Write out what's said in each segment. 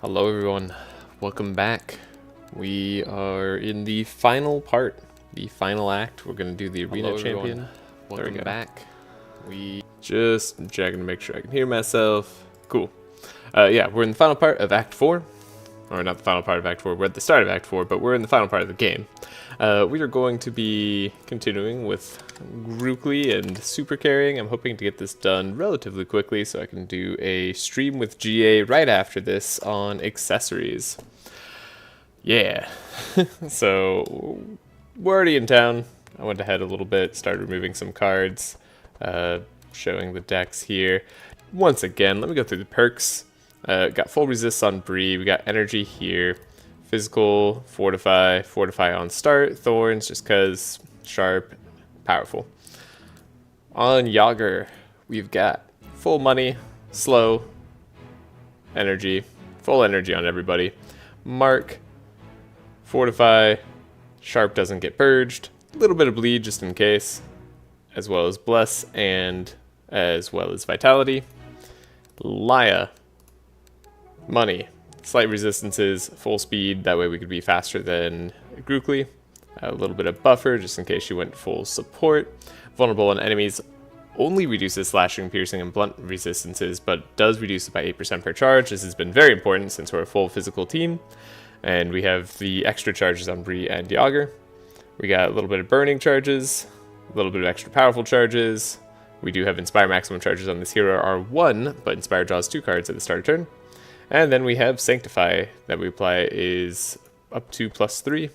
Hello everyone, welcome back. We are in the final part, the final act. We're going to do the arena champion. Welcome back. We just checking to make sure I can hear myself. Cool. Yeah, we're in the final part of Act 4. Or not the final part of Act 4, we're at the start of Act 4, but we're in the final part of the game. We are going to be continuing with Grukli and super carrying. I'm hoping to get this done relatively quickly so I can do a stream with GA right after this on accessories. Yeah. So, we're already in town. I went ahead a little bit, started removing some cards, showing the decks here. Once again, let me go through the perks. Got full resist on Bree, we got energy here, physical, fortify on start, thorns just cause, sharp, powerful. On Yager, we've got full money, slow, energy, full energy on everybody. Mark, fortify, sharp doesn't get purged, a little bit of bleed just in case, as well as bless and as well as vitality. Laya, money, slight resistances, full speed, that way we could be faster than Grukli. A little bit of buffer, just in case she went full support. Vulnerable on enemies, only reduces slashing, piercing, and blunt resistances, but does reduce it by 8% per charge. This has been very important since we're a full physical team. And we have the extra charges on Bree and Yager. We got a little bit of burning charges, a little bit of extra powerful charges. We do have Inspire maximum charges on this hero are 1, but Inspire draws 2 cards at the start of turn. And then we have Sanctify that we apply is up to +3.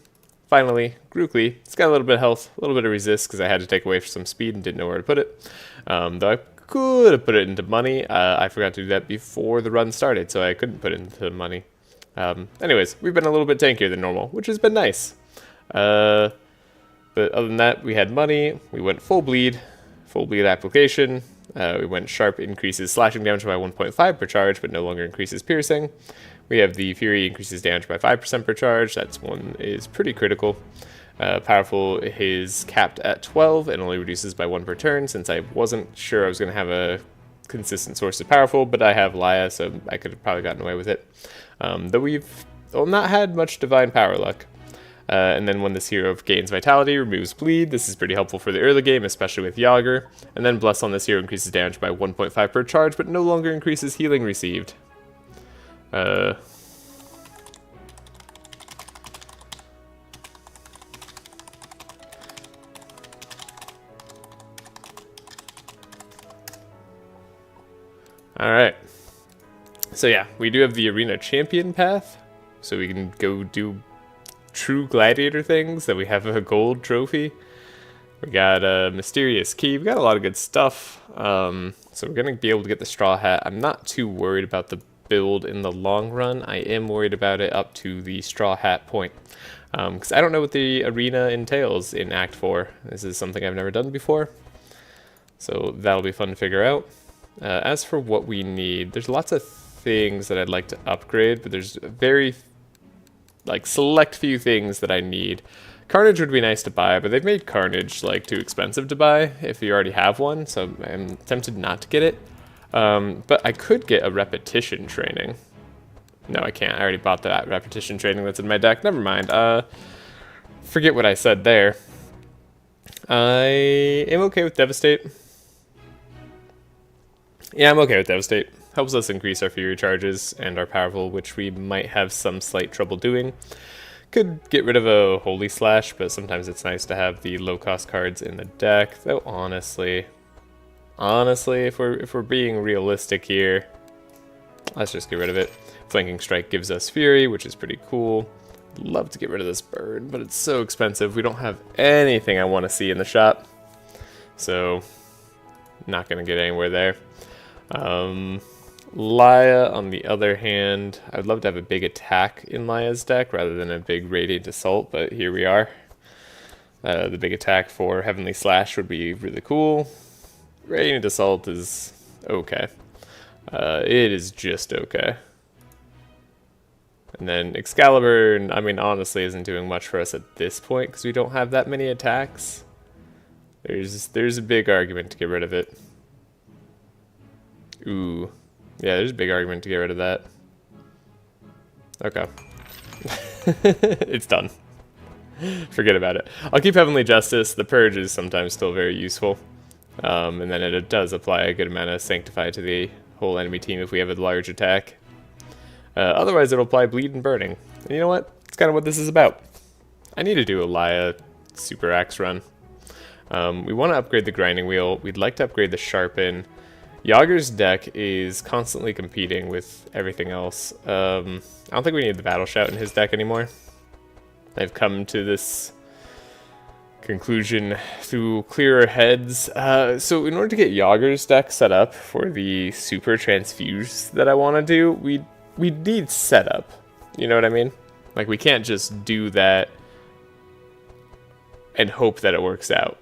Finally, Grukli. It's got a little bit of health, a little bit of resist because I had to take away some speed and didn't know where to put it. Though I could have put it into money. I forgot to do that before the run started, so I couldn't put it into money. Anyways, we've been a little bit tankier than normal, which has been nice. But other than that, we had money. We went full bleed application. We went sharp, increases slashing damage by 1.5 per charge, but no longer increases piercing. We have the Fury, increases damage by 5% per charge. That's one is pretty critical. Powerful is capped at 12 and only reduces by 1 per turn, since I wasn't sure I was going to have a consistent source of powerful, but I have Laya, so I could have probably gotten away with it. Though we've not had much divine power luck. And then when this hero gains vitality, removes bleed. This is pretty helpful for the early game, especially with Yager. And then bless on this hero increases damage by 1.5 per charge, but no longer increases healing received. Alright. So yeah, we do have the arena champion path, so we can go do true gladiator things, that we have a gold trophy. We got a mysterious key. We got a lot of good stuff. So we're gonna be able to get the straw hat. I'm not too worried about the build in the long run. I am worried about it up to the straw hat point, because I don't know what the arena entails in Act 4. This is something I've never done before, so that'll be fun to figure out. As for what we need, there's lots of things that I'd like to upgrade, but there's very select few things that I need. Carnage would be nice to buy, but they've made Carnage too expensive to buy if you already have one, so I'm tempted not to get it. But I could get a repetition training. No, I can't. I already bought that repetition training that's in my deck. Never mind. Forget what I said there. I am okay with Devastate. Yeah, I'm okay with Devastate. Helps us increase our Fury charges and our powerful, which we might have some slight trouble doing. Could get rid of a Holy Slash, but sometimes it's nice to have the low-cost cards in the deck. Though honestly, if we're being realistic here, let's just get rid of it. Flanking Strike gives us Fury, which is pretty cool. Love to get rid of this bird, but it's so expensive. We don't have anything I want to see in the shop, so not gonna get anywhere there. Laya, on the other hand, I would love to have a big attack in Laya's deck rather than a big Radiant Assault, but here we are. The big attack for Heavenly Slash would be really cool. Radiant Assault is okay. It is just okay. And then Excalibur, I mean, honestly, isn't doing much for us at this point because we don't have that many attacks. There's a big argument to get rid of it. Ooh. Yeah, there's a big argument to get rid of that. Okay. It's done. Forget about it. I'll keep Heavenly Justice. The Purge is sometimes still very useful. And then it does apply a good amount of Sanctify to the whole enemy team if we have a large attack. Otherwise, it'll apply Bleed and Burning. And you know what? It's kind of what this is about. I need to do a Laya Super Axe run. We want to upgrade the Grinding Wheel. We'd like to upgrade the Sharpen. Yager's deck is constantly competing with everything else. I don't think we need the Battle Shout in his deck anymore. I've come to this conclusion through clearer heads. So in order to get Yager's deck set up for the Super Transfuse that I want to do, we need setup. You know what I mean? Like, we can't just do that and hope that it works out.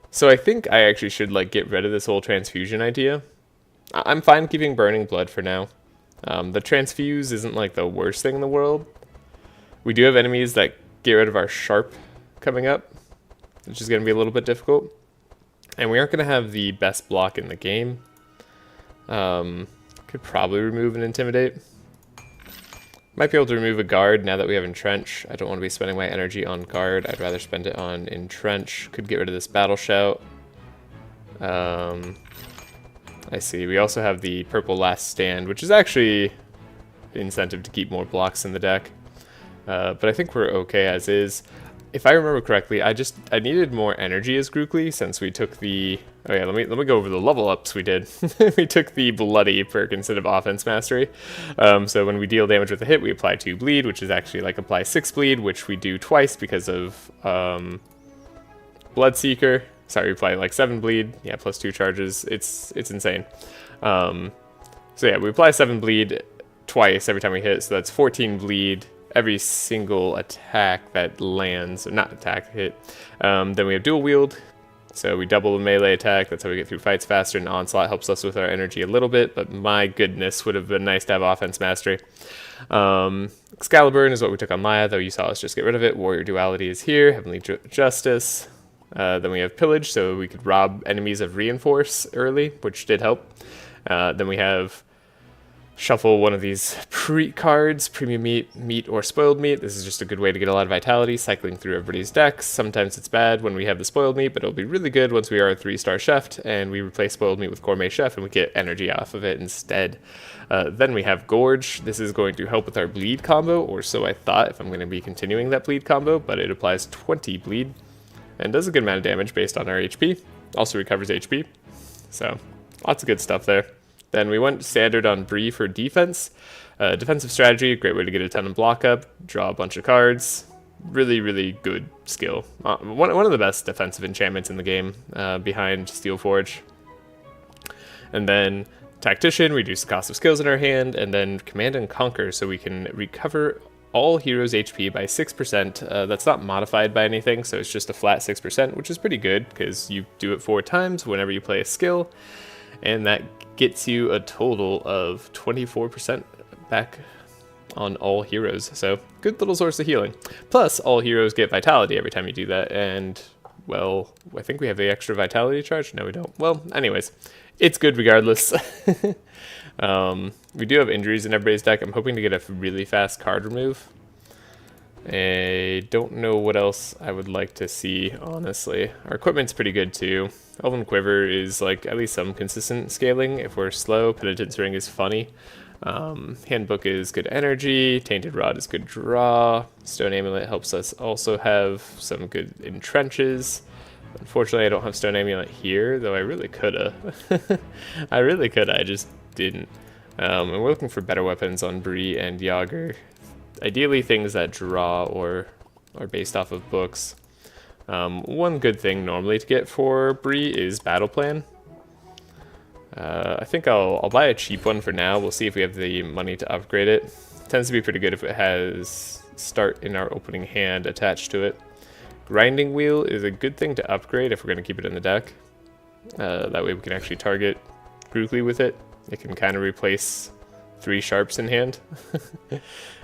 So I think I actually should, like, get rid of this whole transfusion idea. I'm fine keeping Burning Blood for now. The Transfuse isn't, like, the worst thing in the world. We do have enemies that get rid of our Sharp coming up, which is going to be a little bit difficult. And we aren't going to have the best block in the game. Could probably remove an Intimidate. Might be able to remove a Guard now that we have Entrench. I don't want to be spending my energy on Guard. I'd rather spend it on Entrench. Could get rid of this Battle Shout. I see. We also have the Purple Last Stand, which is actually an incentive to keep more blocks in the deck. But I think we're okay as is. If I remember correctly, I needed more energy as Grukli since we took the... Oh yeah, let me go over the level ups we did. We took the Bloody perk instead of Offense Mastery. So when we deal damage with a hit, we apply 2 bleed, which is actually like apply 6 bleed, which we do twice because of Bloodseeker. Sorry, we apply like 7 bleed. Yeah, plus 2 charges. It's insane. So yeah, we apply 7 bleed twice every time we hit, so that's 14 bleed every single attack that lands, or not attack, hit. Then we have dual wield, so we double the melee attack. That's how we get through fights faster, and Onslaught helps us with our energy a little bit, but my goodness, would have been nice to have Offense Mastery. Excalibur is what we took on Maya, though you saw us just get rid of it. Warrior Duality is here, Heavenly Justice. Then we have Pillage, so we could rob enemies of Reinforce early, which did help. Then we have Shuffle one of these cards, Premium Meat, or Spoiled Meat. This is just a good way to get a lot of vitality, cycling through everybody's decks. Sometimes it's bad when we have the Spoiled Meat, but it'll be really good once we are a 3-star chef, and we replace Spoiled Meat with Gourmet Chef, and we get energy off of it instead. Then we have Gorge. This is going to help with our Bleed combo, or so I thought, if I'm going to be continuing that Bleed combo, but it applies 20 Bleed, and does a good amount of damage based on our HP. Also recovers HP, so lots of good stuff there. Then we went standard on Bree for defense. Defensive strategy, great way to get a ton of block up, draw a bunch of cards. Really, really good skill. One of the best defensive enchantments in the game, behind Steelforge. And then Tactician, reduce the cost of skills in our hand, and then Command and Conquer, so we can recover all heroes' HP by 6%. That's not modified by anything, so it's just a flat 6%, which is pretty good, because you do it 4 times whenever you play a skill, and that gets you a total of 24% back on all heroes. So good little source of healing. Plus, all heroes get vitality every time you do that, and, well, I think we have the extra vitality charge? No, we don't. Well, anyways, it's good regardless. We do have injuries in everybody's deck. I'm hoping to get a really fast card remove. I don't know what else I would like to see, honestly. Our equipment's pretty good too. Elven Quiver is like at least some consistent scaling if we're slow. Penitence Ring is funny. Handbook is good energy. Tainted Rod is good draw. Stone Amulet helps us also have some good entrenches. Unfortunately, I don't have Stone Amulet here, though I really coulda. I really coulda, I just didn't. And we're looking for better weapons on Bree and Yager. Ideally things that draw or are based off of books. One good thing normally to get for Bree is Battle Plan. I think I'll buy a cheap one for now. We'll see if we have the money to upgrade it. It tends to be pretty good if it has Start in our opening hand attached to it. Grinding Wheel is a good thing to upgrade if we're going to keep it in the deck. That way we can actually target Grukli with it. It can kind of replace 3 sharps in hand.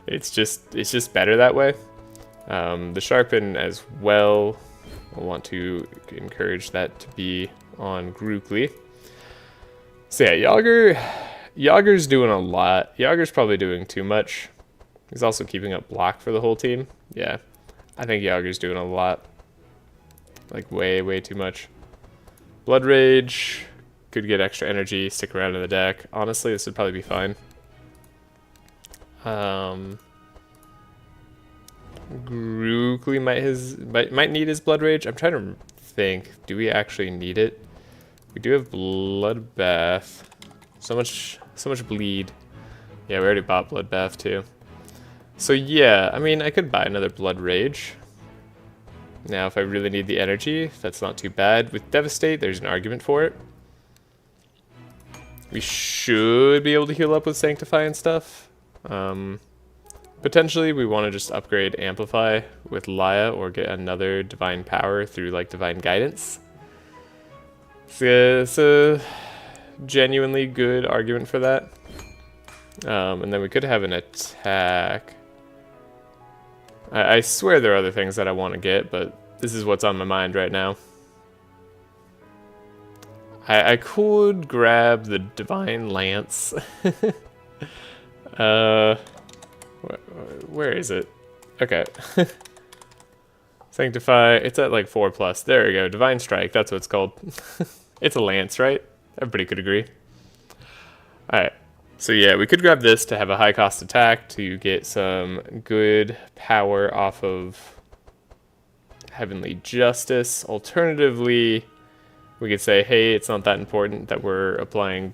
It's just better that way. The Sharpen as well, I want to encourage that to be on Grukli. So yeah, Yager's doing a lot. Yager's probably doing too much. He's also keeping up block for the whole team. Yeah, I think Yager's doing a lot. Like way too much. Blood Rage could get extra energy, stick around in the deck. Honestly, this would probably be fine. Grukli might need his Blood Rage. I'm trying to think. Do we actually need it? We do have Bloodbath. So much bleed. Yeah, we already bought Bloodbath too. So yeah, I mean, I could buy another Blood Rage. Now, if I really need the energy, that's not too bad. With Devastate, there's an argument for it. We should be able to heal up with Sanctify and stuff. Potentially, we want to just upgrade Amplify with Laya or get another Divine Power through, like, Divine Guidance. It's a genuinely good argument for that. And then we could have an attack. I swear there are other things that I want to get, but this is what's on my mind right now. I could grab the Divine Lance. Where is it? Okay. Sanctify, it's at like 4+. There we go, Divine Strike, that's what it's called. It's a lance, right? Everybody could agree. Alright, so yeah, we could grab this to have a high cost attack to get some good power off of Heavenly Justice. Alternatively, we could say, hey, it's not that important that we're applying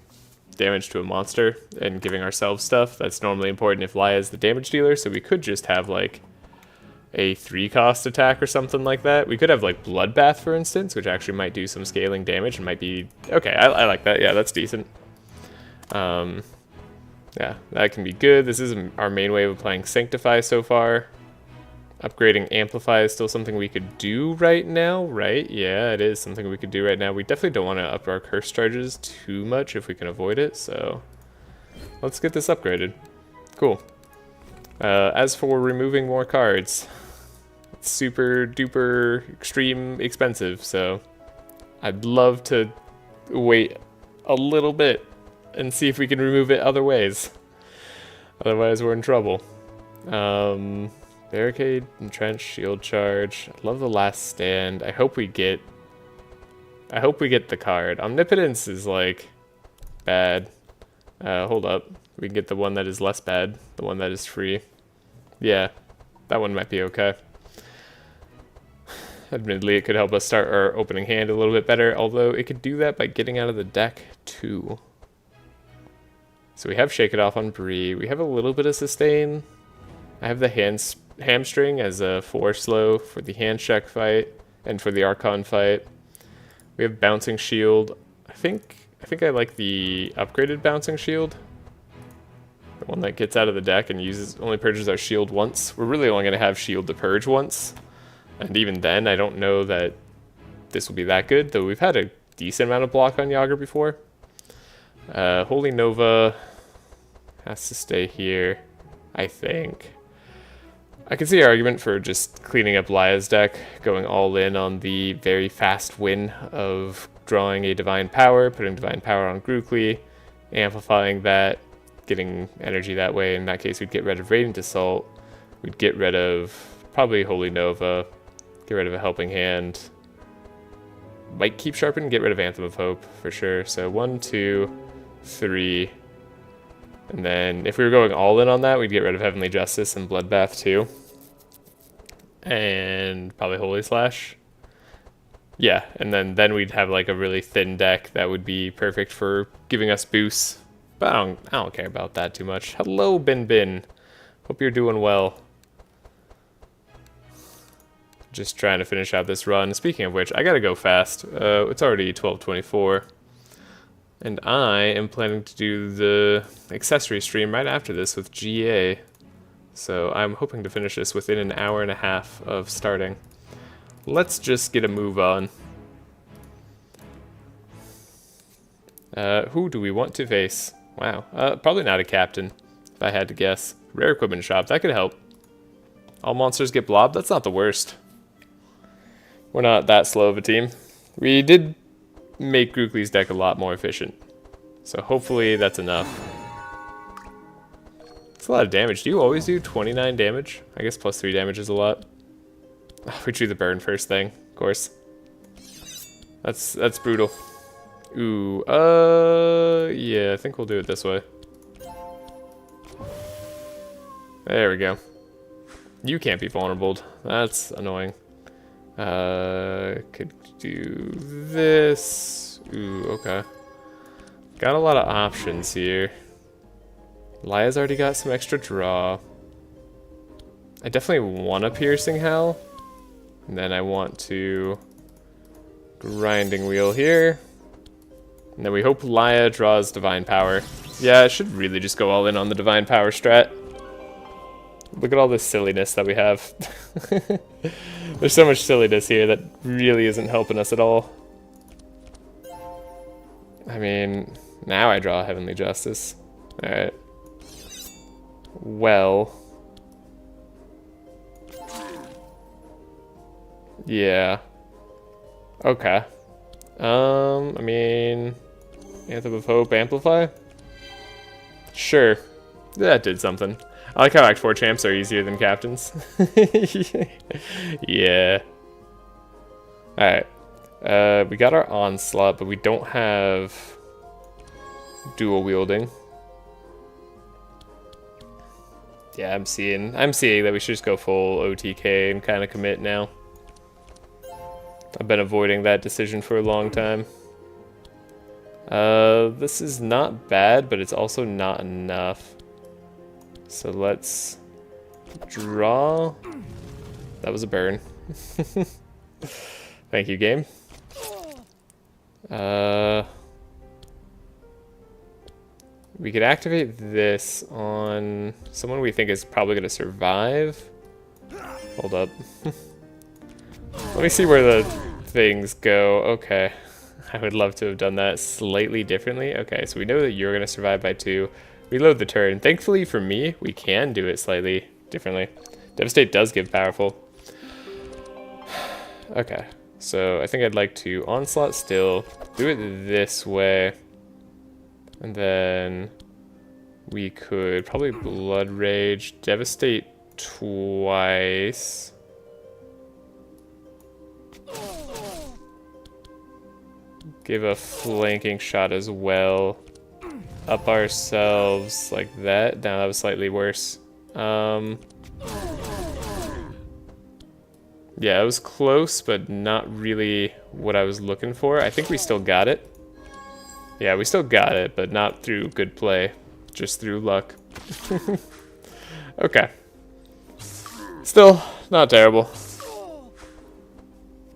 damage to a monster and giving ourselves stuff. That's normally important if Laya is the damage dealer, so we could just have like a 3-cost attack or something like that. We could have like Bloodbath, for instance, which actually might do some scaling damage and might be... Okay, I like that. Yeah, that's decent. Yeah, that can be good. This is our main way of applying Sanctify so far. Upgrading Amplify is still something we could do right now, right? Yeah, it is something we could do right now. We definitely don't want to up our curse charges too much if we can avoid it, so let's get this upgraded. Cool. As for removing more cards, it's super duper extreme expensive, so I'd love to wait a little bit and see if we can remove it other ways. Otherwise, we're in trouble. Barricade, Entrench, Shield Charge. I love the Last Stand. I hope we get the card. Omnipotence is like bad. Hold up. We can get the one that is less bad. The one that is free. Yeah, that one might be okay. Admittedly, it could help us start our opening hand a little bit better, although it could do that by getting out of the deck too. So we have Shake It Off on Bree. We have a little bit of Sustain. I have the Hamstring as a 4-slow for the hand check fight and for the Archon fight. We have Bouncing Shield. I think I like the upgraded Bouncing Shield. The one that gets out of the deck and only purges our shield once. We're really only going to have shield to purge once. And even then, I don't know that this will be that good, though we've had a decent amount of block on Yager before. Holy Nova has to stay here, I think. I can see an argument for just cleaning up Laya's deck, going all in on the very fast win of drawing a Divine Power, putting Divine Power on Grukli, amplifying that, getting energy that way. In that case, we'd get rid of Radiant Assault, we'd get rid of probably Holy Nova, get rid of a Helping Hand, might keep Sharpen, get rid of Anthem of Hope for sure. So 1, 2, 3, and then if we were going all in on that, we'd get rid of Heavenly Justice and Bloodbath too. And probably Holy Slash. Yeah, and then we'd have like a really thin deck that would be perfect for giving us boosts. But I don't care about that too much. Hello, Bin. Hope you're doing well. Just trying to finish out this run. Speaking of which, I gotta go fast. It's already 12:24. And I am planning to do the accessory stream right after this with GA. So I'm hoping to finish this within an hour and a half of starting. Let's just get a move on. Who do we want to face? Wow, probably not a captain, if I had to guess. Rare equipment shop, that could help. All monsters get blobbed, that's not the worst. We're not that slow of a team. We did make Grukli's deck a lot more efficient. So hopefully that's enough. That's a lot of damage. Do you always do 29 damage? I guess plus 3 damage is a lot. Oh, we drew the burn first thing, of course. That's brutal. Ooh, yeah, I think we'll do it this way. There we go. You can't be vulnerable. That's annoying. Could do this. Ooh, okay. Got a lot of options here. Laya's already got some extra draw. I definitely want a Piercing Howl. And then I want to Grinding Wheel here. And then we hope Laya draws Divine Power. Yeah, I should really just go all in on the Divine Power strat. Look at all this silliness that we have. There's so much silliness here that really isn't helping us at all. I mean, now I draw Heavenly Justice. Alright. Well. Yeah. Okay. I mean, Anthem of Hope, Amplify? Sure. That did something. I like how Act 4 champs are easier than captains. Yeah. Alright. We got our Onslaught, but we don't have dual wielding. Yeah, I'm seeing that we should just go full OTK and kind of commit now. I've been avoiding that decision for a long time. This is not bad, but it's also not enough. So let's draw. That was a burn. Thank you, game. We could activate this on someone we think is probably going to survive. Hold up. Let me see where the things go. Okay. I would love to have done that slightly differently. Okay, so we know that you're going to survive by 2. Reload the turn. Thankfully for me, we can do it slightly differently. Devastate does give powerful. Okay, so I think I'd like to Onslaught still. Do it this way. And then we could probably Blood Rage. Devastate twice. Give a flanking shot as well. Up ourselves like that. Now that was slightly worse. Yeah, it was close, but not really what I was looking for. I think we still got it. Yeah, we still got it, but not through good play. Just through luck. Okay. Still, not terrible.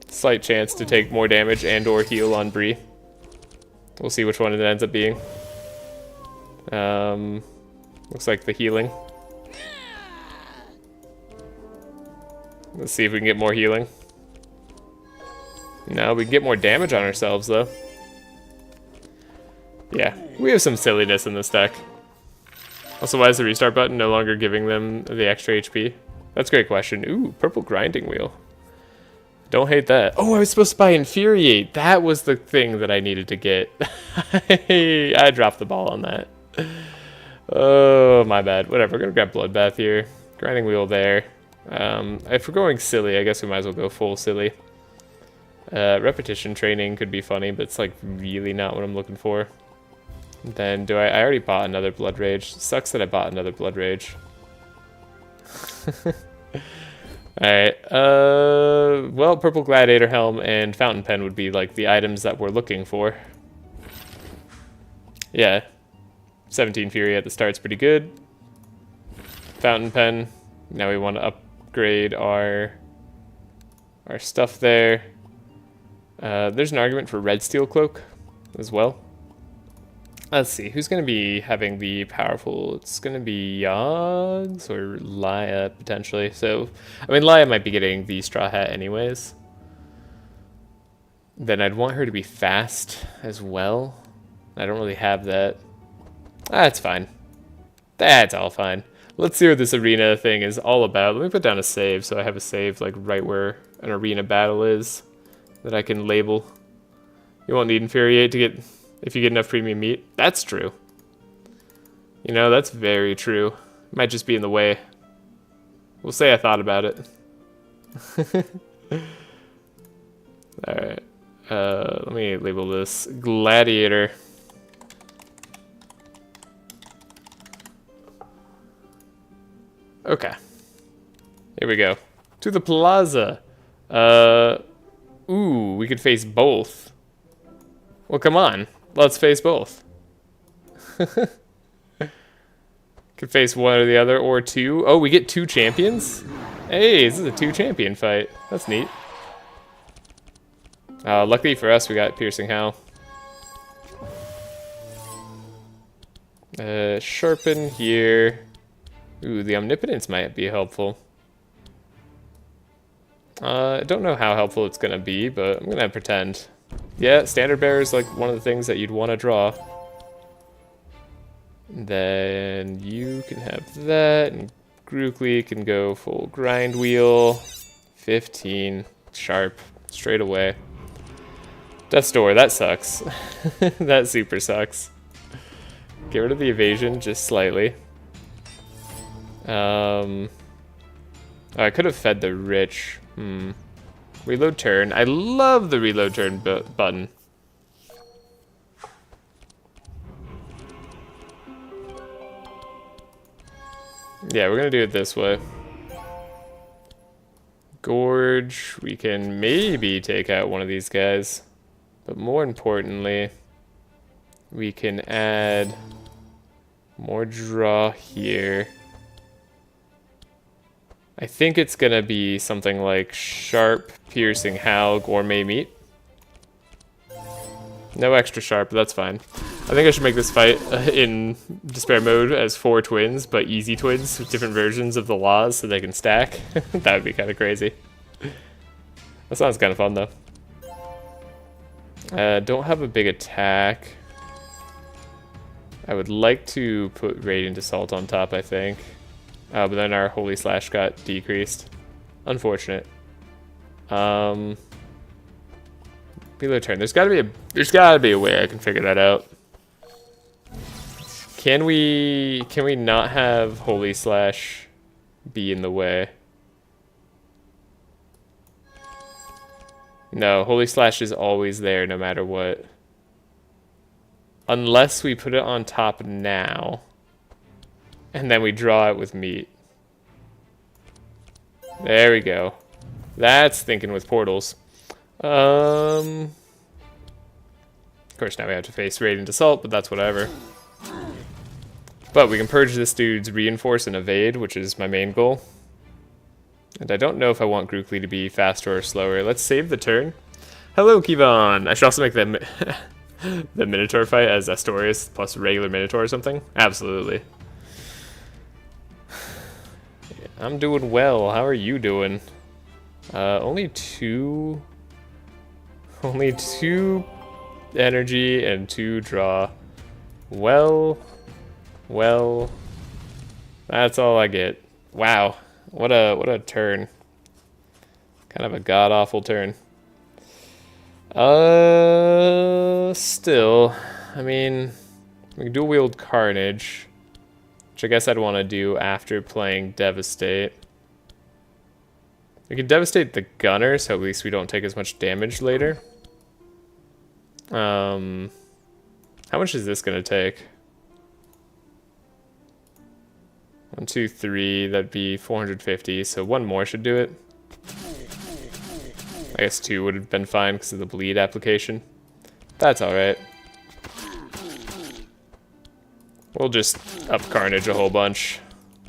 Slight chance to take more damage and or heal on Bree. We'll see which one it ends up being. Looks like the healing. Let's see if we can get more healing. No, we can get more damage on ourselves though. Yeah, we have some silliness in this deck. Also, why is the restart button no longer giving them the extra HP? That's a great question. Ooh, purple grinding wheel. Don't hate that. Oh, I was supposed to buy Infuriate. That was the thing that I needed to get. I dropped the ball on that. Oh, my bad. Whatever, we're gonna grab Bloodbath here. Grinding wheel there. If we're going silly, I guess we might as well go full silly. Repetition training could be funny, but it's like really not what I'm looking for. Then I already bought another Blood Rage. Sucks that I bought another Blood Rage. Alright, well, Purple Gladiator Helm and Fountain Pen would be like the items that we're looking for. Yeah, 17 Fury at the start's pretty good. Fountain Pen, now we want to upgrade our stuff there. There's an argument for Red Steel Cloak as well. Let's see, who's going to be having the powerful... It's going to be Yogs or Laya, potentially. So, I mean, Laya might be getting the Straw Hat anyways. Then I'd want her to be fast as well. I don't really have that. That's fine. That's all fine. Let's see what this arena thing is all about. Let me put down a save so I have a save like right where an arena battle is that I can label. You won't need Infuriate to get... If you get enough premium meat. That's true. You know, that's very true. Might just be in the way. We'll say I thought about it. Alright. Let me label this Gladiator. Okay. Here we go. To the plaza. Ooh, we could face both. Well, come on. Let's face both. Could face one or the other, or two. Oh, we get two champions? Hey, this is a two-champion fight. That's neat. Luckily for us, we got Piercing Howl. Sharpen here. Ooh, the Omnipotence might be helpful. I don't know how helpful it's gonna be, but I'm gonna pretend. Yeah, Standard Bearer is like one of the things that you'd want to draw. Then you can have that, and Grukli can go full grind wheel. 15, sharp, straight away. Death's Door, that sucks. That super sucks. Get rid of the evasion just slightly. Oh, I could have fed the rich. Reload turn. I love the reload turn button. Yeah, we're gonna do it this way. Gorge. We can maybe take out one of these guys. But more importantly, we can add more draw here. I think it's gonna be something like Sharp, Piercing Howl, Gourmet Meat. No extra sharp, but that's fine. I think I should make this fight in Despair mode as 4 twins, but easy twins with different versions of the laws so they can stack. That would be kind of crazy. That sounds kind of fun though. Don't have a big attack. I would like to put Radiant Assault on top, I think. But then our Holy Slash got decreased. Unfortunate. Reload turn. There's gotta be a way I can figure that out. Can we not have Holy Slash be in the way? No, Holy Slash is always there no matter what. Unless we put it on top now. And then we draw it with meat. There we go. That's thinking with portals. Of course, now we have to face Radiant Assault, but that's whatever. But we can purge this dude's Reinforce and Evade, which is my main goal. And I don't know if I want Grukli to be faster or slower. Let's save the turn. Hello, Kivon! I should also make the Minotaur fight as Astorius plus regular Minotaur or something. Absolutely. I'm doing well. How are you doing? Only two energy and 2 draw. Well, that's all I get. Wow, what a turn. Kind of a god-awful turn. Still, I mean, we can dual wield Carnage, which I guess I'd want to do after playing Devastate. We can Devastate the Gunner, so at least we don't take as much damage later. How much is this gonna take? 1, 2, 3, that'd be 450, so 1 more should do it. I guess 2 would have been fine because of the bleed application. That's alright. We'll just up Carnage a whole bunch.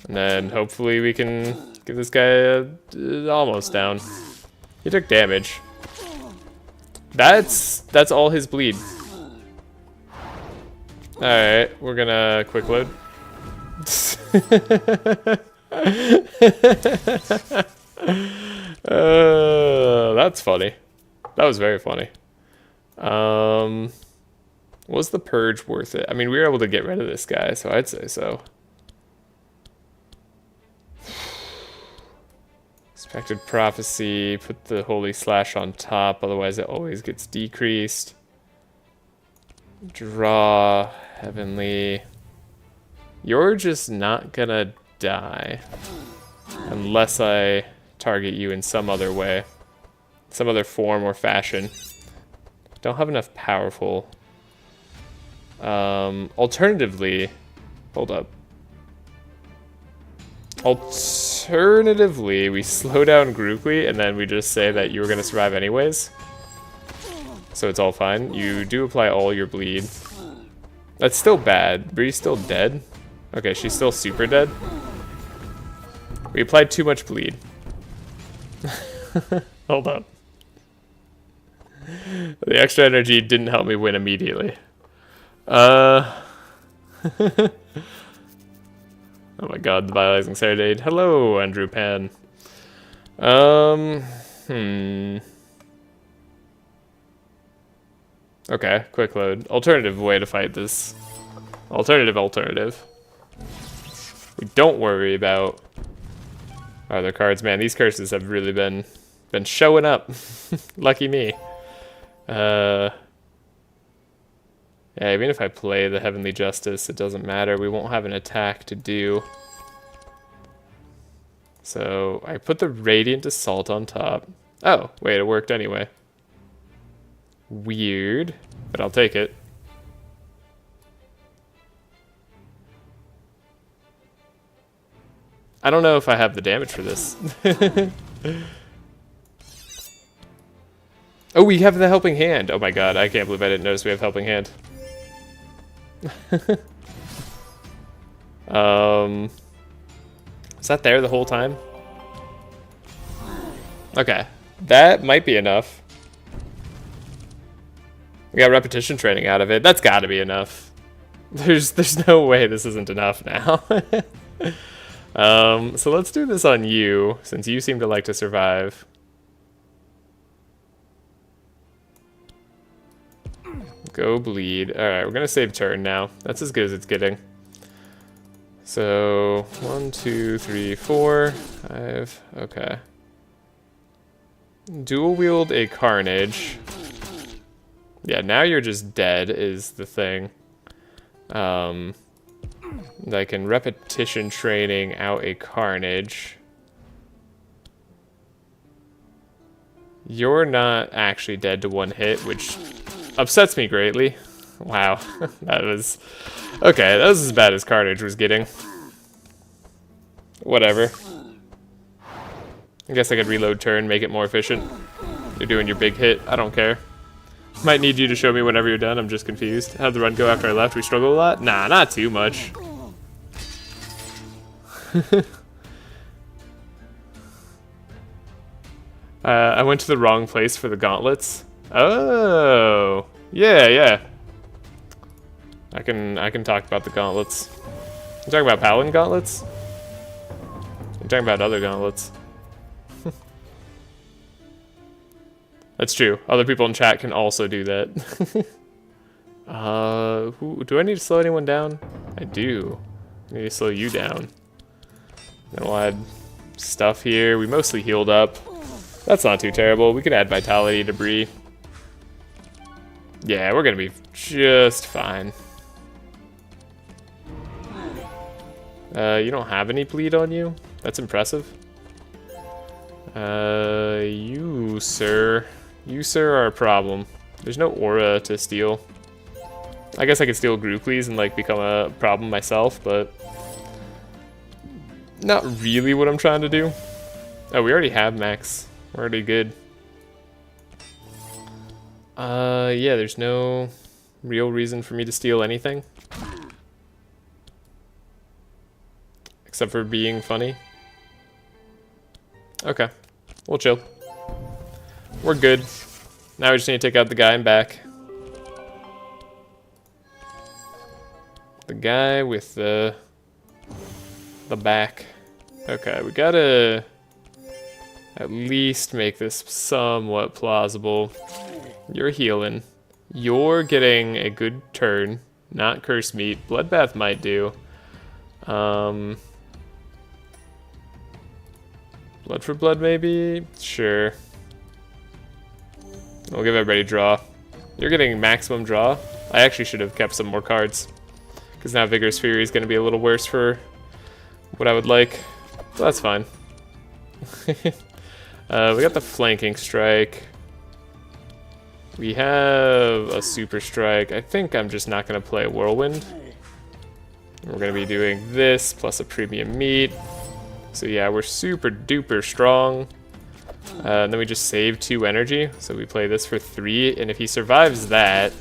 And then hopefully we can get this guy almost down. He took damage. That's all his bleed. Alright, we're gonna quick load. That's funny. That was very funny. Was the purge worth it? I mean, we were able to get rid of this guy, so I'd say so. Expected Prophecy, put the Holy Slash on top, otherwise it always gets decreased. Draw, Heavenly. You're just not gonna die. Unless I target you in some other way. Some other form or fashion. Don't have enough powerful. Alternatively, hold up. Alternatively, we slow down Grukli and then we just say that you were going to survive anyways. So it's all fine. You do apply all your bleed. That's still bad. Bree's still dead. Okay, she's still super dead. We applied too much bleed. Hold up. The extra energy didn't help me win immediately. Oh my god, the Biolizing Serenade. Hello, Andrew Pan. Okay, quick load. Alternative way to fight this. Alternative. We don't worry about other cards. Man, these curses have really been showing up. Lucky me. Yeah, even if I play the Heavenly Justice, it doesn't matter. We won't have an attack to do. So I put the Radiant Assault on top. Oh, wait, it worked anyway. Weird, but I'll take it. I don't know if I have the damage for this. Oh, we have the Helping Hand. Oh my god, I can't believe I didn't notice we have Helping Hand. Is that there the whole time? Okay, that might be enough. We got repetition training out of it. That's got to be enough. There's no way this isn't enough now. So let's do this on you, since you seem to like to survive. Go bleed. Alright, we're gonna save turn now. That's as good as it's getting. So, 1, 2, 3, 4, 5, okay. Dual wield a Carnage. Yeah, now you're just dead is the thing. I can repetition training out a Carnage. You're not actually dead to one hit, which upsets me greatly. Wow, that was... Okay, that was as bad as Carnage was getting. Whatever. I guess I could reload turn, make it more efficient. You're doing your big hit, I don't care. Might need you to show me whenever you're done, I'm just confused. How'd the run go after I left? We struggled a lot? Nah, not too much. I went to the wrong place for the gauntlets. Oh, yeah. I can talk about the gauntlets. You talking about Paladin gauntlets? I'm talking about other gauntlets. That's true. Other people in chat can also do that. Do I need to slow anyone down? I do. I need to slow you down. Then we'll add stuff here. We mostly healed up. That's not too terrible. We could add Vitality, Debris. Yeah, we're gonna be just fine. You don't have any bleed on you? That's impressive. You, sir. You, sir, are a problem. There's no aura to steal. I guess I could steal Grukli's and, like, become a problem myself, but... not really what I'm trying to do. Oh, we already have max. We're already good. Yeah, there's no real reason for me to steal anything. Except for being funny. Okay, we'll chill. We're good. Now we just need to take out the guy and back. The guy with the back. Okay, we gotta at least make this somewhat plausible. You're healing. You're getting a good turn. Not curse meat. Bloodbath might do. Blood for blood, maybe? Sure. We'll give everybody draw. You're getting maximum draw. I actually should have kept some more cards. Because now Vigorous Fury is going to be a little worse for what I would like. So that's fine. We got the flanking strike. We have a super strike. I think I'm just not going to play a whirlwind. We're going to be doing this plus a premium meat. So yeah, we're super duper strong. And then we just save 2 energy. So we play this for 3. And if he survives that,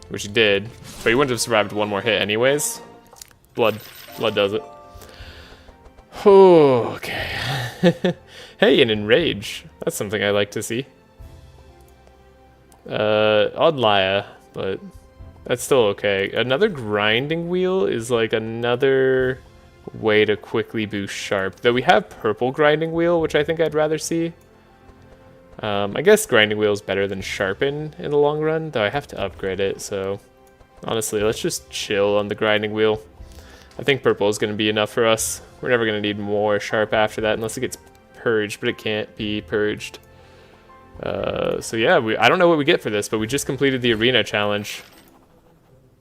which he did, but he wouldn't have survived 1 more hit anyways. Blood does it. Oh, okay. Hey, an enrage. That's something I like to see. Odd Laya, but that's still okay. Another grinding wheel is like another way to quickly boost sharp. Though we have purple grinding wheel, which I think I'd rather see. I guess grinding wheel is better than sharpen in the long run, though I have to upgrade it, so honestly, let's just chill on the grinding wheel. I think purple is going to be enough for us. We're never going to need more sharp after that unless it gets purged, but it can't be purged. So yeah, I don't know what we get for this, but we just completed the arena challenge.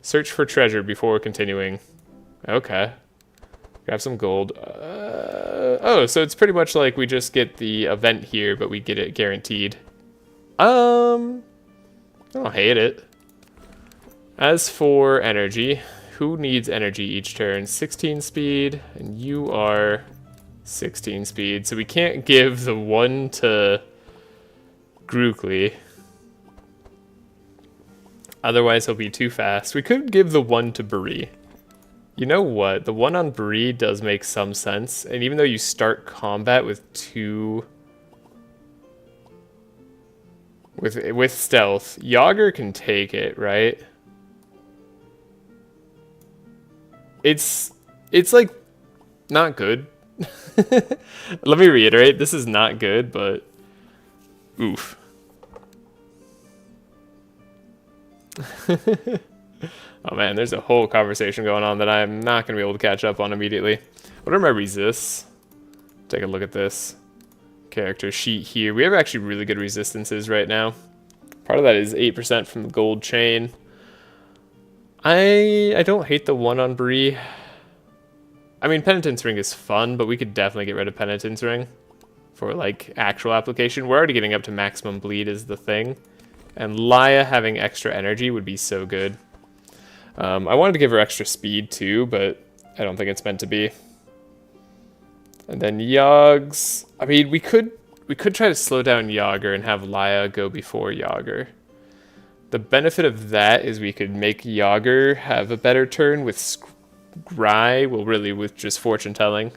Search for treasure before continuing. Okay. Grab some gold. Oh, so it's pretty much like we just get the event here, but we get it guaranteed. I don't hate it. As for energy, who needs energy each turn? 16 speed, and you are 16 speed. So we can't give the 1 to Grukli. Otherwise he'll be too fast. We could give the 1 to Buri. You know what? The 1 on Buri does make some sense. And even though you start combat with 2... With stealth, Yager can take it, right? It's like not good. Let me reiterate, this is not good, but oof. Oh man, there's a whole conversation going on that I'm not going to be able to catch up on immediately. What are my resists? Take a look at this character sheet here. We have actually really good resistances right now. Part of that is 8% from the gold chain. I don't hate the 1 on Bri. I mean, Penitence Ring is fun, but we could definitely get rid of Penitence Ring for like actual application. We're already getting up to maximum bleed is the thing. And Laya having extra energy would be so good. I wanted to give her extra speed too, but I don't think it's meant to be. And then Yogs. I mean, we could try to slow down Yager and have Laya go before Yager. The benefit of that is we could make Yager have a better turn with Scry, well really with just fortune telling.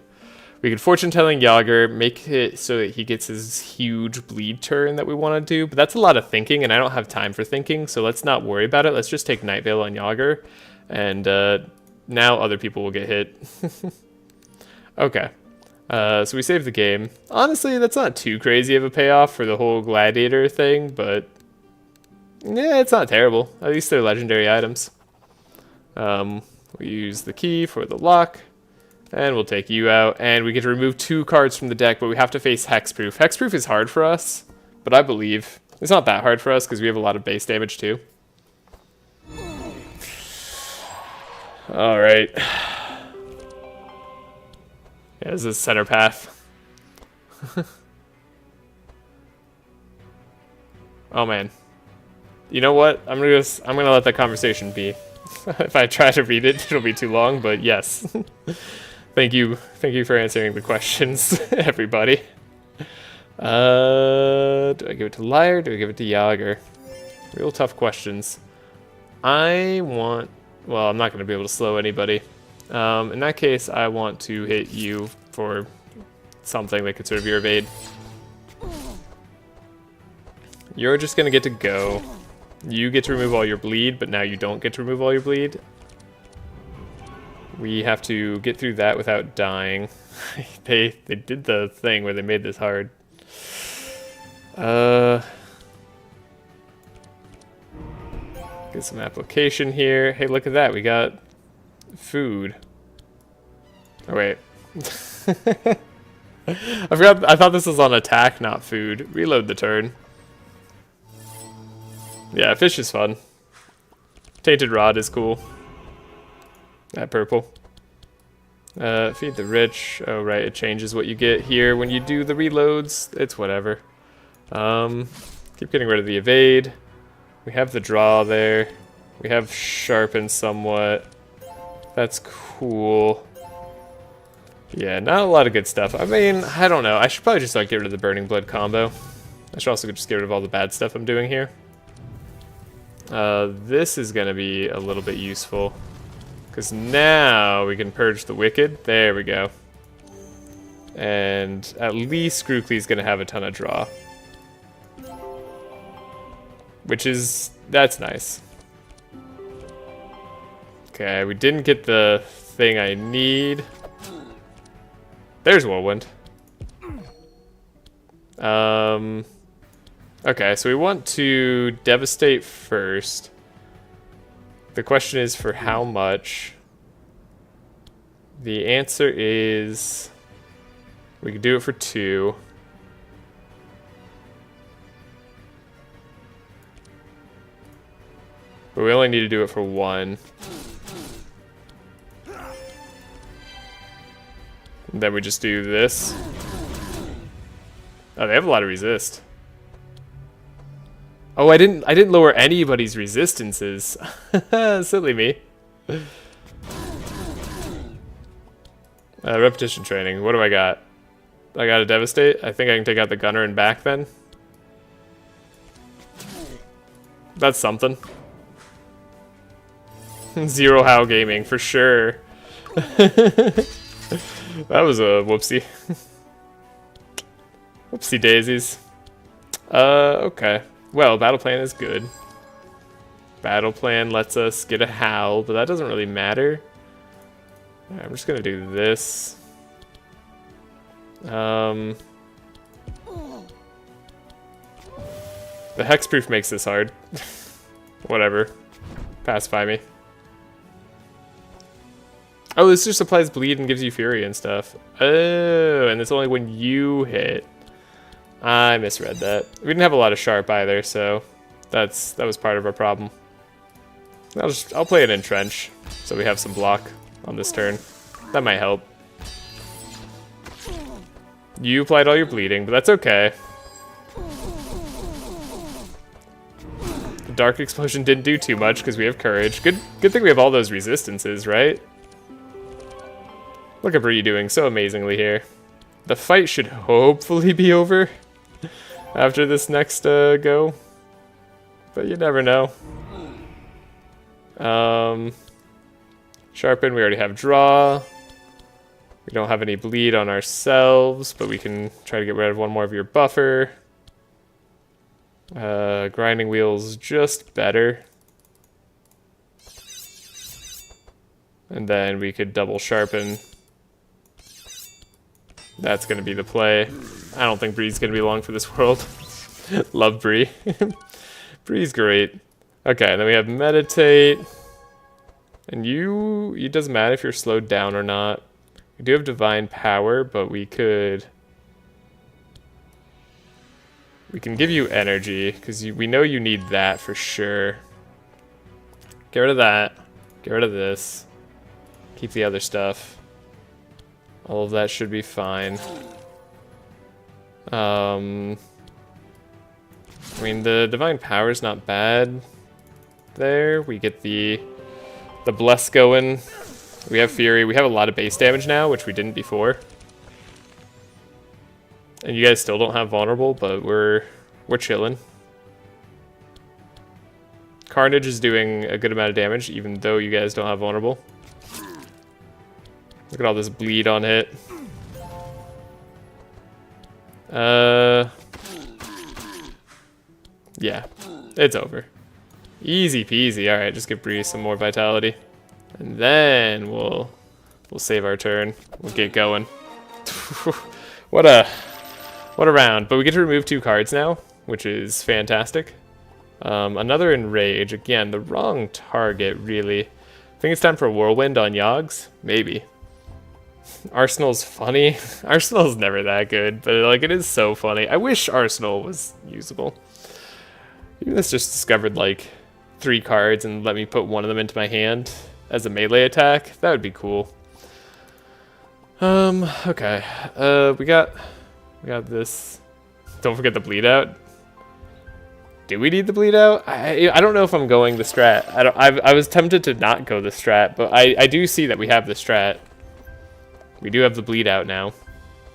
We could fortune telling Yager, make it so that he gets his huge bleed turn that we want to do, but that's a lot of thinking and I don't have time for thinking, so let's not worry about it. Let's just take Night Veil on Yager, and now other people will get hit. Okay. So we saved the game. Honestly, that's not too crazy of a payoff for the whole gladiator thing, but yeah, it's not terrible. At least they're legendary items. We use the key for the lock, and we'll take you out, and we get to remove 2 cards from the deck, but we have to face Hexproof. Hexproof is hard for us, but I believe it's not that hard for us because we have a lot of base damage too. All right. Yeah, this is center path. Oh man. You know what? I'm gonna let that conversation be. If I try to read it, it'll be too long, but yes. Thank you for answering the questions, everybody. Do I give it to Liar? Do I give it to Yager? Real tough questions. Well, I'm not gonna be able to slow anybody. In that case, I want to hit you for something that could serve your evade. You're just gonna get to go. You get to remove all your bleed, but now you don't get to remove all your bleed. We have to get through that without dying. They did the thing where they made this hard. Get some application here. Hey, look at that. We got food. Oh wait. I forgot. I thought this was on attack, not food. Reload the turn. Yeah, fish is fun. Tainted Rod is cool. That purple. Feed the rich. Oh, right, it changes what you get here when you do the reloads. It's whatever. Keep getting rid of the evade. We have the draw there. We have sharpen somewhat. That's cool. Yeah, not a lot of good stuff. I mean, I don't know. I should probably just like get rid of the Burning Blood combo. I should also just get rid of all the bad stuff I'm doing here. This is going to be a little bit useful. Because now we can purge the wicked. There we go. And at least Grukli's going to have a ton of draw. Which is... that's nice. Okay, we didn't get the thing I need. There's Whirlwind. Okay, so we want to devastate first. The question is for how much? The answer is we could do it for 2. But we only need to do it for 1. And then we just do this. Oh, they have a lot of resist. Oh, I didn't lower anybody's resistances. Silly me. Repetition training. What do I got? I got a devastate. I think I can take out the gunner and back then. That's something. Zero How Gaming for sure. That was a whoopsie. Whoopsie daisies. Okay. Well, battle plan is good. Battle plan lets us get a howl, but that doesn't really matter. Right, I'm just gonna do this. The hexproof makes this hard. Whatever. Pacify me. Oh, this just applies bleed and gives you fury and stuff. Oh, and it's only when you hit. I misread that. We didn't have a lot of sharp either, so that was part of our problem. I'll play it in trench, so we have some block on this turn. That might help. You applied all your bleeding, but that's okay. The Dark Explosion didn't do too much because we have courage. Good thing we have all those resistances, right? Look at Bree doing so amazingly here. The fight should hopefully be over after this next go, but you never know. Sharpen, we already have draw. We don't have any bleed on ourselves, but we can try to get rid of one more of your buffer. Grinding wheel's just better. And then we could double sharpen. That's going to be the play. I don't think Bree's going to be long for this world. Love Bree. Bree's great. Okay, then we have meditate. And it doesn't matter if you're slowed down or not. We do have divine power, but we can give you energy, because we know you need that for sure. Get rid of that. Get rid of this. Keep the other stuff. All of that should be fine. I mean, the divine power is not bad. There, we get the bless going. We have fury. We have a lot of base damage now, which we didn't before. And you guys still don't have vulnerable, but we're chilling. Carnage is doing a good amount of damage, even though you guys don't have vulnerable. Look at all this bleed on hit. Yeah, it's over. Easy peasy. All right, just give Bree some more vitality, and then we'll save our turn. We'll get going. What a round! But we get to remove 2 cards now, which is fantastic. Another Enrage. Again, the wrong target, really. I think it's time for a Whirlwind on Yogs. Maybe. Arsenal's funny. Arsenal's never that good, but like it is so funny. I wish Arsenal was usable. Even if it's just discovered like 3 cards and let me put one of them into my hand as a melee attack, that would be cool. Okay. We got this. Don't forget the bleed out. Do we need the bleed out? I don't know if I'm going the strat. I was tempted to not go the strat, but I do see that we have the strat. We do have the bleed out now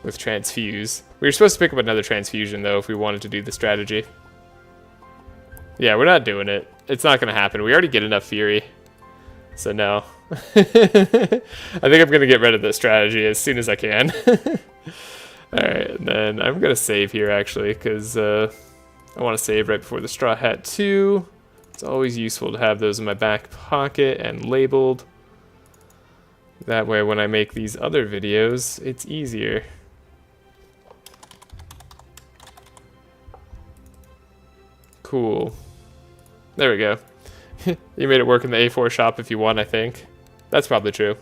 with transfuse. We were supposed to pick up another transfusion though if we wanted to do the strategy. Yeah, we're not doing it. It's not gonna happen. We already get enough fury. So no. I think I'm gonna get rid of this strategy as soon as I can. Alright, and then I'm gonna save here actually, because I want to save right before the straw hat too. It's always useful to have those in my back pocket and labeled. That way when I make these other videos, it's easier. Cool. There we go. You made it work in the A4 shop if you want, I think. That's probably true.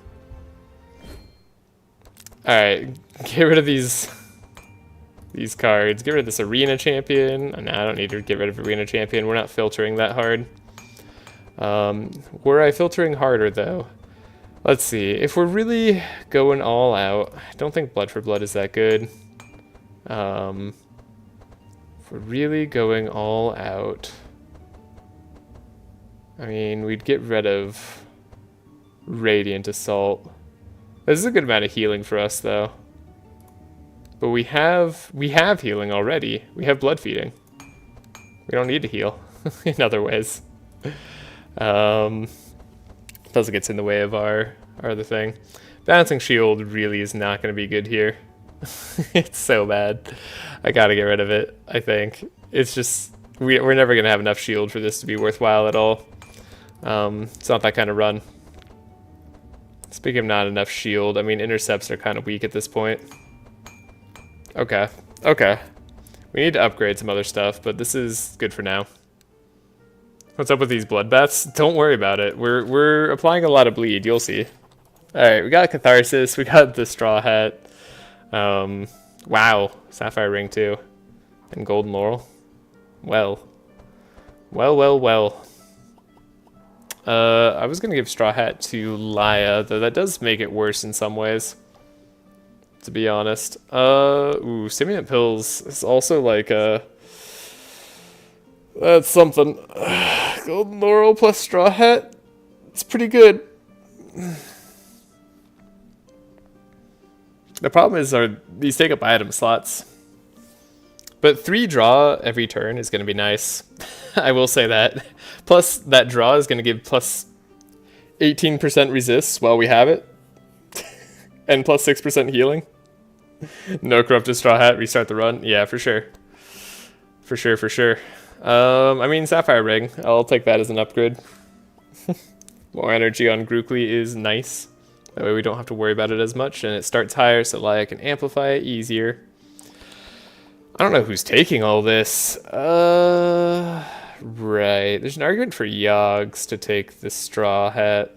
Alright, get rid of these cards. Get rid of this arena champion. No, I don't need to get rid of arena champion. We're not filtering that hard. Were I filtering harder though? Let's see. If we're really going all out, I don't think blood for blood is that good. If we're really going all out, I mean, we'd get rid of Radiant Assault. This is a good amount of healing for us though. But we have healing already. We have blood feeding. We don't need to heal in other ways. Plus it gets in the way of our other thing. Balancing shield really is not going to be good here. It's so bad. I gotta get rid of it, I think. It's just, we're never going to have enough shield for this to be worthwhile at all. It's not that kind of run. Speaking of not enough shield, I mean, intercepts are kind of weak at this point. Okay, okay. We need to upgrade some other stuff, but this is good for now. What's up with these bloodbaths? Don't worry about it. We're applying a lot of bleed, you'll see. Alright, we got Catharsis, we got the Straw Hat. Wow, Sapphire Ring too. And Golden Laurel. Well. Well. I was gonna give Straw Hat to Laya, though that does make it worse in some ways. To be honest. Ooh, Stimulant Pills is also like that's something. Golden Laurel plus Straw Hat. It's pretty good. The problem is these take up item slots. But 3 draw every turn is going to be nice. I will say that. Plus, that draw is going to give plus 18% resist while we have it. And plus 6% healing. No corrupted Straw Hat, restart the run. Yeah, for sure. For sure. I mean, Sapphire Ring. I'll take that as an upgrade. More energy on Grukli is nice. That way we don't have to worry about it as much. And it starts higher, so Laya can amplify it easier. I don't know who's taking all this. Right. There's an argument for Yogs to take the Straw Hat.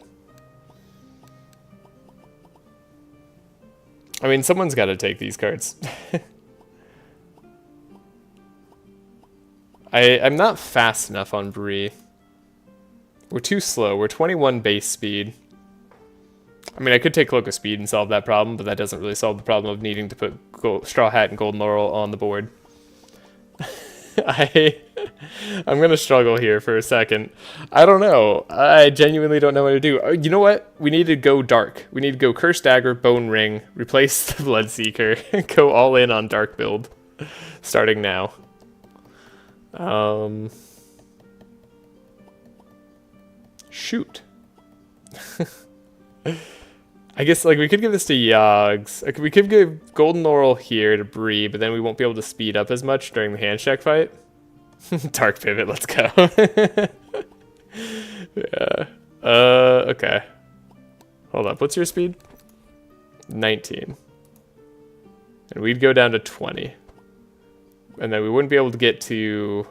I mean, someone's got to take these cards. I'm not fast enough on Bree. We're too slow. We're 21 base speed. I mean, I could take Cloak of Speed and solve that problem, but that doesn't really solve the problem of needing to put Straw Hat and Golden Laurel on the board. I'm going to struggle here for a second. I don't know. I genuinely don't know what to do. You know what? We need to go dark. We need to go Curse Dagger, Bone Ring, replace the Bloodseeker, go all in on dark build, starting now. Shoot. I guess, like, we could give this to Yogs. Like, we could give Golden Laurel here to Bree, but then we won't be able to speed up as much during the handshake fight. Dark Pivot, let's go. Yeah. Okay. Hold up, what's your speed? 19. And we'd go down to 20. And then we wouldn't be able to get to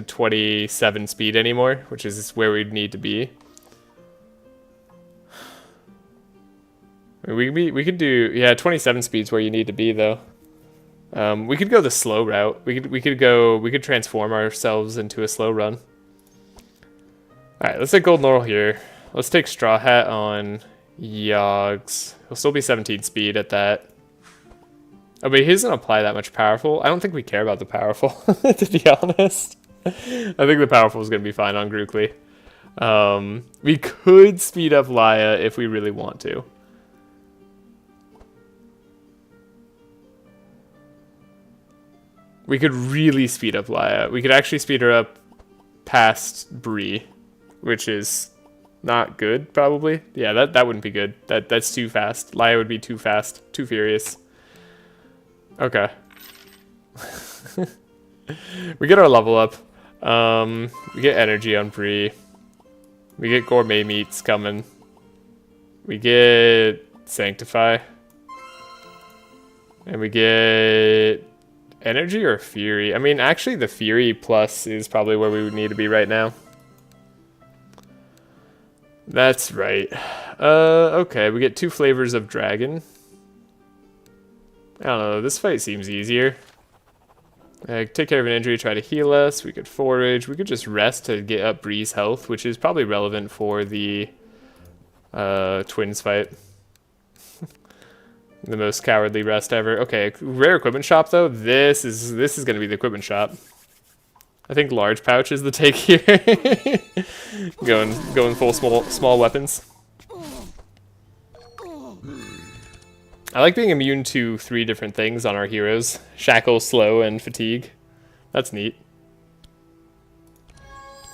27 speed anymore, which is where we'd need to be. We could do, yeah, 27 speed's where you need to be though. We could go the slow route. We could transform ourselves into a slow run. All right, let's take Golden Laurel here. Let's take Straw Hat on Yogs. He'll still be 17 speed at that. Oh, but he doesn't apply that much powerful. I don't think we care about the powerful, to be honest. I think the powerful is going to be fine on Grukli. We could speed up Laya if we really want to. We could really speed up Laya. We could actually speed her up past Bree, which is not good, probably. Yeah, that wouldn't be good. That's too fast. Laya would be too fast, too furious. Okay. We get our level up. We get energy on Bree. We get gourmet meats coming. We get Sanctify. And we get energy or Fury. I mean, actually the Fury plus is probably where we would need to be right now. That's right. Okay, we get 2 flavors of dragon. I don't know, this fight seems easier. Take care of an injury, try to heal us. We could forage. We could just rest to get up Bree's health, which is probably relevant for the twins fight. The most cowardly rest ever. Okay, rare equipment shop though. This is going to be the equipment shop. I think large pouch is the take here. going full small weapons. I like being immune to 3 different things on our heroes. Shackle, slow, and fatigue. That's neat.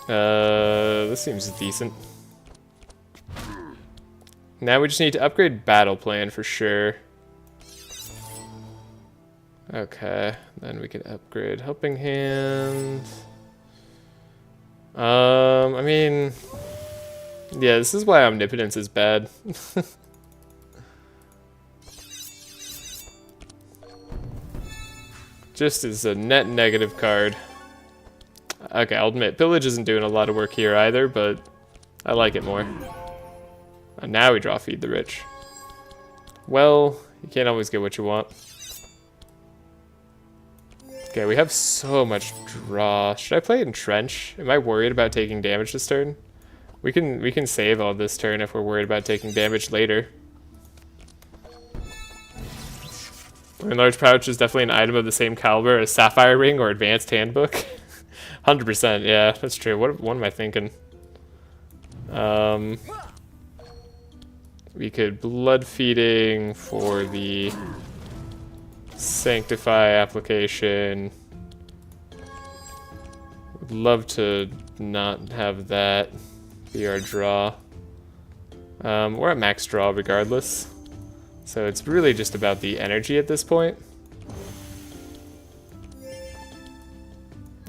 This seems decent. Now we just need to upgrade battle plan for sure. Okay, then we can upgrade helping hand. I mean, yeah, this is why omnipotence is bad. Just as a net negative card. Okay, I'll admit, Pillage isn't doing a lot of work here either, but I like it more. And now we draw Feed the Rich. Well, you can't always get what you want. Okay, we have so much draw. Should I play Entrench? Am I worried about taking damage this turn? We can save all this turn if we're worried about taking damage later. I mean, large pouch is definitely an item of the same caliber as Sapphire Ring or Advanced Handbook. 100%, yeah, that's true. What am I thinking? We could blood feeding for the Sanctify application. Would love to not have that be our draw. We're at max draw regardless. So it's really just about the energy at this point.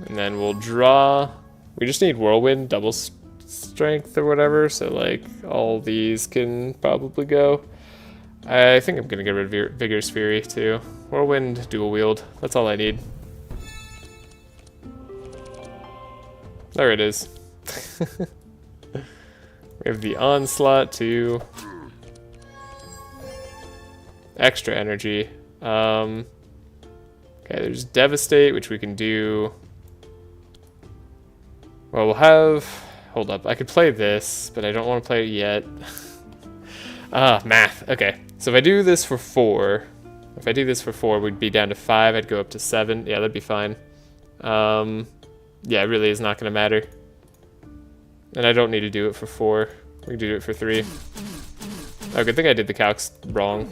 And then we'll draw. We just need Whirlwind, double strength or whatever. So like all these can probably go. I think I'm going to get rid of Vigor's Fury too. Whirlwind, dual wield. That's all I need. There it is. We have the Onslaught too. Extra energy. Okay, there's Devastate, which we can do. Well, we'll have... Hold up, I could play this, but I don't want to play it yet. Math. Okay, so if I do this for 4... If I do this for 4, we'd be down to 5. I'd go up to 7. Yeah, that'd be fine. Yeah, it really is not going to matter. And I don't need to do it for 4. We can do it for 3. Oh, good thing I did the calcs wrong.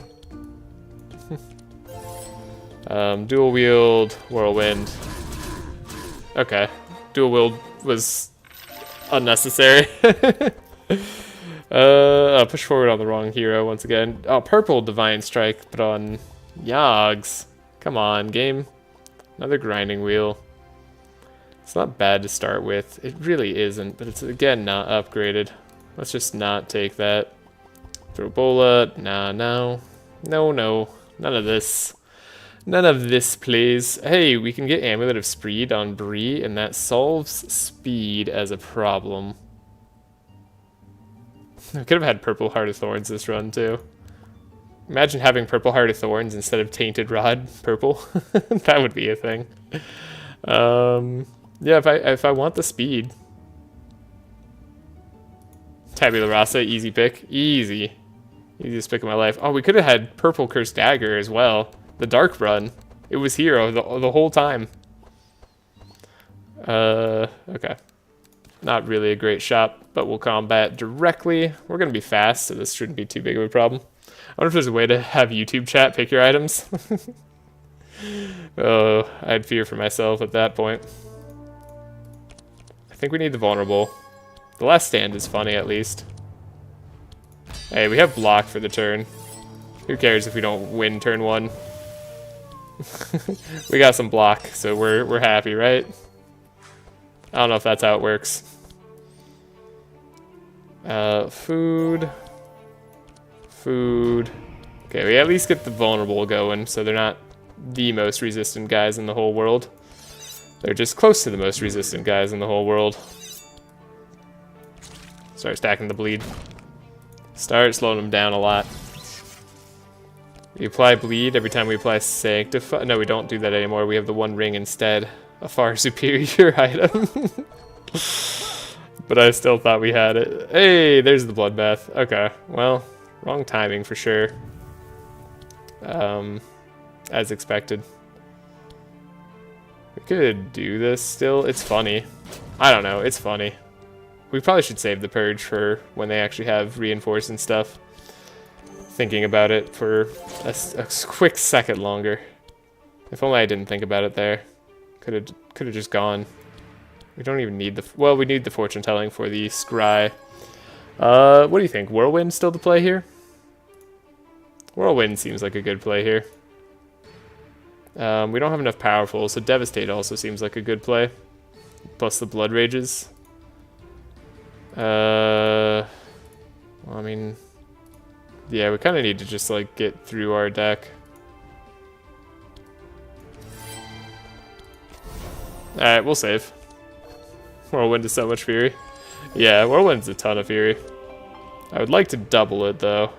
Dual wield, Whirlwind. Okay, dual wield was unnecessary. Push forward on the wrong hero once again. Oh, purple Divine Strike, but on Yogs. Come on, game. Another grinding wheel. It's not bad to start with. It really isn't, but it's again not upgraded. Let's just not take that. Throw Bola. Nah, no. No, no. None of this. None of this, please. Hey, we can get Amulet of Speed on Bree, and that solves speed as a problem. I could have had Purple Heart of Thorns this run, too. Imagine having Purple Heart of Thorns instead of Tainted Rod purple. That would be a thing. Yeah, if I want the speed. Tabula Rasa, easy pick. Easy. Easiest pick of my life. Oh, we could have had Purple Cursed Dagger as well. The Dark Run. It was hero the whole time. Okay. Not really a great shot, but we'll combat directly. We're going to be fast, so this shouldn't be too big of a problem. I wonder if there's a way to have YouTube chat pick your items. Oh, I'd fear for myself at that point. I think we need the vulnerable. The last stand is funny, at least. Hey, we have block for the turn. Who cares if we don't win turn 1? We got some block, so we're happy, right? I don't know if that's how it works. Food. Food. Okay, we at least get the vulnerable going, so they're not the most resistant guys in the whole world. They're just close to the most resistant guys in the whole world. Start stacking the bleed. Start slowing them down a lot. We apply bleed every time we apply sanctify. No, we don't do that anymore. We have the one ring instead. A far superior item. But I still thought we had it. Hey, there's the bloodbath. Okay, well, wrong timing for sure. As expected. We could do this still. It's funny. I don't know, it's funny. We probably should save the purge for when they actually have reinforce and stuff. Thinking about it for a quick second longer. If only I didn't think about it there. Could have just gone. We don't even need the... Well, we need the fortune telling for the scry. What do you think? Whirlwind still to play here? Whirlwind seems like a good play here. We don't have enough powerful, so Devastate also seems like a good play. Plus the Blood Rages. Well, I mean... Yeah, we kind of need to just, like, get through our deck. Alright, we'll save. Whirlwind is so much fury. Yeah, Whirlwind's a ton of fury. I would like to double it, though.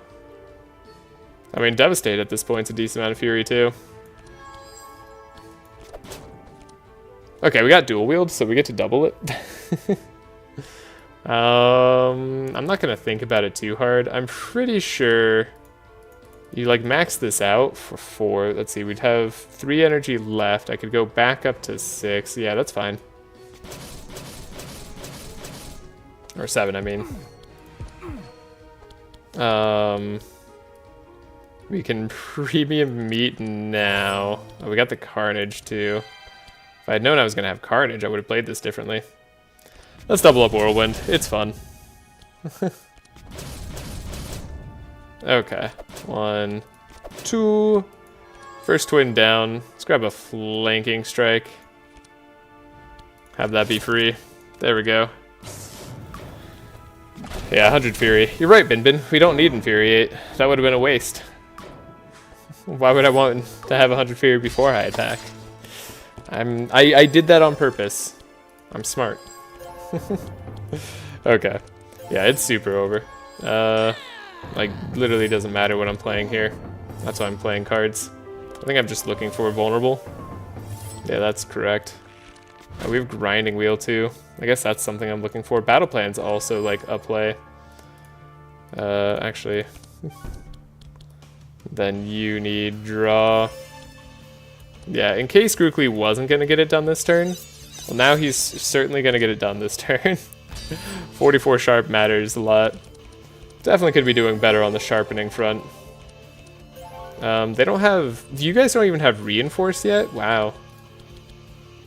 I mean, Devastate at this point's a decent amount of fury, too. Okay, we got dual wield, so we get to double it. I'm not gonna think about it too hard. I'm pretty sure you like max this out for 4. Let's see, we'd have 3 energy left. I could go back up to 6. Yeah, that's fine. Or 7, I mean. We can premium meat now. Oh, we got the Carnage too. If I had known I was gonna have Carnage, I would have played this differently. Let's double up Whirlwind. It's fun. Okay. 1, 2. First twin down. Let's grab a flanking strike. Have that be free. There we go. Yeah, 100 Fury. You're right, Bin Bin. We don't need Infuriate. That would have been a waste. Why would I want to have 100 Fury before I attack? I did that on purpose. I'm smart. Okay. Yeah, it's super over. Like, literally doesn't matter what I'm playing here. That's why I'm playing cards. I think I'm just looking for a vulnerable. Yeah, that's correct. We have Grinding Wheel too. I guess that's something I'm looking for. Battle Plan's also like a play. Actually. Then you need draw. Yeah, in case Grukli wasn't going to get it done this turn. Well, now he's certainly going to get it done this turn. 44 sharp matters a lot. Definitely could be doing better on the sharpening front. They don't have... You guys don't even have reinforce yet? Wow.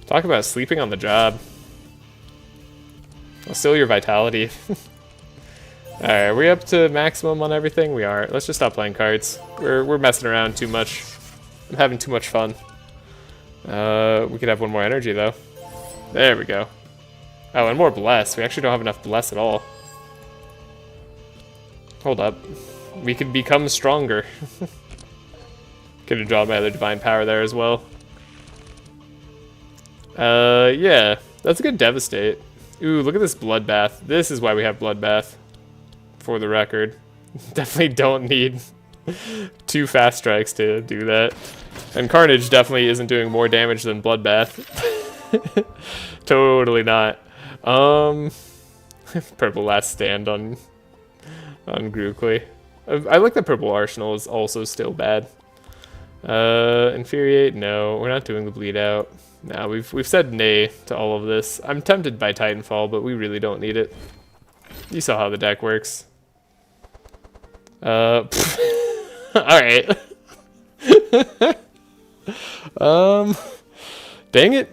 Talk about sleeping on the job. Well, still your vitality. Alright, are we up to maximum on everything? We are. Let's just stop playing cards. We're messing around too much. I'm having too much fun. We could have one more energy, though. There we go. Oh, and more bless. We actually don't have enough bless at all. Hold up. We could become stronger. Could have drawn my other divine power there as well. Yeah. That's a good devastate. Ooh, look at this bloodbath. This is why we have bloodbath. For the record. Definitely don't need 2 fast strikes to do that. And Carnage definitely isn't doing more damage than bloodbath. Totally not. Purple last stand on Grukli. I like the purple arsenal is also still bad. Infuriate, no, we're not doing the bleed out. No, we've said nay to all of this. I'm tempted by Titanfall, but we really don't need it. You saw how the deck works. Alright. Dang it.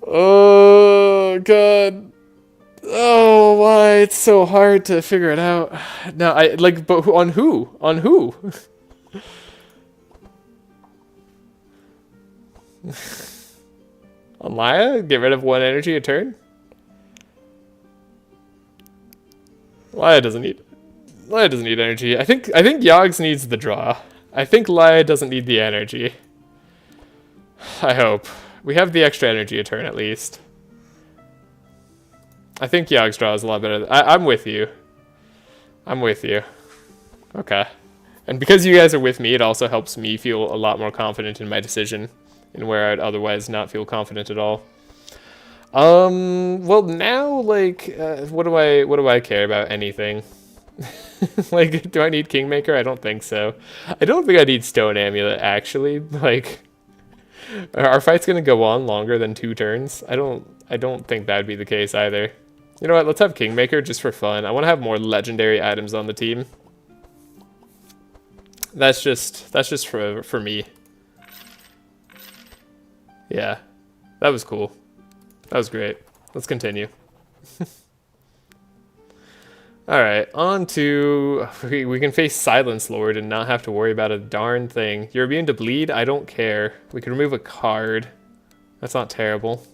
Oh, God. Oh, why? It's so hard to figure it out. No, but on who? On who? On Laya? Get rid of 1 energy a turn? Laya doesn't need energy. I think Yogs needs the draw. I think Laya doesn't need the energy. I hope. We have the extra energy a turn at least. I think Yogg's draw is a lot better. I'm with you. I'm with you. Okay. And because you guys are with me, it also helps me feel a lot more confident in my decision, in where I'd otherwise not feel confident at all. Well now, like, what do I care about anything? Like, do I need Kingmaker? I don't think so. I don't think I need Stone Amulet, actually. Like, our fight's gonna go on longer than 2 turns. I don't think that'd be the case either. You know what, let's have Kingmaker just for fun. I want to have more legendary items on the team. That's just for me. Yeah, that was cool. That was great. Let's continue. Alright, on to... We can face Silence Lord and not have to worry about a darn thing. You're immune to bleed? I don't care. We can remove a card. That's not terrible.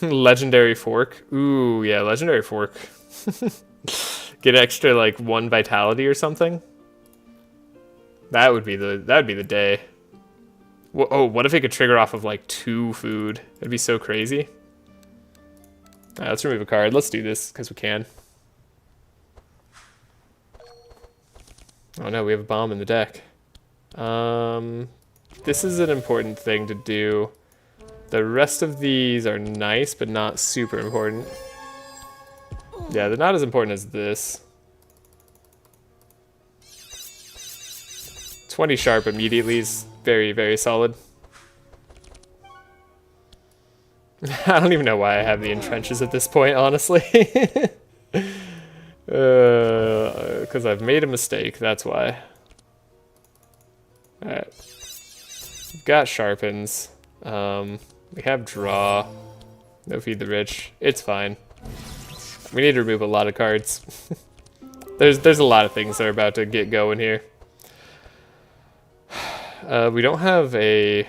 Legendary Fork. Ooh, yeah, Legendary Fork. Get extra, like, 1 vitality or something? That'd be the day. Oh, what if it could trigger off of, like, 2 food? That'd be so crazy. Alright, let's remove a card. Let's do this, because we can. Oh no, we have a bomb in the deck. This is an important thing to do. The rest of these are nice, but not super important. Yeah, they're not as important as this. 20 sharp immediately is very, very solid. I don't even know why I have the entrenches at this point, honestly. Because I've made a mistake, that's why. Alright. We've got sharpens. We have draw. No feed the rich. It's fine. We need to remove a lot of cards. There's a lot of things that are about to get going here. We don't have a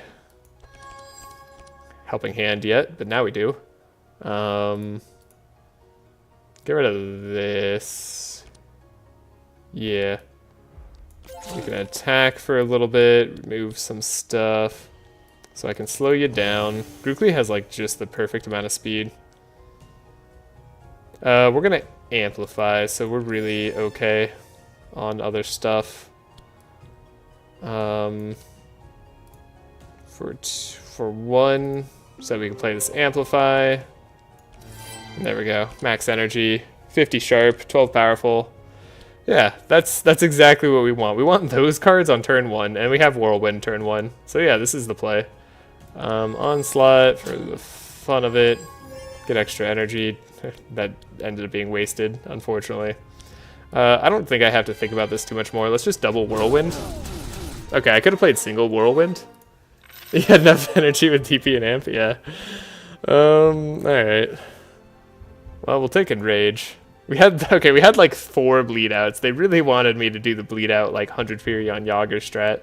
helping hand yet, but now we do. Get rid of this. Yeah. We can attack for a little bit, remove some stuff. So I can slow you down. Grukli has like just the perfect amount of speed. We're gonna amplify, so we're really okay on other stuff. For 1, so we can play this amplify. There we go. Max energy, 50 sharp, 12 powerful. Yeah, that's exactly what we want. We want those cards on turn 1, and we have Whirlwind turn 1. So yeah, this is the play. Onslaught for the fun of it. Get extra energy. That ended up being wasted, unfortunately. I don't think I have to think about this too much more. Let's just double Whirlwind. Okay, I could have played single Whirlwind. He had enough energy with DP and Amp, yeah. Alright. Well, we'll take Enrage. We had like 4 bleed outs. They really wanted me to do the bleed out like 100 Fury on Yager strat.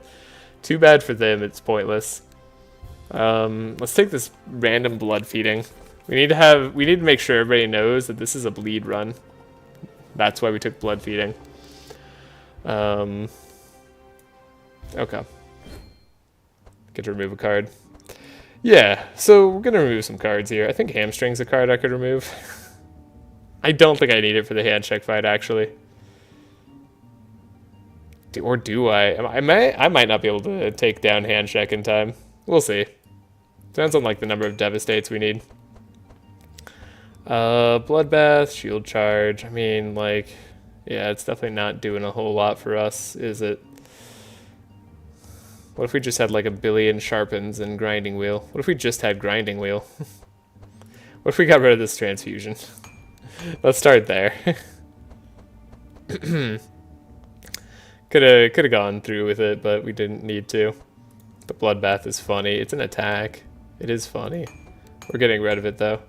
Too bad for them, it's pointless. Let's take this random blood feeding. We need to make sure everybody knows that this is a bleed run. That's why we took blood feeding. Okay. Get to remove a card. Yeah, so we're gonna remove some cards here. I think Hamstring's a card I could remove. I don't think I need it for the hand check fight, actually. Or do I? I might not be able to take down hand check in time. We'll see. Depends on like the number of devastates we need. Bloodbath, shield charge. I mean, like, yeah, it's definitely not doing a whole lot for us, is it? What if we just had like a billion sharpens and grinding wheel? What if we just had grinding wheel? What if we got rid of this transfusion? Let's start there. Could have gone through with it, but we didn't need to. The bloodbath is funny. It's an attack. It is funny. We're getting rid of it though.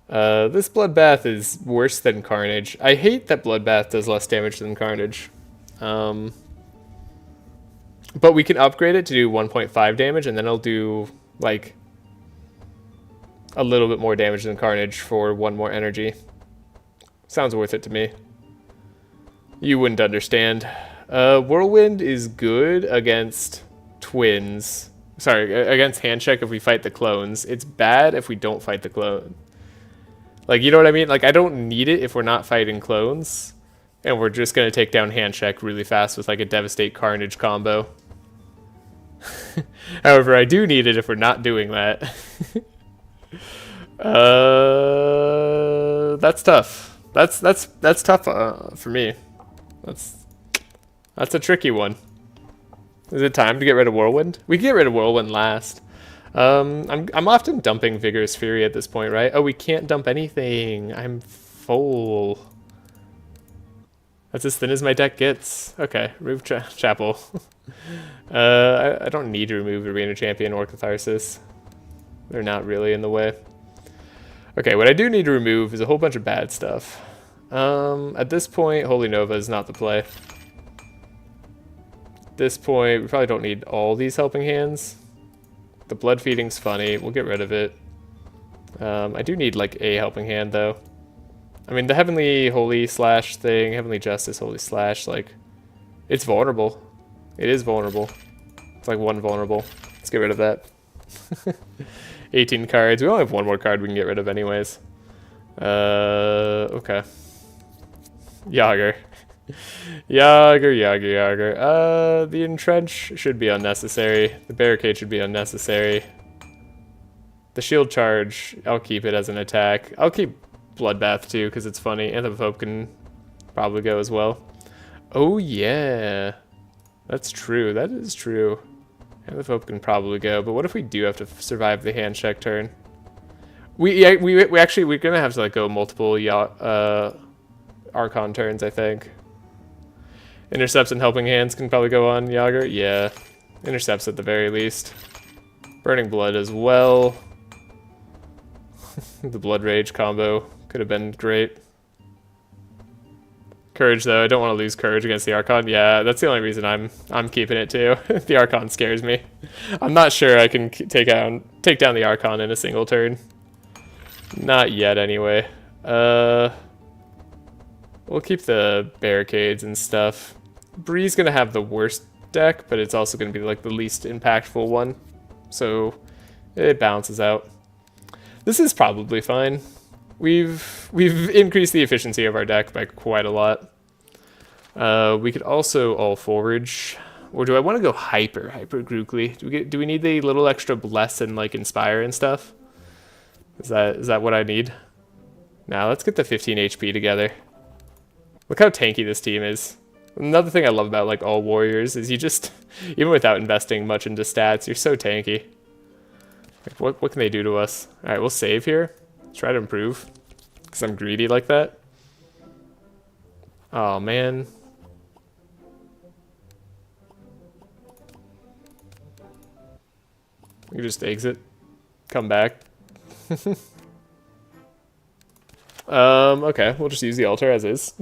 This bloodbath is worse than Carnage. I hate that bloodbath does less damage than Carnage. But we can upgrade it to do 1.5 damage, and then it'll do like a little bit more damage than Carnage for 1 more energy. Sounds worth it to me. You wouldn't understand. Whirlwind is good against twins. Sorry, against Handshake if we fight the clones. It's bad if we don't fight the clone. Like, you know what I mean? Like, I don't need it if we're not fighting clones. And we're just going to take down Handshake really fast with like a Devastate Carnage combo. However, I do need it if we're not doing that. That's tough. That's tough for me. That's a tricky one. Is it time to get rid of Whirlwind? We can get rid of Whirlwind last. I'm often dumping Vigorous Fury at this point, right? Oh, we can't dump anything. I'm full. That's as thin as my deck gets. Okay, remove Chapel. I don't need to remove Arena Champion or Catharsis. They're not really in the way. Okay, what I do need to remove is a whole bunch of bad stuff. At this point, Holy Nova is not the play. At this point, we probably don't need all these helping hands. The blood feeding's funny. We'll get rid of it. I do need like a helping hand though. I mean, the Heavenly Holy Slash thing, Heavenly Justice Holy Slash, like, it's vulnerable. It is vulnerable. It's like 1 vulnerable. Let's get rid of that. 18 cards. We only have 1 more card we can get rid of anyways. Okay. Yager. Yager. The Entrench should be unnecessary. The Barricade should be unnecessary. The Shield Charge, I'll keep it as an attack. I'll keep Bloodbath too, because it's funny. Anthem of Hope can probably go as well. Oh yeah. That's true. That is true. Anthem of Hope can probably go, but what if we do have to survive the Handshake turn? We're gonna have to like go multiple Archon turns, I think. Intercepts and Helping Hands can probably go on Yager. Yeah. Intercepts at the very least. Burning Blood as well. The Blood Rage combo could have been great. Courage though, I don't want to lose Courage against the Archon. Yeah, that's the only reason I'm keeping it too. The Archon scares me. I'm not sure I can take down the Archon in a single turn. Not yet anyway. We'll keep the Barricades and stuff. Bree's gonna have the worst deck, but it's also gonna be like the least impactful one. So it balances out. This is probably fine. We've increased the efficiency of our deck by quite a lot. We could also all forage. Or do I want to go hyper Grukli? Do we need the little extra bless and like inspire and stuff? Is that what I need? Now let's get the 15 HP together. Look how tanky this team is. Another thing I love about like all warriors is you just, even without investing much into stats, you're so tanky. Like, what can they do to us? Alright, we'll save here. Try to improve. Because I'm greedy like that. Oh man. We can just exit. Come back. Okay, we'll just use the altar as is.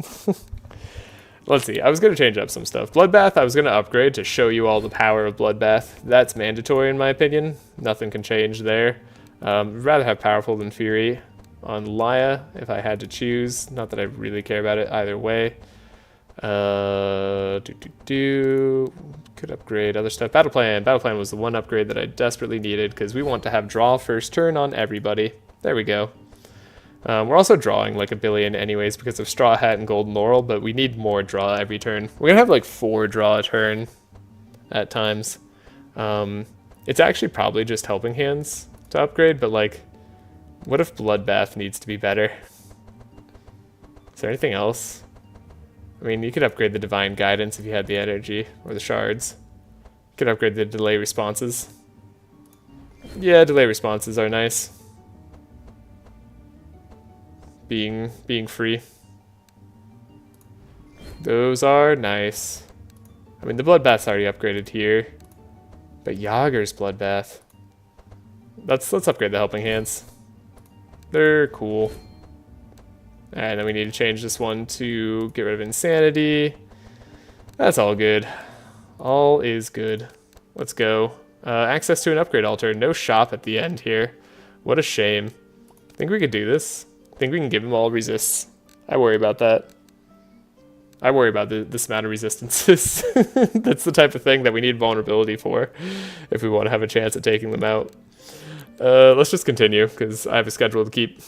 Let's see, I was going to change up some stuff. Bloodbath, I was going to upgrade to show you all the power of Bloodbath. That's mandatory in my opinion. Nothing can change there. I'd rather have Powerful than Fury on Laya if I had to choose. Not that I really care about it either way. Could upgrade other stuff. Battle Plan. Battle Plan was the one upgrade that I desperately needed because we want to have draw first turn on everybody. There we go. We're also drawing like a billion anyways because of Straw Hat and Golden Laurel, but we need more draw every turn. We're gonna have like 4 draw a turn at times. It's actually probably just Helping Hands to upgrade, but like, what if Bloodbath needs to be better? Is there anything else? I mean, you could upgrade the Divine Guidance if you had the energy, or the shards. You could upgrade the delay responses. Yeah, delay responses are nice. Being free. Those are nice. I mean, the Bloodbath's already upgraded here. But Yager's Bloodbath. Let's upgrade the Helping Hands. They're cool. Alright, then we need to change this one to get rid of Insanity. That's all good. All is good. Let's go. Access to an upgrade altar. No shop at the end here. What a shame. Think we could do this? Think we can give them all resists? I worry about that. I worry about this amount of resistances. That's the type of thing that we need vulnerability for if we want to have a chance at taking them out. Let's just continue, because I have a schedule to keep.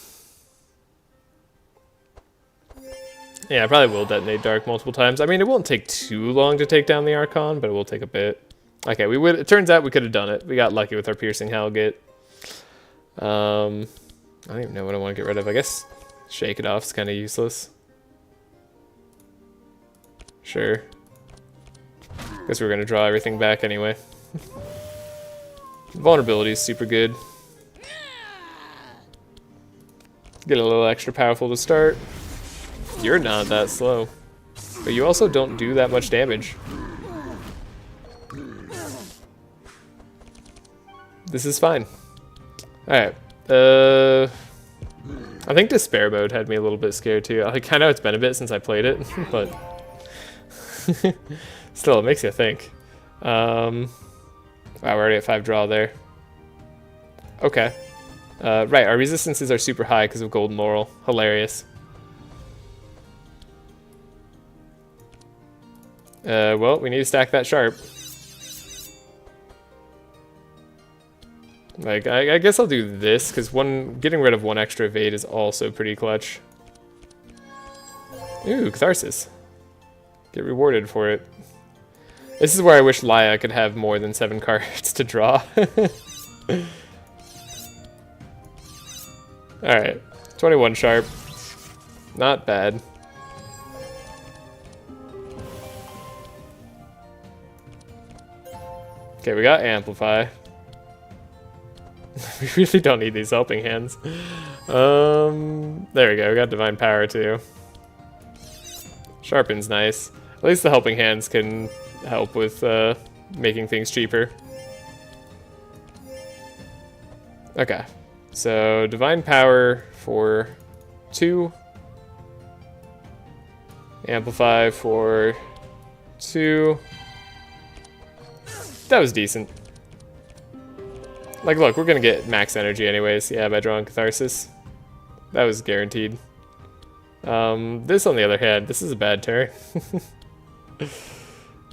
Yeah, I probably will detonate Dark multiple times. I mean, it won't take too long to take down the Archon, but it will take a bit. Okay, it turns out we could have done it. We got lucky with our Piercing Helget. I don't even know what I want to get rid of. I guess Shake It Off is kind of useless. Sure. Guess we're going to draw everything back anyway. Vulnerability is super good. Get a little extra powerful to start. You're not that slow. But you also don't do that much damage. This is fine. Alright. I think Despair Mode had me a little bit scared too. Like, I know it's been a bit since I played it, but still, it makes you think. Wow, we're already at 5 draw there. Okay. Right, our resistances are super high because of Golden Laurel. Hilarious. Well, we need to stack that sharp. Like, I guess I'll do this, because getting rid of 1 extra evade is also pretty clutch. Ooh, Catharsis. Get rewarded for it. This is where I wish Laya could have more than 7 cards to draw. Alright, 21 sharp. Not bad. Okay, we got Amplify. We really don't need these Helping Hands. There we go, we got Divine Power too. Sharpen's nice. At least the Helping Hands can help with making things cheaper. Okay, so Divine Power for 2. Amplify for 2. That was decent. Like, look, we're gonna get max energy anyways, yeah, by drawing Catharsis. That was guaranteed. This, on the other hand, this is a bad turn.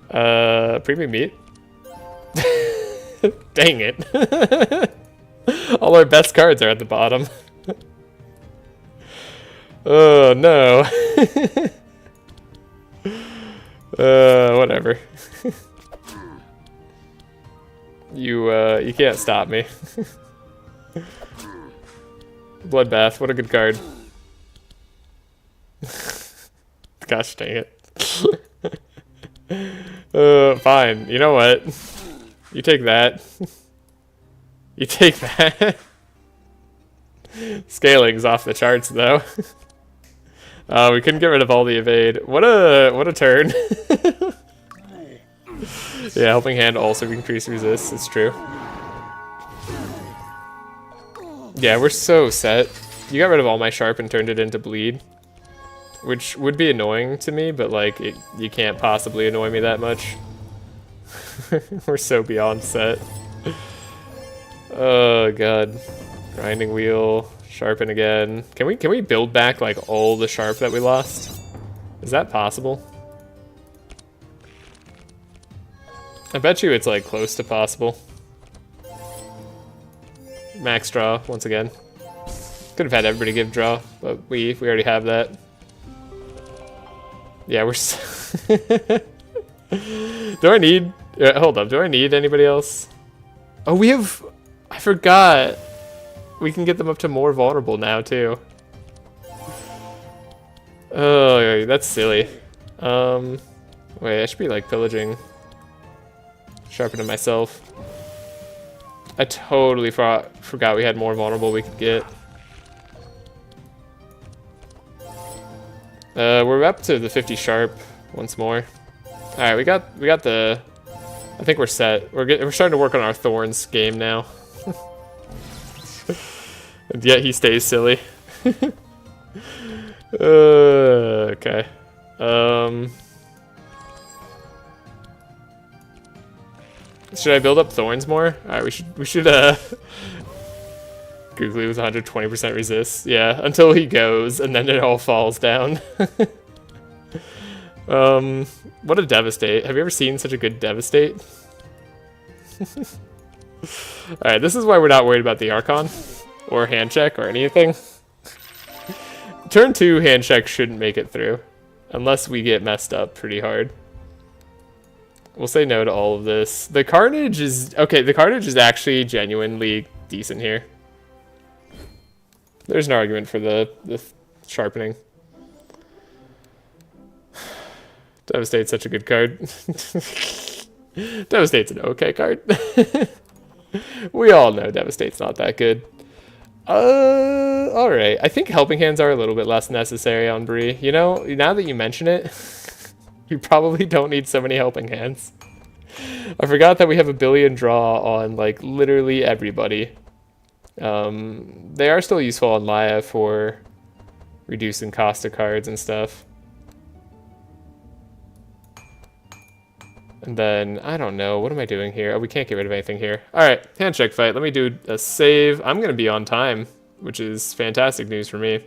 Premium Meat? Dang it. All our best cards are at the bottom. Oh, no. Whatever. You can't stop me. Bloodbath, what a good card. Gosh dang it. Fine, you know what? You take that. You take that. Scaling's off the charts though. We couldn't get rid of all the evade. What a turn. Yeah, Helping Hand also increase resist, it's true. Yeah, we're so set. You got rid of all my sharp and turned it into bleed. Which would be annoying to me, but like, you can't possibly annoy me that much. We're so beyond set. Oh god. Grinding Wheel, sharpen again. Can we build back like all the sharp that we lost? Is that possible? I bet you it's like close to possible. Max draw once again. Could have had everybody give draw, but we already have that. Yeah, we're. Do I need? Hold up. Do I need anybody else? Oh, we have. I forgot. We can get them up to more vulnerable now too. Oh, that's silly. Wait, I should be like pillaging. Sharpening myself. I totally forgot we had more vulnerable we could get. We're up to the 50 sharp once more. All right, we got the. I think we're set. We're starting to work on our thorns game now. And yet he stays silly. Okay. Should I build up thorns more? All right, we should. Grukli was 120% resist. Yeah, until he goes, and then it all falls down. What a devastate. Have you ever seen such a good devastate? Alright, this is why we're not worried about the Archon, or hand check, or anything. Turn 2 hand check shouldn't make it through, unless we get messed up pretty hard. We'll say no to all of this. The Carnage is... Okay, the Carnage is actually genuinely decent here. There's an argument for the sharpening. Devastate's such a good card. Devastate's an okay card. We all know Devastate's not that good. Alright. I think Helping Hands are a little bit less necessary on Bree. You know, now that you mention it, you probably don't need so many Helping Hands. I forgot that we have a billion draw on, like, literally everybody. They are still useful on Laya for reducing cost of cards and stuff. And then, I don't know, what am I doing here? Oh, we can't get rid of anything here. Alright, hand check fight. Let me do a save. I'm going to be on time, which is fantastic news for me.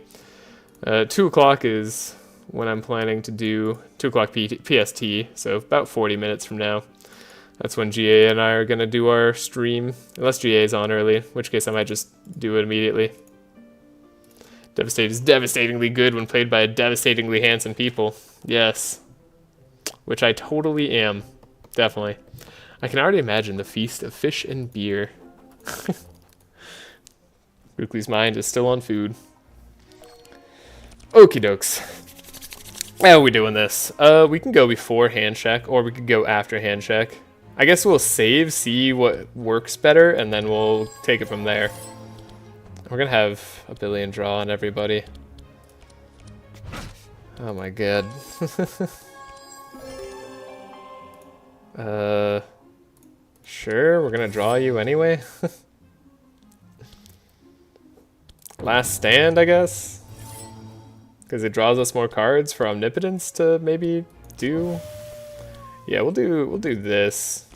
2 o'clock is when I'm planning to do 2 o'clock PST, so about 40 minutes from now. That's when GA and I are going to do our stream, unless GA is on early, in which case I might just do it immediately. Devastate is devastatingly good when played by a devastatingly handsome people. Yes. Which I totally am. Definitely. I can already imagine the feast of fish and beer. Grukli's mind is still on food. Okie dokes. How are we doing this? We can go before hand check, or we could go after hand check. I guess we'll save, see what works better, and then we'll take it from there. We're gonna have a billion draw on everybody. Oh my god. Sure, we're gonna draw you anyway. Last stand, I guess? Because it draws us more cards for Omnipotence to maybe do. Yeah, we'll do this.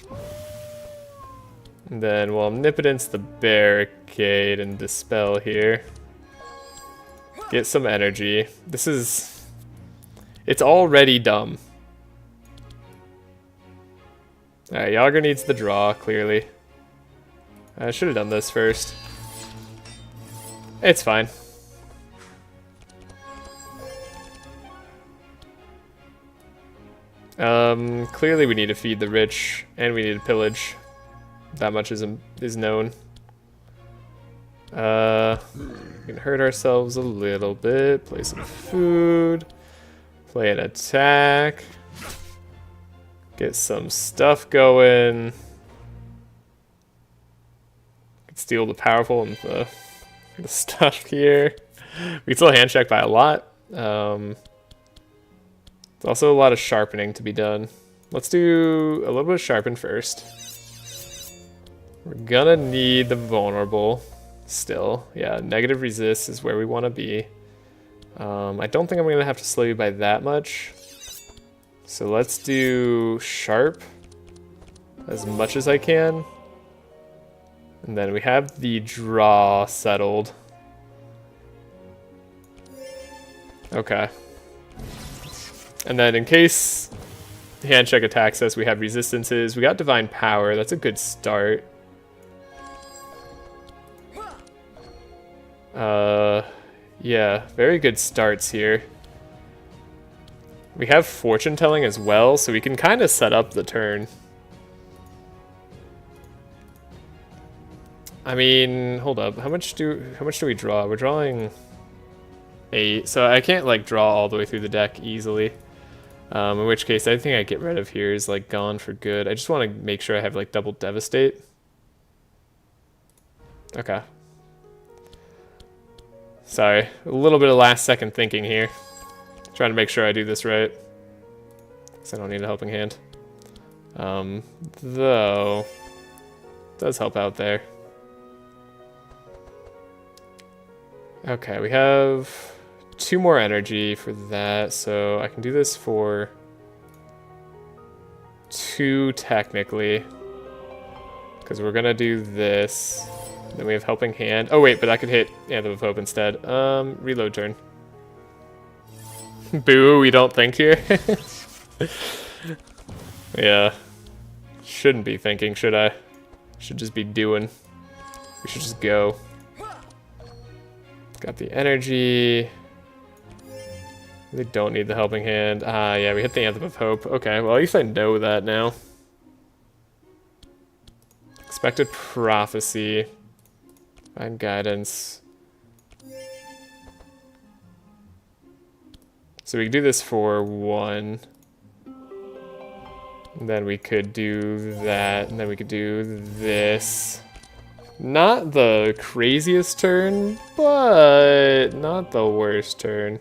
And then we'll Omnipotence the Barricade and Dispel here. Get some energy. This is... It's already dumb. Alright, Yager needs the draw, clearly. I should have done this first. It's fine. Clearly we need to feed the rich, and we need to pillage. That much is known. We can hurt ourselves a little bit. Play some food. Play an attack. Get some stuff going. Steal the powerful and the stuff here. We can still hand check by a lot. There's also a lot of sharpening to be done. Let's do a little bit of sharpen first. We're gonna need the vulnerable still. Yeah, negative resist is where we want to be. I don't think I'm gonna have to slow you by that much. So let's do sharp as much as I can. And then we have the draw settled. Okay. And then in case the hand check attacks us, we have resistances. We got divine power. That's a good start. Yeah, very good starts here. We have fortune telling as well, so we can kind of set up the turn. I mean, hold up. How much do we draw? We're drawing 8, so I can't like draw all the way through the deck easily. In which case, I think I get rid of here is like gone for good. I just want to make sure I have like double devastate. Okay. Sorry, a little bit of last second thinking here. Trying to make sure I do this right. Because I don't need a helping hand. Though, does help out there. Okay, we have 2 more energy for that, so I can do this for 2 technically. Because we're gonna do this. Then we have helping hand. Oh wait, but I could hit Anthem of Hope instead. Reload turn. Boo, we don't think here. Yeah. Shouldn't be thinking, should I? Should just be doing. We should just go. Got the energy. They don't need the helping hand. Ah, yeah, we hit the Anthem of Hope. Okay, well, at least I know that now. Expected Prophecy. Find Guidance. So we can do this for 1. And then we could do that, and then we could do this. Not the craziest turn, but not the worst turn.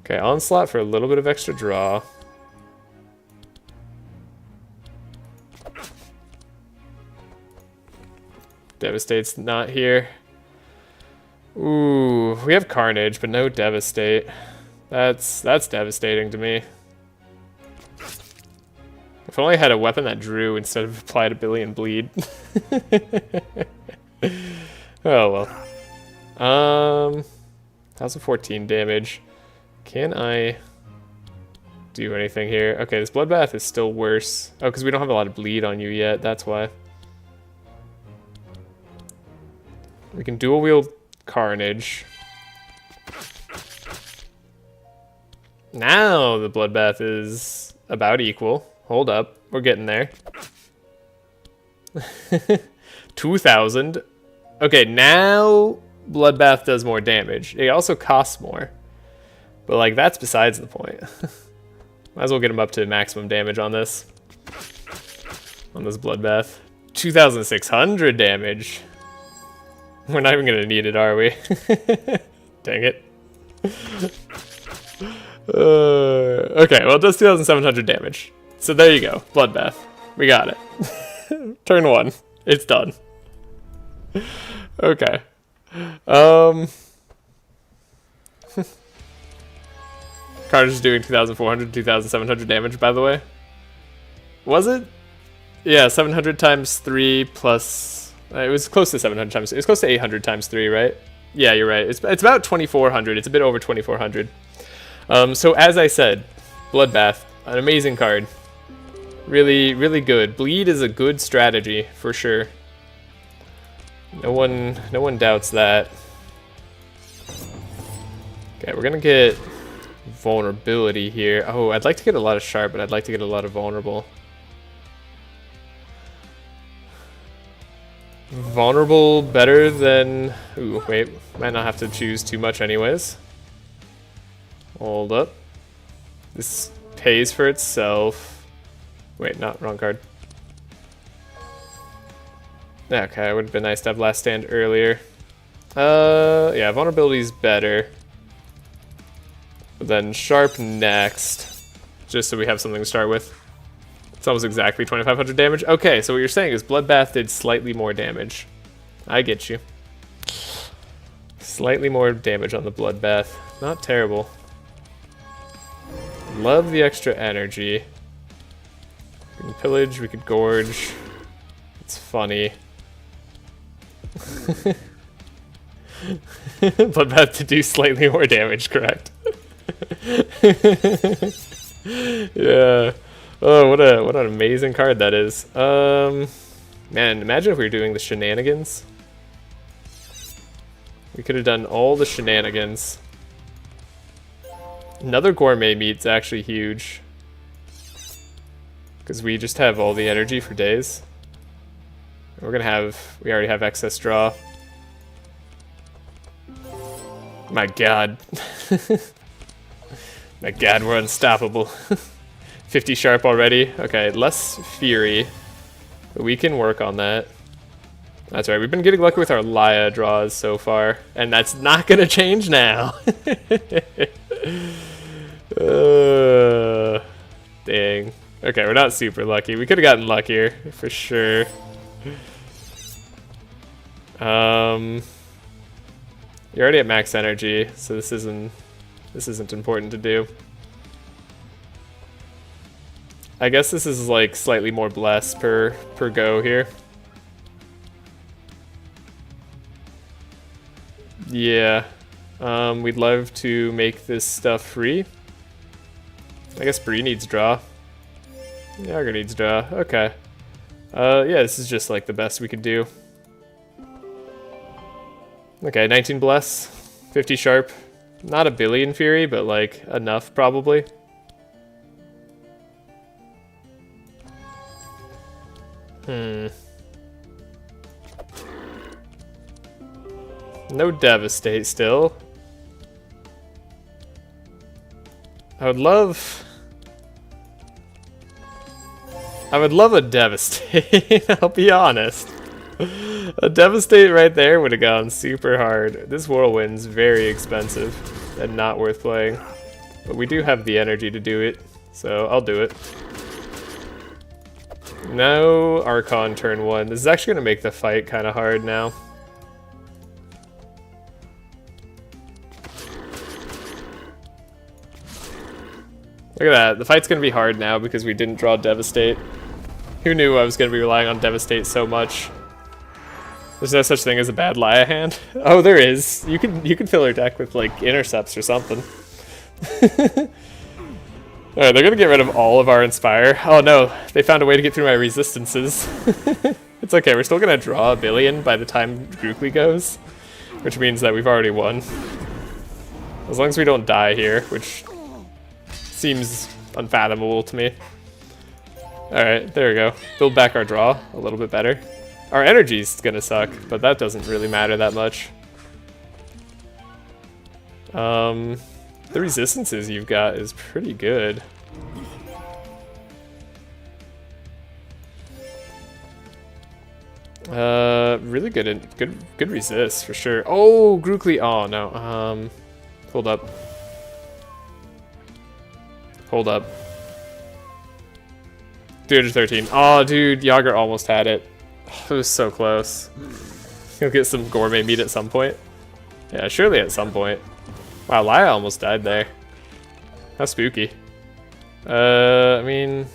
Okay, Onslaught for a little bit of extra draw. Devastate's not here. Ooh, we have Carnage, but no Devastate. That's devastating to me. If only I had a weapon that drew instead of applied a billion bleed. Oh well. 1014 damage. Can I do anything here? Okay, this Bloodbath is still worse. Oh, because we don't have a lot of bleed on you yet, that's why. We can dual wield Carnage. Now the Bloodbath is about equal. Hold up, we're getting there. 2,000. Okay, now Bloodbath does more damage. It also costs more. But like, that's besides the point. Might as well get him up to maximum damage on this. On this Bloodbath. 2,600 damage. We're not even gonna need it, are we? Dang it. Okay, well it does 2,700 damage. So there you go, Bloodbath. We got it. Turn 1. It's done. Okay. Carnage is doing 2,400, 2,700 damage, by the way. Was it? Yeah, 700 times 3 plus... it was close to 700 times... It was close to 800 times 3, right? Yeah, you're right. It's about 2,400. It's a bit over 2,400. So as I said, Bloodbath, an amazing card. Really, really good. Bleed is a good strategy, for sure. No one doubts that. Okay, we're gonna get vulnerability here. Oh, I'd like to get a lot of sharp, but I'd like to get a lot of vulnerable. Vulnerable better than... Ooh, wait. Might not have to choose too much anyways. Hold up. This pays for itself. Wait, not wrong card. Okay, it would have been nice to have Last Stand earlier. Yeah, vulnerability's better. But then sharp next, just so we have something to start with. It's almost exactly 2,500 damage. Okay, so what you're saying is Bloodbath did slightly more damage. I get you. Slightly more damage on the Bloodbath. Not terrible. Love the extra energy. We can pillage, we could gorge. It's funny. Bloodbath to do slightly more damage, correct? Yeah. Oh, what an amazing card that is. Man, imagine if we were doing the shenanigans. We could have done all the shenanigans. Another gourmet meat's actually huge. Because we just have all the energy for days. We already have excess draw. My god. My god, we're unstoppable. 50 sharp already. Okay, less fury. But we can work on that. That's right, we've been getting lucky with our Laya draws so far. And that's not gonna change now. Dang. Okay, we're not super lucky. We could have gotten luckier, for sure. You're already at max energy, so this isn't important to do. I guess this is like slightly more bless per go here. Yeah. We'd love to make this stuff free. I guess Bree needs draw. Yager needs draw. Okay. Yeah, this is just like the best we could do. Okay, 19 bless, 50 sharp. Not a billion fury, but like enough probably. No devastate still. I would love a devastate, I'll be honest. A devastate right there would have gone super hard. This whirlwind's very expensive and not worth playing. But we do have the energy to do it, so I'll do it. No Archon turn 1. This is actually going to make the fight kind of hard now. Look at that. The fight's going to be hard now because we didn't draw Devastate. Who knew I was going to be relying on Devastate so much? There's no such thing as a bad Laya hand. Oh, there is. You can fill her deck with like intercepts or something. Alright, they're gonna get rid of all of our Inspire. Oh no, they found a way to get through my resistances. It's okay, we're still gonna draw a billion by the time Grukli goes, which means that we've already won. As long as we don't die here, which seems unfathomable to me. Alright, there we go. Build back our draw a little bit better. Our energy's gonna suck, but that doesn't really matter that much. The resistances you've got is pretty good. Really good resist for sure. Oh, Grukli. Oh no. Hold up. Hold up. 313. Oh, dude, Yager almost had it. It was so close. He'll get some gourmet meat at some point. Yeah, surely at some point. Wow, Laya almost died there. How spooky. I mean...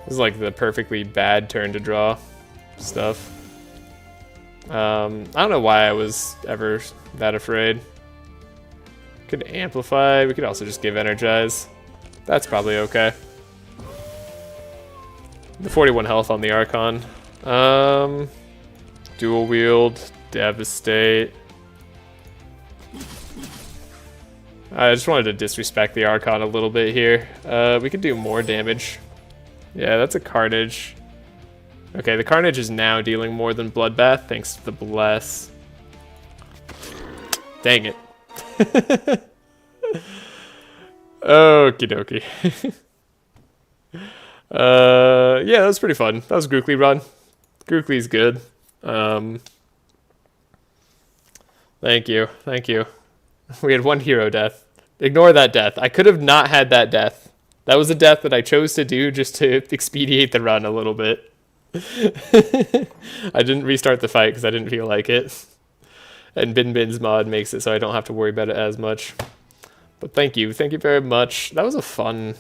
This is like the perfectly bad turn to draw stuff. I don't know why I was ever that afraid. Could amplify, we could also just give energize. That's probably okay. The 41 health on the Archon. Dual wield, devastate. I just wanted to disrespect the Archon a little bit here. We could do more damage. Yeah, that's a Carnage. Okay, the Carnage is now dealing more than Bloodbath thanks to the Bless. Dang it. Okie dokie. Yeah, that was pretty fun. That was Grukli run. Grukli's good. Thank you. Thank you. We had one hero death. Ignore that death. I could have not had that death. That was a death that I chose to do just to expedite the run a little bit. I didn't restart the fight because I didn't feel like it. And Bin's mod makes it so I don't have to worry about it as much. But thank you. Thank you very much. That was a fun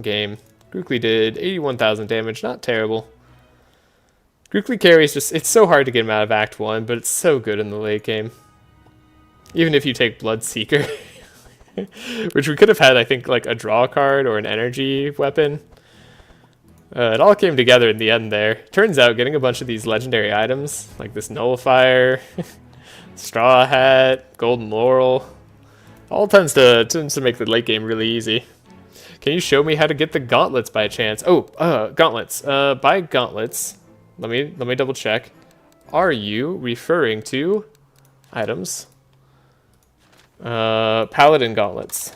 game. Grukli did 81,000 damage. Not terrible. Grukli carries just... It's so hard to get him out of Act 1, but it's so good in the late game. Even if you take Bloodseeker. Which we could have had, I think, like a draw card or an energy weapon. It all came together in the end there. Turns out getting a bunch of these legendary items, like this Nullifier, Straw Hat, Golden Laurel, all tends to make the late game really easy. Can you show me how to get the gauntlets by chance? Oh, gauntlets. By gauntlets, let me double check. Are you referring to items? Paladin gauntlets.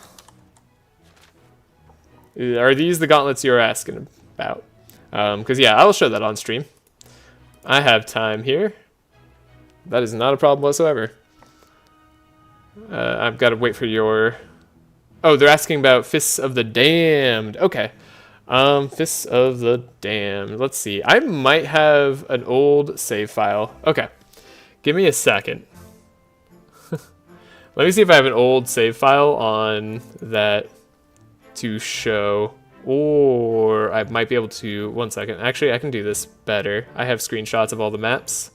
Are these the gauntlets you're asking about? Because yeah, I'll show that on stream. I have time here. That is not a problem whatsoever. I've got to wait for your... Oh, they're asking about Fists of the Damned. Okay. Fists of the Damned. Let's see. I might have an old save file. Okay. Give me a second. Let me see if I have an old save file on that to show. Or I might be able to... One second. Actually, I can do this better. I have screenshots of all the maps.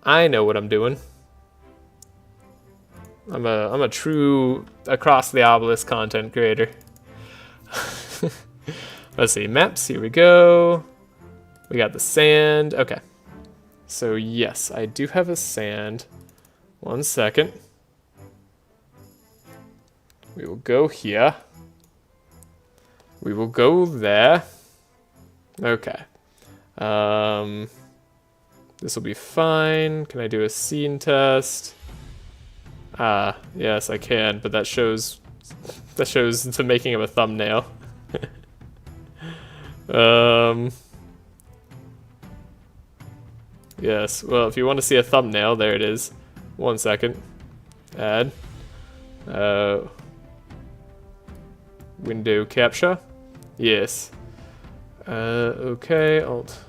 I know what I'm doing. I'm a true across the obelisk content creator. Let's see, maps, here we go. We got the sand, okay. So yes, I do have a sand. One second. We will go here. We will go there. Okay. This will be fine. Can I do a scene test? Ah, yes, I can, but that shows the making of a thumbnail. Yes, well, if you want to see a thumbnail, there it is. One second. Add. Window capture. Yes. Okay, Alt.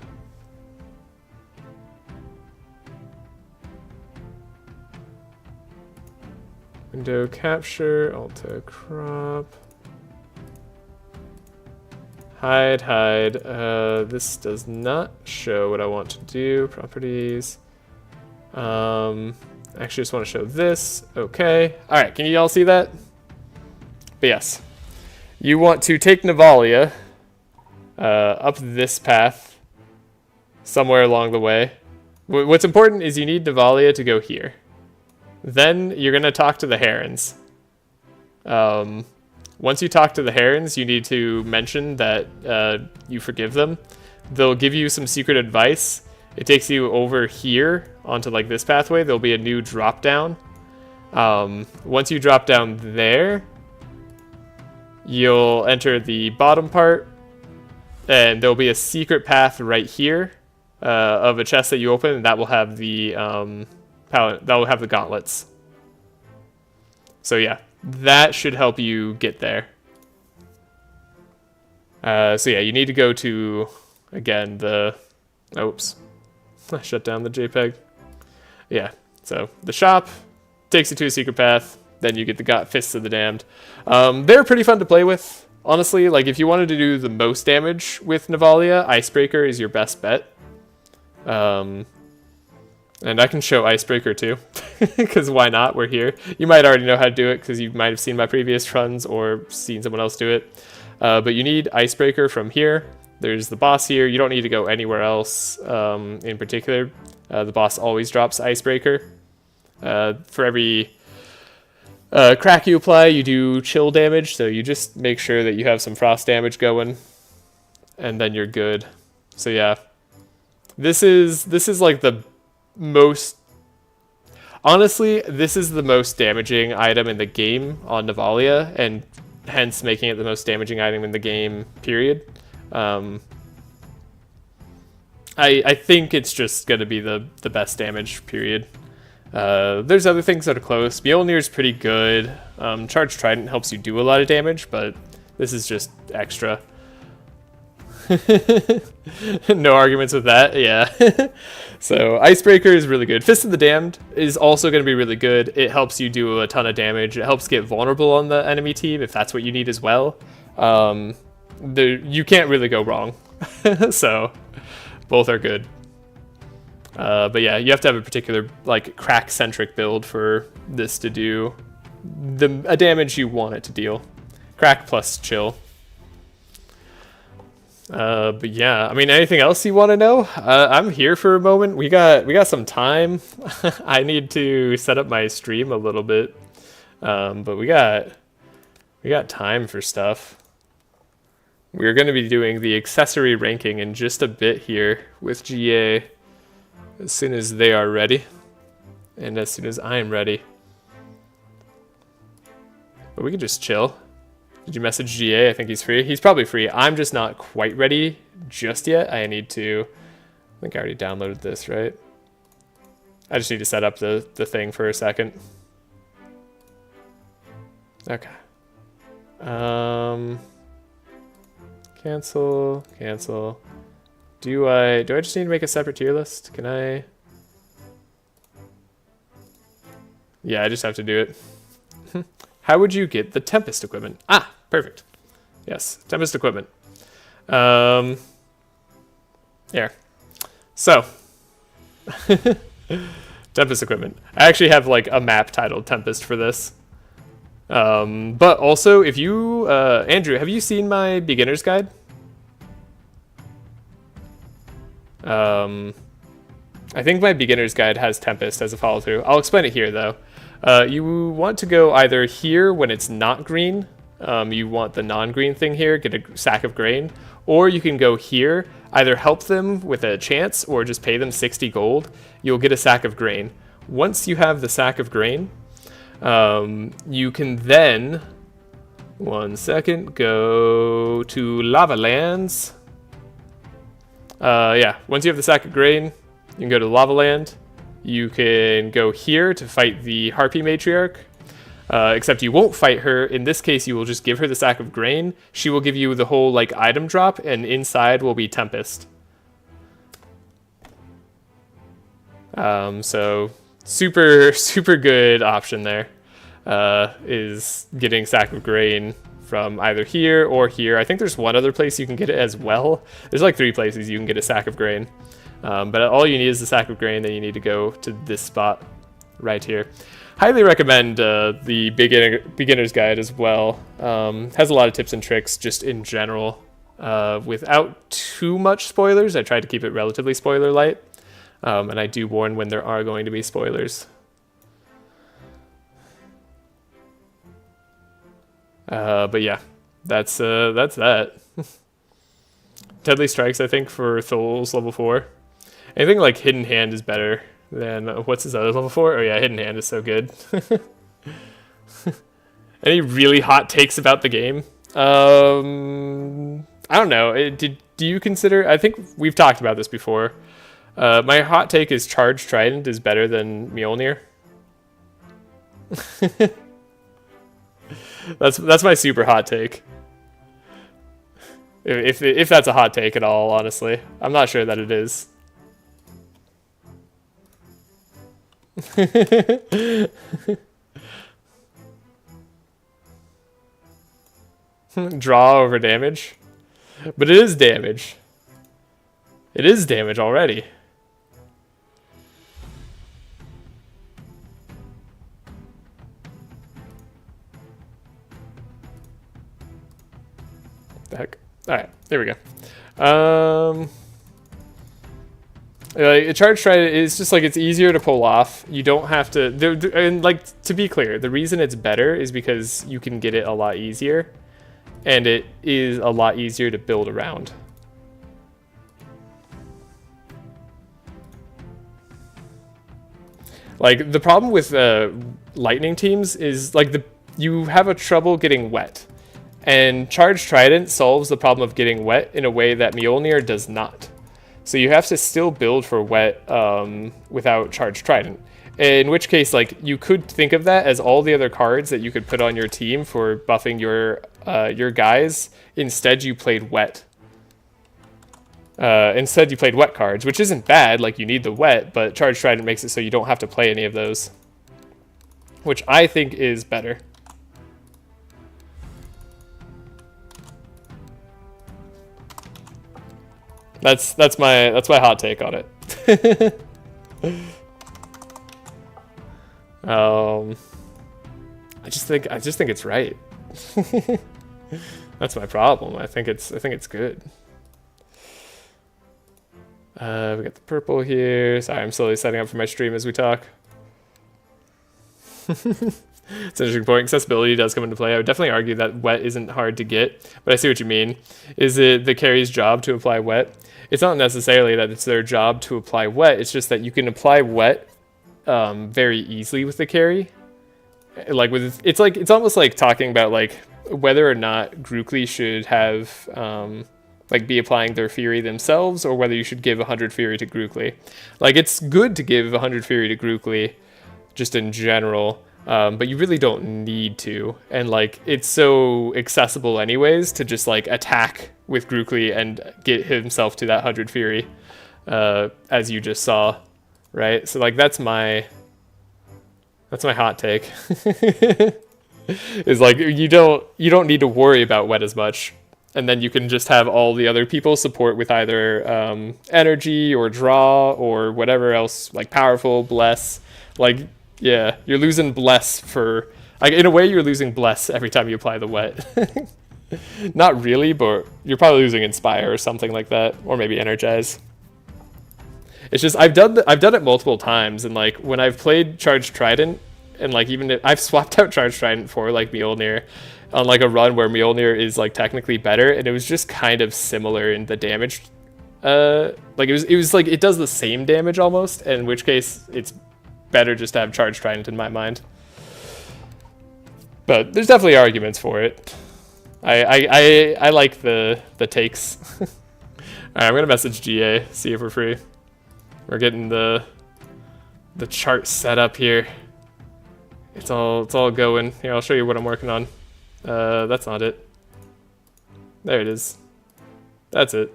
Window capture, Alt crop. Hide. This does not show what I want to do. Properties. Actually, just want to show this. Okay. All right. Can you all see that? But yes, you want to take Navalia up this path somewhere along the way. What's important is you need Navalia to go here. Then you're gonna talk to the herons. Once you talk to the herons, you need to mention that you forgive them. They'll give you some secret advice. It takes you over here onto like this pathway. There'll be a new drop down. Once you drop down there, you'll enter the bottom part, and there'll be a secret path right here of a chest that you open, and that will have the gauntlets. So yeah. That should help you get there. So yeah, you need to go to, again, the... Oops. I shut down the JPEG. Yeah, so the shop takes you to a secret path. Then you get the Fists of the Damned. They're pretty fun to play with. Honestly, like if you wanted to do the most damage with Navalia, Icebreaker is your best bet. And I can show Icebreaker too, because why not? We're here. You might already know how to do it because you might have seen my previous runs or seen someone else do it. But you need Icebreaker from here. There's the boss here. You don't need to go anywhere else in particular. The boss always drops Icebreaker. For every crack you apply, you do chill damage, so you just make sure that you have some frost damage going, and then you're good. So yeah, this is like the most... Honestly, this is the most damaging item in the game on Navalia, and hence making it the most damaging item in the game, period. I think it's just going to be the best damage, period. There's other things that are close. Mjolnir's pretty good. Charged Trident helps you do a lot of damage, but this is just extra. No arguments with that, yeah. So Icebreaker is really good. Fist of the Damned is also going to be really good. It helps you do a ton of damage. It helps get vulnerable on the enemy team if that's what you need as well. You can't really go wrong. So both are good. But yeah, you have to have a particular like crack-centric build for this to do a damage you want it to deal. Crack plus chill. But yeah, I mean, anything else you want to know? I'm here for a moment. We got some time. I need to set up my stream a little bit. But we got time for stuff. We're going to be doing the accessory ranking in just a bit here with GA as soon as they are ready and as soon as I am ready. But we could just chill. Did you message GA? I think he's free. He's probably free. I'm just not quite ready just yet. I need to... I think I already downloaded this, right? I just need to set up the thing for a second. Okay. Cancel. Do I just need to make a separate tier list? Can I? Yeah, I just have to do it. How would you get the Tempest equipment? Ah, perfect. Yes, Tempest equipment. Here. So. Tempest equipment. I actually have like a map titled Tempest for this. But also, if you, Andrew, have you seen my beginner's guide? I think my beginner's guide has Tempest as a follow through. I'll explain it here though. You want to go either here when it's not green. You want the non-green thing here, get a sack of grain, or you can go here, either help them with a chance or just pay them 60 gold. You'll get a sack of grain. Once you have the sack of grain, you can then, 1 second, go to Lava Lands. Yeah, once you have the sack of grain, you can go to Lava Land. You can go here to fight the Harpy Matriarch. Except you won't fight her. In this case, you will just give her the sack of grain. She will give you the whole like item drop, and inside will be Tempest. So super good option there. Is getting sack of grain from either here or here. I think there's one other place you can get it as well. There's like 3 places you can get a sack of grain. But all you need is the sack of grain. Then you need to go to this spot right here. Highly recommend the beginner's guide as well. Has a lot of tips and tricks just in general. Without too much spoilers, I try to keep it relatively spoiler light. And I do warn when there are going to be spoilers. But yeah, that's that. Deadly Strikes, I think, for Thul's level 4. Anything like Hidden Hand is better than, what's his other level 4? Oh yeah, Hidden Hand is so good. Any really hot takes about the game? I don't know. Do you consider, I think we've talked about this before. My hot take is Charged Trident is better than Mjolnir. That's my super hot take. If that's a hot take at all, honestly. I'm not sure that it is. Draw over damage. But it is damage. It is damage already. The heck? Alright, there we go. A Charge Trident is just like, it's easier to pull off. You don't have to, and like, to be clear, the reason it's better is because you can get it a lot easier, and it is a lot easier to build around. Like, the problem with lightning teams is like you have a trouble getting wet, and Charged Trident solves the problem of getting wet in a way that Mjolnir does not. So you have to still build for wet without Charged Trident. In which case, like, you could think of that as all the other cards that you could put on your team for buffing your guys. Instead, you played wet. Instead, you played wet cards, which isn't bad. Like, you need the wet, but Charged Trident makes it so you don't have to play any of those, which I think is better. That's my hot take on it. I just think it's right. That's my problem. I think it's good. We got the purple here. Sorry, I'm slowly setting up for my stream as we talk. It's an interesting point. Accessibility does come into play. I would definitely argue that wet isn't hard to get, but I see what you mean. Is it the carry's job to apply wet? It's not necessarily that it's their job to apply wet. It's just that you can apply wet very easily with the carry, like with it's almost like talking about like whether or not Grukli should have like be applying their fury themselves, or whether you should give 100 fury to Grukli. Like it's good to give 100 fury to Grukli just in general, but you really don't need to. And like it's so accessible anyways to just like attack with Grukli and get himself to that 100 fury, as you just saw, right? So like that's my hot take. Is like you don't need to worry about wet as much, and then you can just have all the other people support with either energy or draw or whatever else, like powerful, bless. Like yeah, you're losing bless for like in a way you're losing bless every time you apply the wet. Not really, but you're probably losing inspire or something like that, or maybe energize. It's just I've done it multiple times, and like when I've played Charged Trident, and like even if I've swapped out Charged Trident for like Mjolnir on like a run where Mjolnir is like technically better, and it was just kind of similar in the damage. Like it was like it does the same damage almost, in which case it's better just to have Charged Trident in my mind. But there's definitely arguments for it. I like the takes. Alright, I'm gonna message GA, see if we're free. We're getting the chart set up here. It's all going. Here, I'll show you what I'm working on. That's not it. There it is. That's it.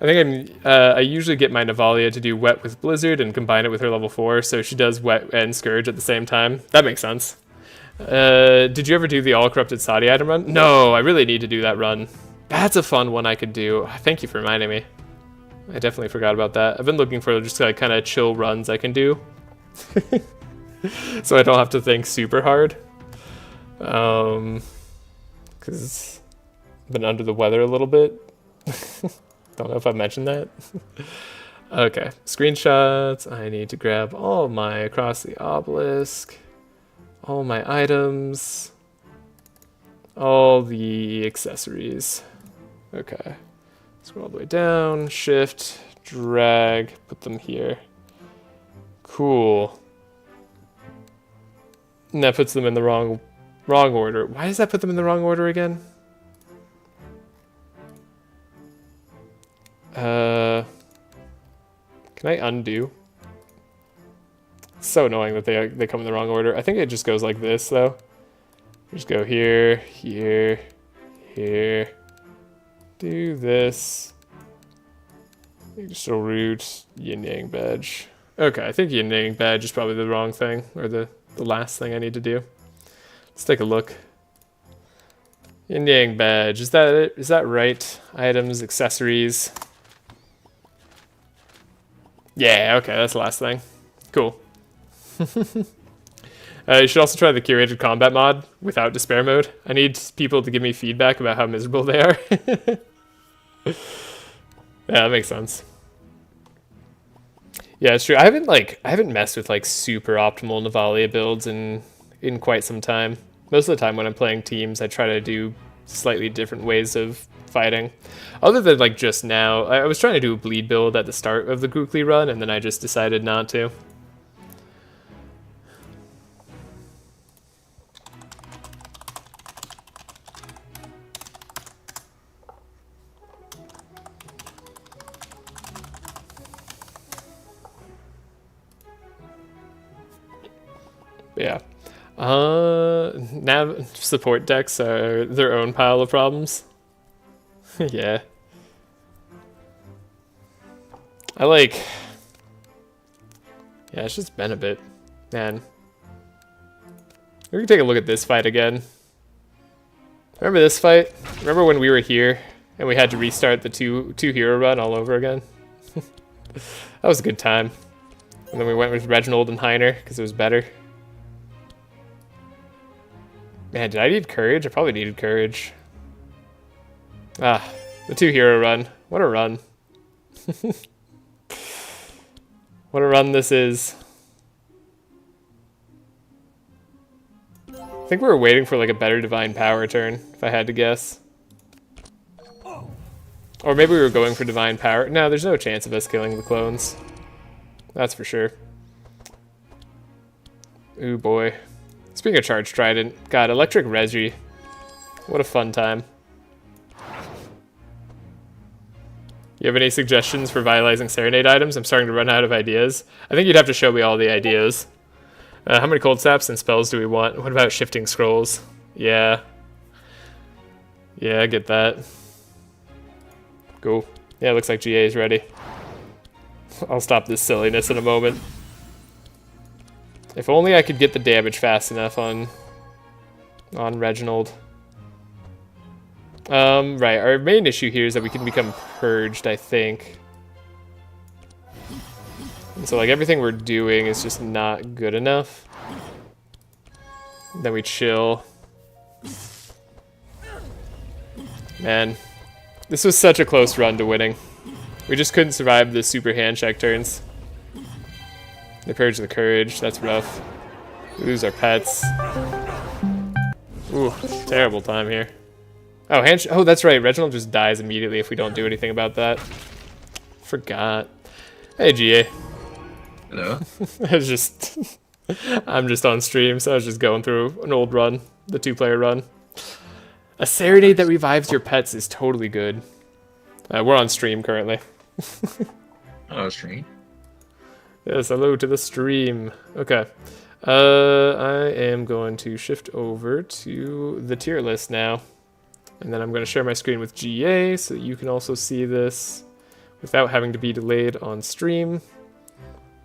I usually get my Navalia to do Wet with Blizzard and combine it with her level 4, so she does Wet and Scourge at the same time. That makes sense. Did you ever do the All Corrupted Saudi item run? No, I really need to do that run. That's a fun one I could do. Thank you for reminding me. I definitely forgot about that. I've been looking for just like kind of chill runs I can do. So I don't have to think super hard. Because I've been under the weather a little bit. Don't know if I've mentioned that. Okay, screenshots. I need to grab all my across the obelisk. All my items. All the accessories. Okay. Scroll all the way down, shift, drag, put them here. Cool. And that puts them in the wrong order. Why does that put them in the wrong order again? Can I undo? It's so annoying that they come in the wrong order. I think it just goes like this though. Just go here, here, here. Do this. Digital root, yin yang badge. Okay, I think yin yang badge is probably the wrong thing, or the last thing I need to do. Let's take a look. Yin yang badge, is that it? Is that right? Items, accessories. Yeah, okay, that's the last thing. Cool. You should also try the curated combat mod without despair mode. I need people to give me feedback about how miserable they are. Yeah, that makes sense. Yeah, it's true. I haven't messed with like super optimal Navalia builds in quite some time. Most of the time when I'm playing teams, I try to do slightly different ways of fighting. Other than like just now, I was trying to do a bleed build at the start of the Grukli run, and then I just decided not to. Yeah. Nav support decks are their own pile of problems. Yeah. Yeah, it's just been a bit. Man. We can take a look at this fight again. Remember this fight? Remember when we were here and we had to restart the two hero run all over again? That was a good time. And then we went with Reginald and Heiner because it was better. Man, did I need courage? I probably needed courage. Ah, the 2-hero run. What a run. What a run this is. I think we were waiting for like a better divine power turn, if I had to guess. Or maybe we were going for divine power. No, there's no chance of us killing the clones. That's for sure. Ooh, boy. Speaking of Charge Trident, God, Electric Regi. What a fun time. You have any suggestions for vitalizing Serenade items? I'm starting to run out of ideas. I think you'd have to show me all the ideas. How many Cold Saps and spells do we want? What about Shifting Scrolls? Yeah. Yeah, I get that. Cool. Yeah, it looks like GA is ready. I'll stop this silliness in a moment. If only I could get the damage fast enough on Reginald. Right, our main issue here is that we can become purged, I think. And so, like, everything we're doing is just not good enough. Then we chill. Man, this was such a close run to winning. We just couldn't survive the super hand check turns. They purge the courage, that's rough. We lose our pets. Ooh, terrible time here. Oh, oh, that's right. Reginald just dies immediately if we don't do anything about that. Forgot. Hey, GA. Hello. I'm just on stream, so I was just going through an old run, the 2-player run. A Serenade that revives your pets is totally good. We're on stream currently. Hello, stream. Yes, hello to the stream. Okay. I am going to shift over to the tier list now. And then I'm going to share my screen with GA so that you can also see this without having to be delayed on stream.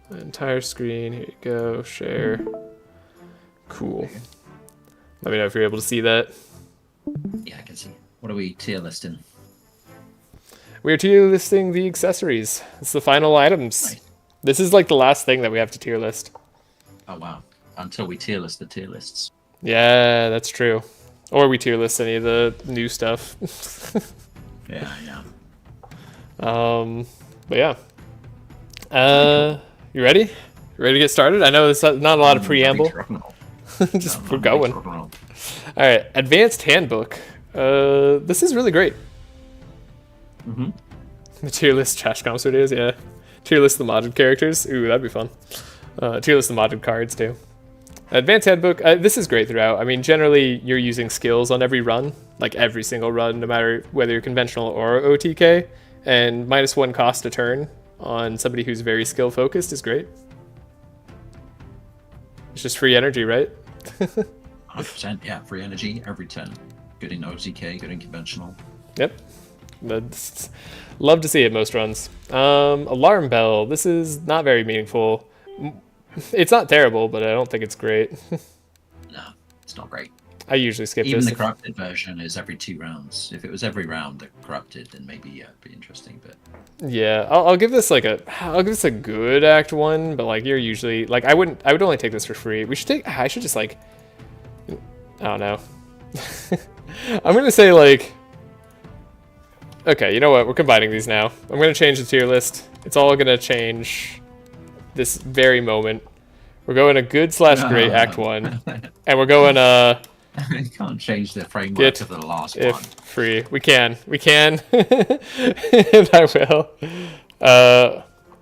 The entire screen, here you go, share. Cool. Let me know if you're able to see that. Yeah, I can see. What are we tier listing? We're tier listing the accessories. It's the final items. Right. This is like the last thing that we have to tier list. Oh, wow. Until we tier list the tier lists. Yeah, that's true. Or we tier list any of the new stuff. Yeah, yeah. But yeah. You ready? You ready to get started? I know there's not a lot of preamble. Just we're going. All right, Advanced Handbook. This is really great. Mm-hmm. The tier list trash comps videos, yeah. Tier list the modded characters. Ooh, that'd be fun. Tier list the modded cards too. Advanced Handbook, this is great throughout. I mean, generally, you're using skills on every run, like every single run, no matter whether you're conventional or OTK, and -1 cost a turn on somebody who's very skill-focused is great. It's just free energy, right? 100%, yeah, free energy every turn. Good in OTK, good in conventional. Yep. That's, love to see it most runs. Alarm Bell, this is not very meaningful. It's not terrible, but I don't think it's great. No, it's not great. I usually skip Even this. the corrupted version is every 2 rounds. If it was every round the corrupted, then maybe yeah, it'd be interesting. But yeah, I'll give this like I'll give this a good Act 1, but like you're usually like I would only take this for free. I should just like I don't know. I'm gonna say like okay, you know what? We're combining these now. I'm gonna change the tier list. It's all gonna change this very moment. We're going a good / great Act 1, and we're going you can't change the framework of the last if one. Free. We can, and I will.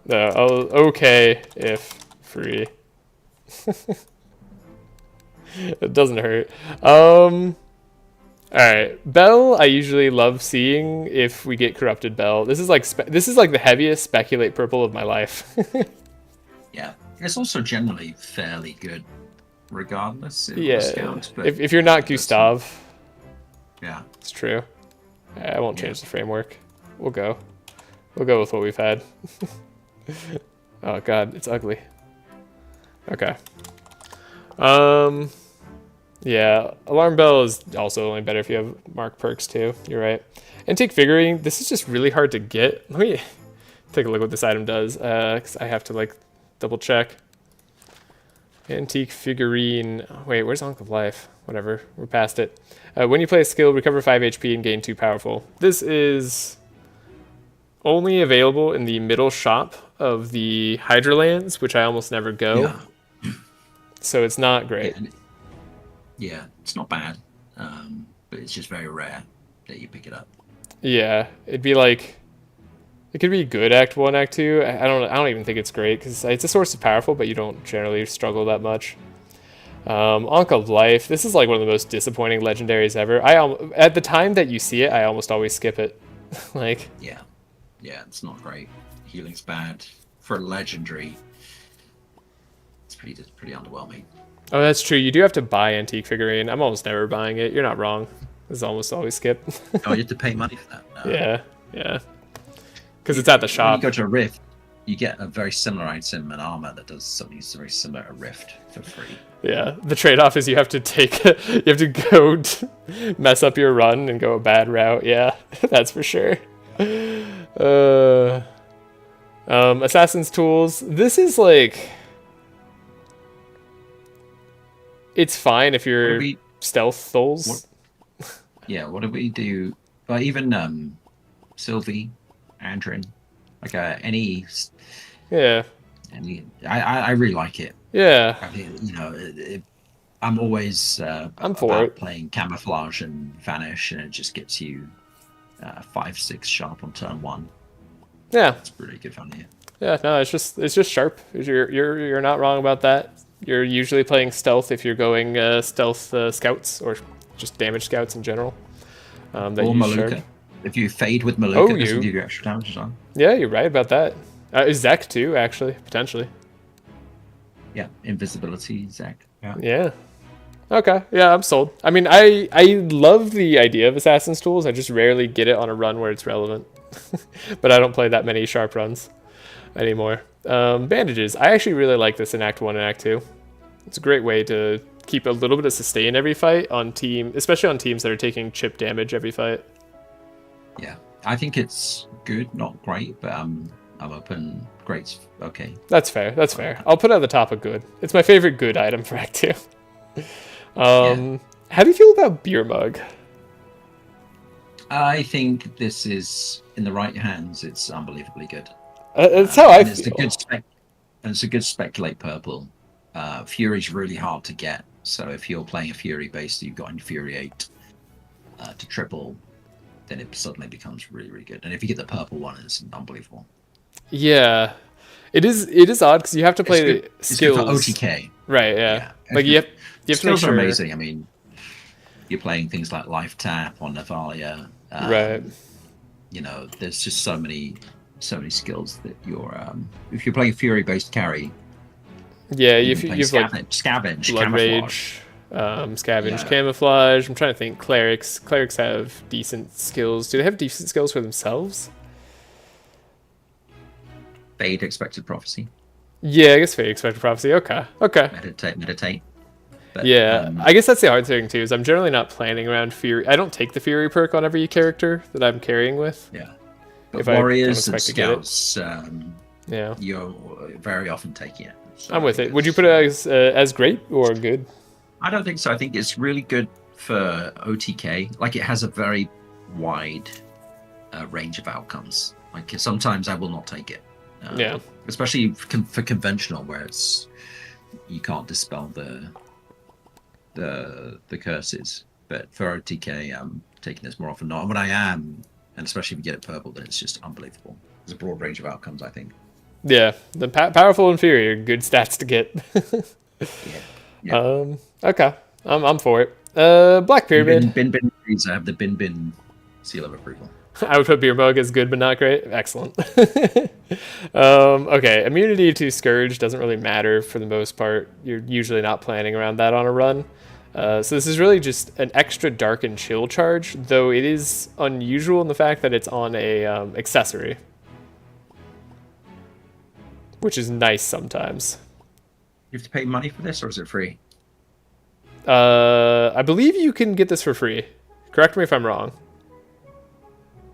No, okay if free. It doesn't hurt. All right, Bell. I usually love seeing if we get corrupted Bell. This is like the heaviest speculate purple of my life. Yeah, it's also generally fairly good, regardless. Yeah, Scout, but if you're not Gustav. Yeah, it's true. I won't change the framework. We'll go with what we've had. Oh god, it's ugly. Okay. Yeah, Alarm Bell is also only better if you have Mark perks too. You're right. Antique Figurine, this is just really hard to get. Let me take a look what this item does, because I have to like double check. Antique Figurine. Wait, where's Ankh of Life? Whatever, we're past it. When you play a skill, recover 5 HP and gain 2 powerful. This is only available in the middle shop of the Hydralands, which I almost never go. Yeah. So it's not great. Yeah, it's not bad, but it's just very rare that you pick it up. Yeah, it'd be like, it could be good Act 1, Act 2. I don't even think it's great because it's a source of powerful, but you don't generally struggle that much. Ankh of Life. This is like one of the most disappointing legendaries ever. At the time that you see it, I almost always skip it. Like, yeah, it's not great. Healing's bad for a legendary. It's pretty underwhelming. Oh, that's true. You do have to buy Antique Figurine. I'm almost never buying it. You're not wrong. It's almost always skip. Oh, you have to pay money for that. No. Yeah. Because it's at the shop. When you go to a Rift, you get a very similar item, an armor that does something very similar to Rift for free. Yeah, the trade-off is you have to go mess up your run and go a bad route. Yeah, that's for sure. Assassin's Tools. This is like, it's fine if you're stealth souls. What do we do? Well, even Sylvie, Andrin, like any. Yeah. I really like it. Yeah. I mean, I'm always I'm for it. Playing Camouflage and Vanish, and it just gets you 5-6 sharp on turn 1. Yeah. It's really good fun here. Yeah, no, it's just sharp. You're not wrong about that. You're usually playing stealth if you're going stealth scouts or just damage scouts in general. Or Maluka. Sharp. If you fade with Maluka, this will give you extra damage as well. Yeah, you're right about that. Zek too, actually, potentially. Yeah, invisibility, Zek. Yeah. Okay, yeah, I'm sold. I mean, I love the idea of Assassin's Tools. I just rarely get it on a run where it's relevant. But I don't play that many sharp runs anymore. Bandages. I actually really like this in Act 1 and Act 2. It's a great way to keep a little bit of sustain every fight especially on teams that are taking chip damage every fight. Yeah, I think it's good, not great, but I'm open. Great's okay. That's fair. I'll put it at the top of good. It's my favorite good item for Act 2. How do you feel about Beer Mug? I think this is, in the right hands, it's unbelievably good. That's how I feel. It's a good speculate purple. Fury's really hard to get, so if you're playing a Fury base that you've got Infuriate to triple, then it suddenly becomes really, really good. And if you get the purple one, it's unbelievable. Yeah, it is odd because you have to play the skills. It's good for OTK. Right, yeah. Like you have to make sure. Skills are amazing. I mean, you're playing things like Life Tap on Navalia. Right. You know, there's just so many skills that you're if you're playing Fury based carry. Yeah, you've like Scavenge, Blood Camouflage. Rage, Scavenge, Camouflage. I'm trying to think. Clerics have decent skills. Do they have decent skills for themselves? Fade Expected Prophecy. Yeah, I guess Fade Expected Prophecy. Okay. Meditate. But, yeah, I guess that's the hard thing too. Is I'm generally not planning around Fury. I don't take the Fury perk on every character that I'm carrying with. Yeah. But if Warriors and Scouts, you're very often taking it. So I'm with it. Would you put it as great or good? I don't think so. I think it's really good for OTK. Like, it has a very wide range of outcomes. Like, sometimes I will not take it. Especially for conventional, where you can't dispel the curses. But for OTK, I'm taking this more often than not. And when I am, and especially if you get it purple, then it's just unbelievable. There's a broad range of outcomes, I think. Yeah, the powerful inferior, good stats to get. Yeah. Okay, I'm for it. Black Pyramid. Bin. I have the bin seal of approval. I would put Beer Mug as good but not great. Excellent. Okay, immunity to Scourge doesn't really matter for the most part. You're usually not planning around that on a run. So this is really just an extra Dark and Chill charge, though it is unusual in the fact that it's on a accessory, which is nice sometimes. You have to pay money for this, or is it free? I believe you can get this for free. Correct me if I'm wrong.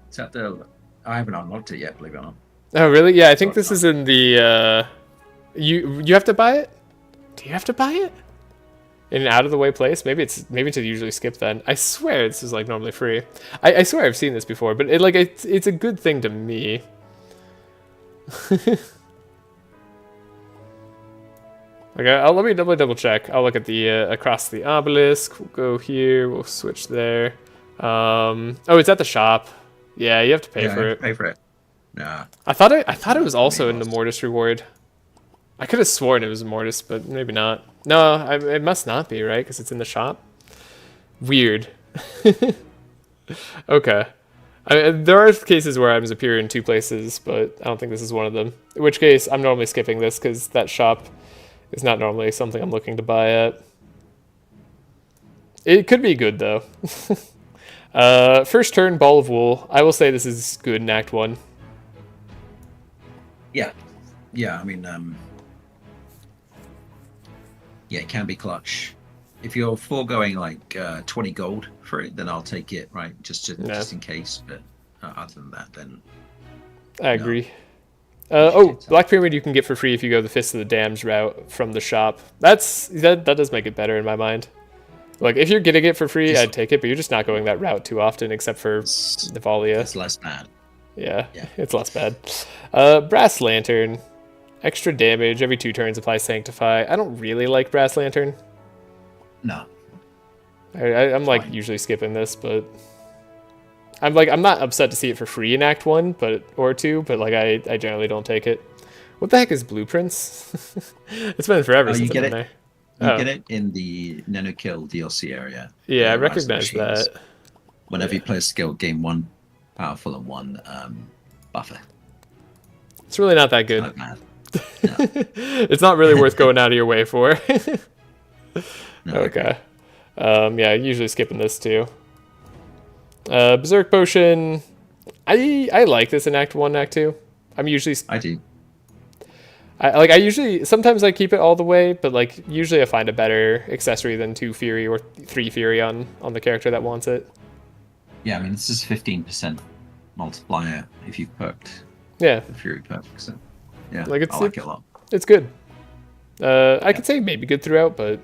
Is that I haven't unlocked it yet, believe it or not. Oh, really? Yeah, I think this is in the... You have to buy it? Do you have to buy it? In an out-of-the-way place? Maybe it's usually skip then. I swear this is like normally free. I swear I've seen this before, but it's a good thing to me. Okay, let me double check. I'll look at the across the obelisk. We'll go here. We'll switch there. Oh, it's at the shop. Yeah, you have to pay for it. Pay for it. Nah. I thought it was also in the Mortis reward. I could have sworn it was Mortis, but maybe not. No, it must not be, right? Because it's in the shop. Weird. Okay. There are cases where items appear in 2 places, but I don't think this is one of them. In which case, I'm normally skipping this because that shop is not normally something I'm looking to buy at. It could be good, though. First turn, Ball of Wool. I will say this is good in Act 1. Yeah. Yeah, I mean, yeah, it can be clutch. If you're foregoing like 20 gold for it, then I'll take it, right? Just in case. But other than that, then I agree. Oh, Black Pyramid you can get for free if you go the Fist of the Damned route from the shop. That does make it better in my mind. Like, if you're getting it for free, I'd take it, but you're just not going that route too often, except for Nivalia. It's less bad. Yeah, it's less bad. Brass Lantern. Extra damage. Every 2 turns apply Sanctify. I don't really like Brass Lantern. No. I'm like usually skipping this, but I'm not upset to see it for free in Act 1 or 2, but like I generally don't take it. What the heck is Blueprints? It's been forever since I've been there. You get it in the Nanokill DLC area. Yeah, I recognize that. Whenever you play a skill, gain 1 powerful and 1 buffer. It's really not that good. It's not bad. No. It's not really worth going out of your way for. No, okay. Yeah, usually skipping this too. Berserk Potion. I like this in Act 1, Act 2. I do. I usually, sometimes I keep it all the way, but like usually I find a better accessory than 2 Fury or 3 Fury on the character that wants it. Yeah, I mean, this is 15% multiplier if you've perked the Fury perk. So, yeah, like I like it a lot. It's good. I could say maybe good throughout, but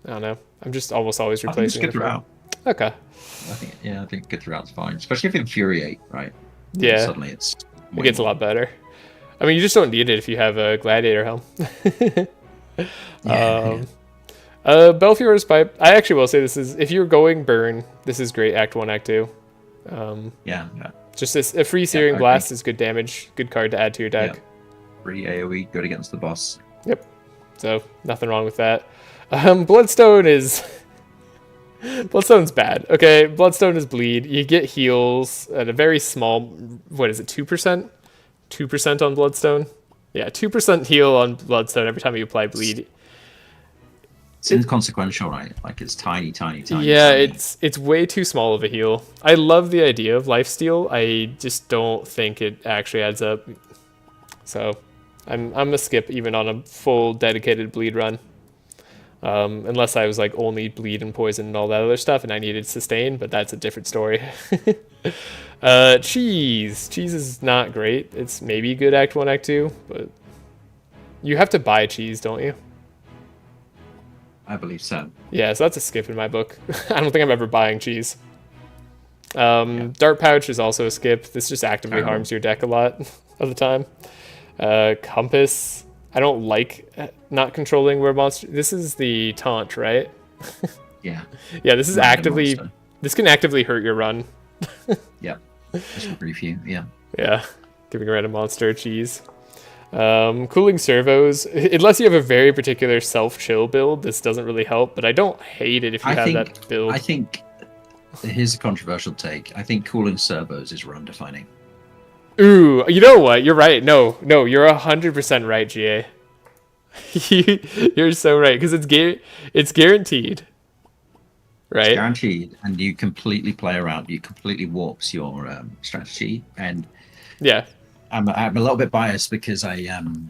I don't know. I'm just almost always replacing it. Good throughout. Okay. I think good throughout's fine, especially if you infuriate, right? Yeah. And suddenly it gets a lot better. I mean, you just don't need it if you have a Gladiator helm. Belfior's Pipe. I actually will say this is, if you're going burn, this is great. Act 1, Act 2. Yeah. Just a free Searing Blast is good damage. Good card to add to your deck. Yeah. Free AoE, good against the boss. Yep. So nothing wrong with that. Bloodstone is. Bloodstone's bad. Okay, Bloodstone is bleed. You get heals at a very small. What is it? 2%. 2% on Bloodstone. Yeah, 2% heal on Bloodstone every time you apply bleed. It's inconsequential, right? Like it's tiny. Yeah, tiny. it's way too small of a heal. I love the idea of lifesteal. I just don't think it actually adds up. So, I'm a skip even on a full dedicated bleed run. Unless I was like only bleed and poison and all that other stuff and I needed sustain, but that's a different story. Cheese. Cheese is not great. It's maybe good Act 1, Act 2, but you have to buy cheese, don't you? I believe so. Yeah, so that's a skip in my book. I don't think I'm ever buying cheese. Dart Pouch is also a skip. This just actively harms your deck a lot of the time. Compass. I don't like not controlling where monster. This is the taunt, right? Yeah. Yeah, this is actively. This can actively hurt your run. Yeah. Just brief you. Yeah. Yeah. Giving a random monster cheese. Cooling servos. Unless you have a very particular self-chill build, this doesn't really help. But I don't hate it if you have that build. I think here's a controversial take. I think cooling servos is run defining. Ooh, you know what? You're right. No, you're 100% right, GA. You're so right because it's guaranteed, right? It's guaranteed, and you completely play around. You completely warps your strategy, and yeah, I'm a little bit biased because when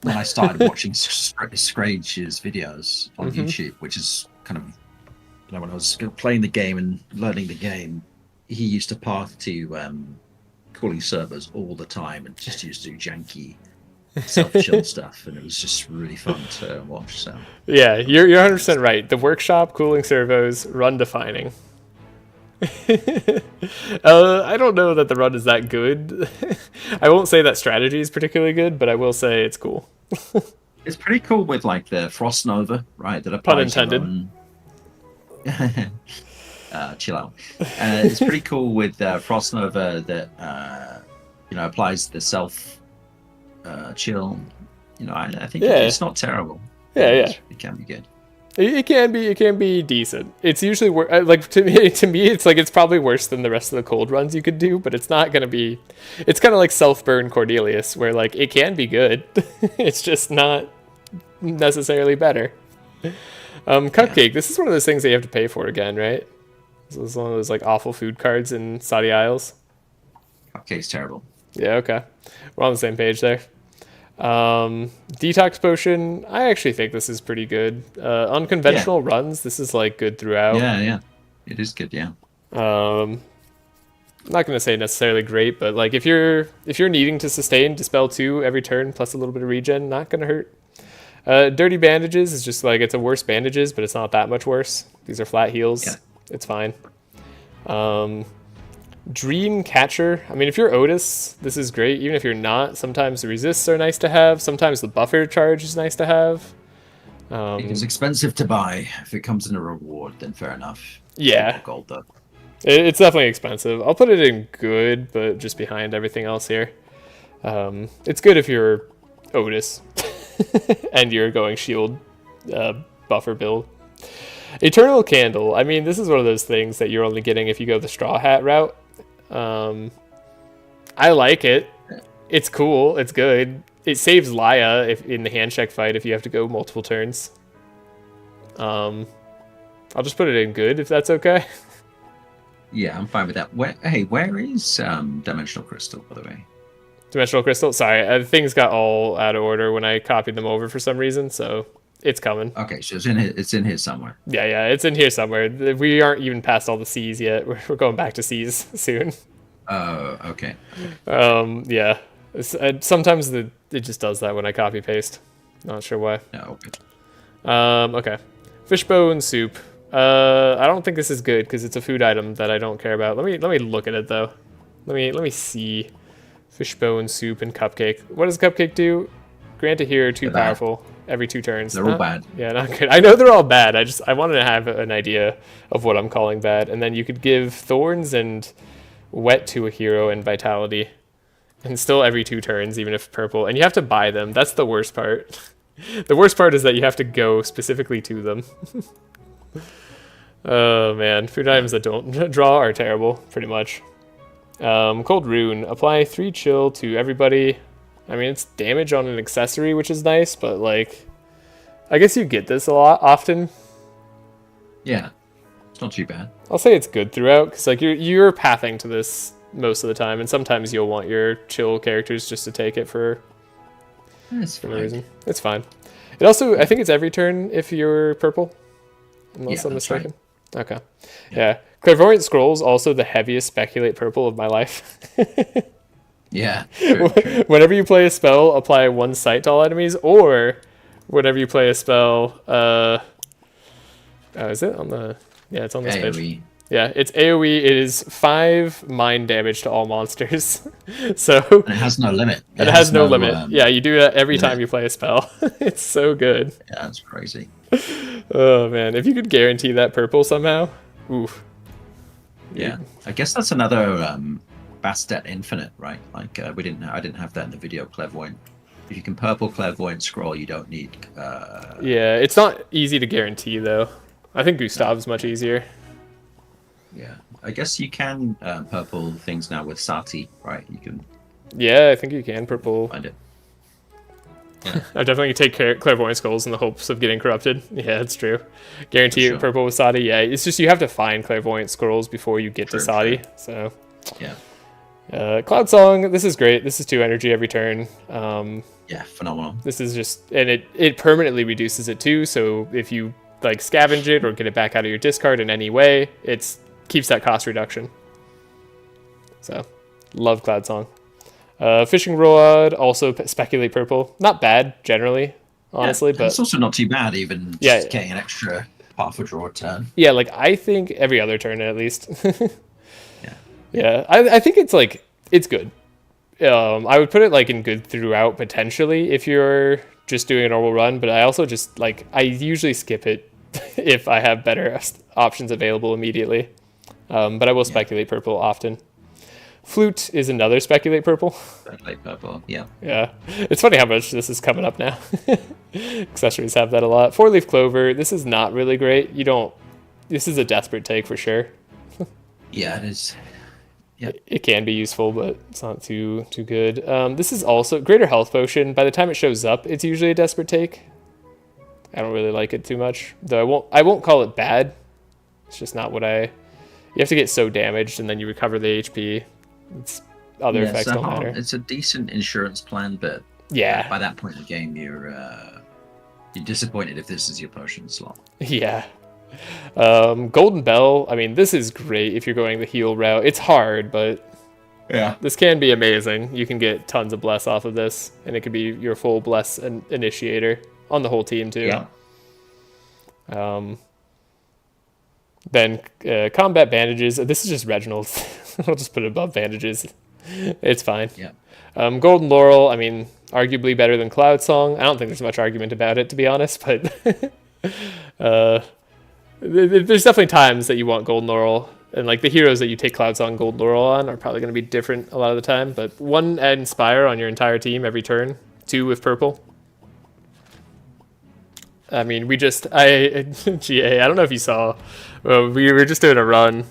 I started watching Scrage's videos on YouTube, which is kind of when I was playing the game and learning the game, he used to path to cooling servers all the time and just used to do janky self-chill stuff, and it was just really fun to watch. So yeah, you're 100% right. The workshop cooling servos run defining. I don't know that the run is that good. I won't say that strategy is particularly good, but I will say it's cool. It's pretty cool with like the Frost Nova, right? That pun intended. Chill out. It's pretty cool with Frost Nova that applies the self chill. I think it's not terrible. Yeah. It can be good. It can be decent. It's usually like to me it's like it's probably worse than the rest of the cold runs you could do, but it's not gonna be. It's kind of like Self-Burn Cordelius, where like it can be good, it's just not necessarily better. Cupcake. This is one of those things that you have to pay for again, right? This is one of those like awful food cards in Saudi Isles. Cupcake's terrible. Yeah. Okay, we're on the same page there. Detox Potion, I actually think this is pretty good. Unconventional runs, this is like good throughout. Yeah, it is good. Yeah. I'm not gonna say necessarily great, but like if you're needing to sustain Dispel 2 every turn plus a little bit of regen, not gonna hurt. Dirty Bandages is just like it's a worse bandages, but it's not that much worse. These are flat heals. Yeah. It's fine. Dream Catcher. I mean, if you're Otis, this is great. Even if you're not, sometimes the resists are nice to have. Sometimes the buffer charge is nice to have. It's expensive to buy. If it comes in a reward, then fair enough. Yeah. Gold though. It's definitely expensive. I'll put it in good, but just behind everything else here. It's good if you're Otis and you're going shield buffer build. Eternal Candle. I mean, this is one of those things that you're only getting if you go the Straw Hat route. I like it. It's cool. It's good. It saves Laya in the handshake fight if you have to go multiple turns. I'll just put it in good if that's okay. Yeah, I'm fine with that. Where is Dimensional Crystal, by the way? Dimensional Crystal? Sorry, things got all out of order when I copied them over for some reason, so it's coming. Okay, so it's in here somewhere. Yeah, it's in here somewhere. We aren't even past all the C's yet. We're going back to C's soon. Okay. Yeah. Sometimes it just does that when I copy paste. Not sure why. No, okay. Okay. Fishbone soup. I don't think this is good because it's a food item that I don't care about. Let me look at it though. Let me see. Fishbone soup and cupcake. What does cupcake do? Grant a hero too powerful every 2 turns. They're all bad. Yeah, not good. I know they're all bad. I wanted to have an idea of what I'm calling bad, and then you could give thorns and wet to a hero and vitality, and still every 2 turns, even if purple. And you have to buy them. That's the worst part. The worst part is that you have to go specifically to them. Oh man, food items that don't draw are terrible, pretty much. Cold Rune. Apply 3 chill to everybody. I mean, it's damage on an accessory, which is nice, but like, I guess you get this a lot often. Yeah, it's not too bad. I'll say it's good throughout, because like you're pathing to this most of the time, and sometimes you'll want your chill characters just to take it for no reason. It's fine. It also, I think it's every turn if you're purple, unless I'm mistaken. Right. Okay. Yeah. Clairvoyant Scrolls, also the heaviest speculate purple of my life. Yeah. True. Whenever you play a spell, apply 1 sight to all enemies, or whenever you play a spell, is it on the? Yeah, it's on this page. Yeah, it's AoE. It is 5 mind damage to all monsters. So. And it has no limit. It has no limit. Yeah, you do that every time you play a spell. It's so good. Yeah, that's crazy. Oh man, if you could guarantee that purple somehow, oof. Yeah, I guess that's another Bastet Infinite, right? Like I didn't have that in the video. Clairvoyant. If you can purple Clairvoyant Scroll, you don't need. Yeah, it's not easy to guarantee though. I think Gustav's much easier. Yeah, I guess you can purple things now with Sati, right? You can. Yeah, I think you can purple. Find it. Yeah. I definitely take Clairvoyant Skulls in the hopes of getting corrupted. Yeah, it's true. Guarantee it purple with Sati. Yeah, it's just you have to find Clairvoyant Scrolls before you get to Sati. So. Yeah. Cloud Song. This is great. This is 2 energy every turn. Yeah, phenomenal. This is just, and it permanently reduces it too. So if you like scavenge it or get it back out of your discard in any way, it keeps that cost reduction. So, love Cloud Song. Fishing Rod, also speculate purple. Not bad, generally, honestly. But it's also not too bad, even just getting an extra half a draw turn. Yeah, like, I think every other turn, at least. Yeah. I think it's, like, it's good. I would put it, like, in good throughout, potentially, if you're just doing a normal run. But I also just, like, I usually skip it if I have better options available immediately. But I will speculate purple often. Flute is another speculate purple. Speculate purple, yeah. Yeah. It's funny how much this is coming up now. Accessories have that a lot. 4-leaf clover, this is not really great. This is a desperate take for sure. Yeah, it is. Yeah. It can be useful, but it's not too good. This is also greater health potion. By the time it shows up, it's usually a desperate take. I don't really like it too much, though. I won't call it bad. It's just not what You have to get so damaged, and then you recover the HP. It's other effects don't matter. It's a decent insurance plan, but yeah, by that point in the game, you're disappointed if this is your potion slot. Yeah. Golden Bell, I mean, this is great if you're going the heal route. It's hard, but yeah, this can be amazing. You can get tons of bless off of this, and it could be your full bless initiator on the whole team too. Yeah. Then combat bandages. This is just Reginald's. I'll just put it above bandages. It's fine. Yeah. Golden Laurel, I mean, arguably better than Cloud Song. I don't think there's much argument about it, to be honest, but there's definitely times that you want Golden Laurel, and like the heroes that you take Cloud Song Golden Laurel on are probably going to be different a lot of the time, but 1 add Inspire on your entire team every turn, 2 with purple. I mean, GA, I don't know if you saw, we were just doing a run.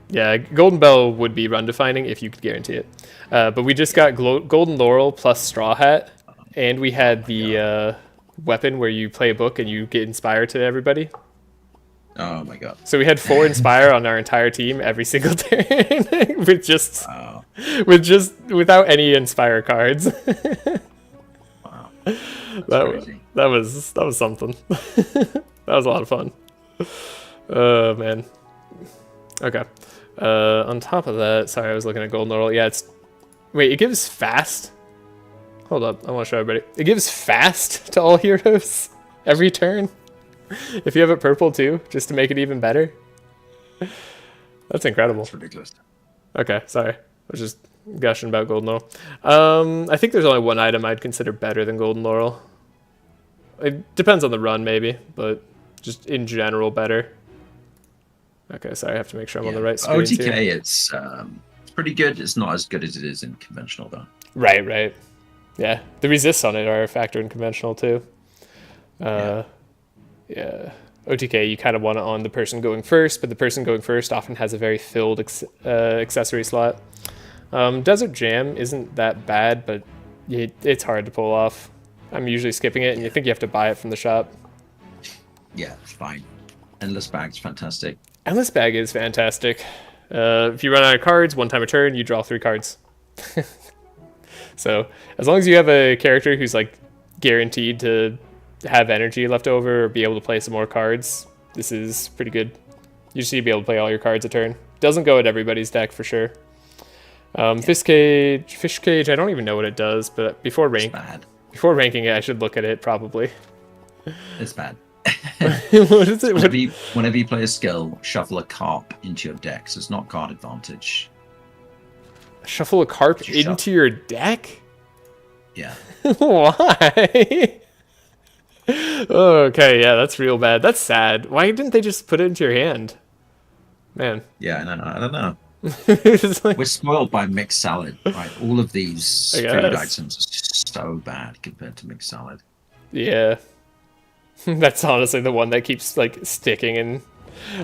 Yeah, Golden Bell would be run defining if you could guarantee it. But we just got Golden Laurel plus Straw Hat, and we had the weapon where you play a book and you get Inspire to everybody. Oh my god. So we had 4 Inspire on our entire team every single turn without any Inspire cards. Wow. That was something. That was a lot of fun. Man. Okay. On top of that, sorry, I was looking at Golden Laurel. Yeah, it gives fast. Hold up, I want to show everybody. It gives fast to all heroes every turn. If you have it purple too, just to make it even better. That's incredible. That's ridiculous. Okay, sorry. I was just gushing about Golden Laurel. I think there's only one item I'd consider better than Golden Laurel. It depends on the run maybe, but just in general better. Okay, sorry, I have to make sure I'm on the right screen. OTK, it's pretty good. It's not as good as it is in conventional, though. Right. Yeah, the resists on it are a factor in conventional, too. Yeah. OTK, you kind of want it on the person going first, but the person going first often has a very filled accessory slot. Desert Jam isn't that bad, but it's hard to pull off. I'm usually skipping it, and you think you have to buy it from the shop. Yeah, it's fine. Endless Bag's fantastic. Endless Bag is fantastic. If you run out of cards, 1 time a turn, you draw 3 cards. So as long as you have a character who's like guaranteed to have energy left over or be able to play some more cards, this is pretty good. You just need to be able to play all your cards a turn. Doesn't go at everybody's deck for sure. Fish Cage, I don't even know what it does, but before ranking it, I should look at it probably. It's bad. What is it? Whenever you play a skill, shuffle a carp into your deck, so it's not card advantage. Shuffle a carp into your deck? Yeah. Why? Okay, yeah, that's real bad. That's sad. Why didn't they just put it into your hand? Man. Yeah, I don't know. Like... We're spoiled by mixed salad, right? All of these food items are so bad compared to mixed salad. Yeah. That's honestly the one that keeps like sticking, and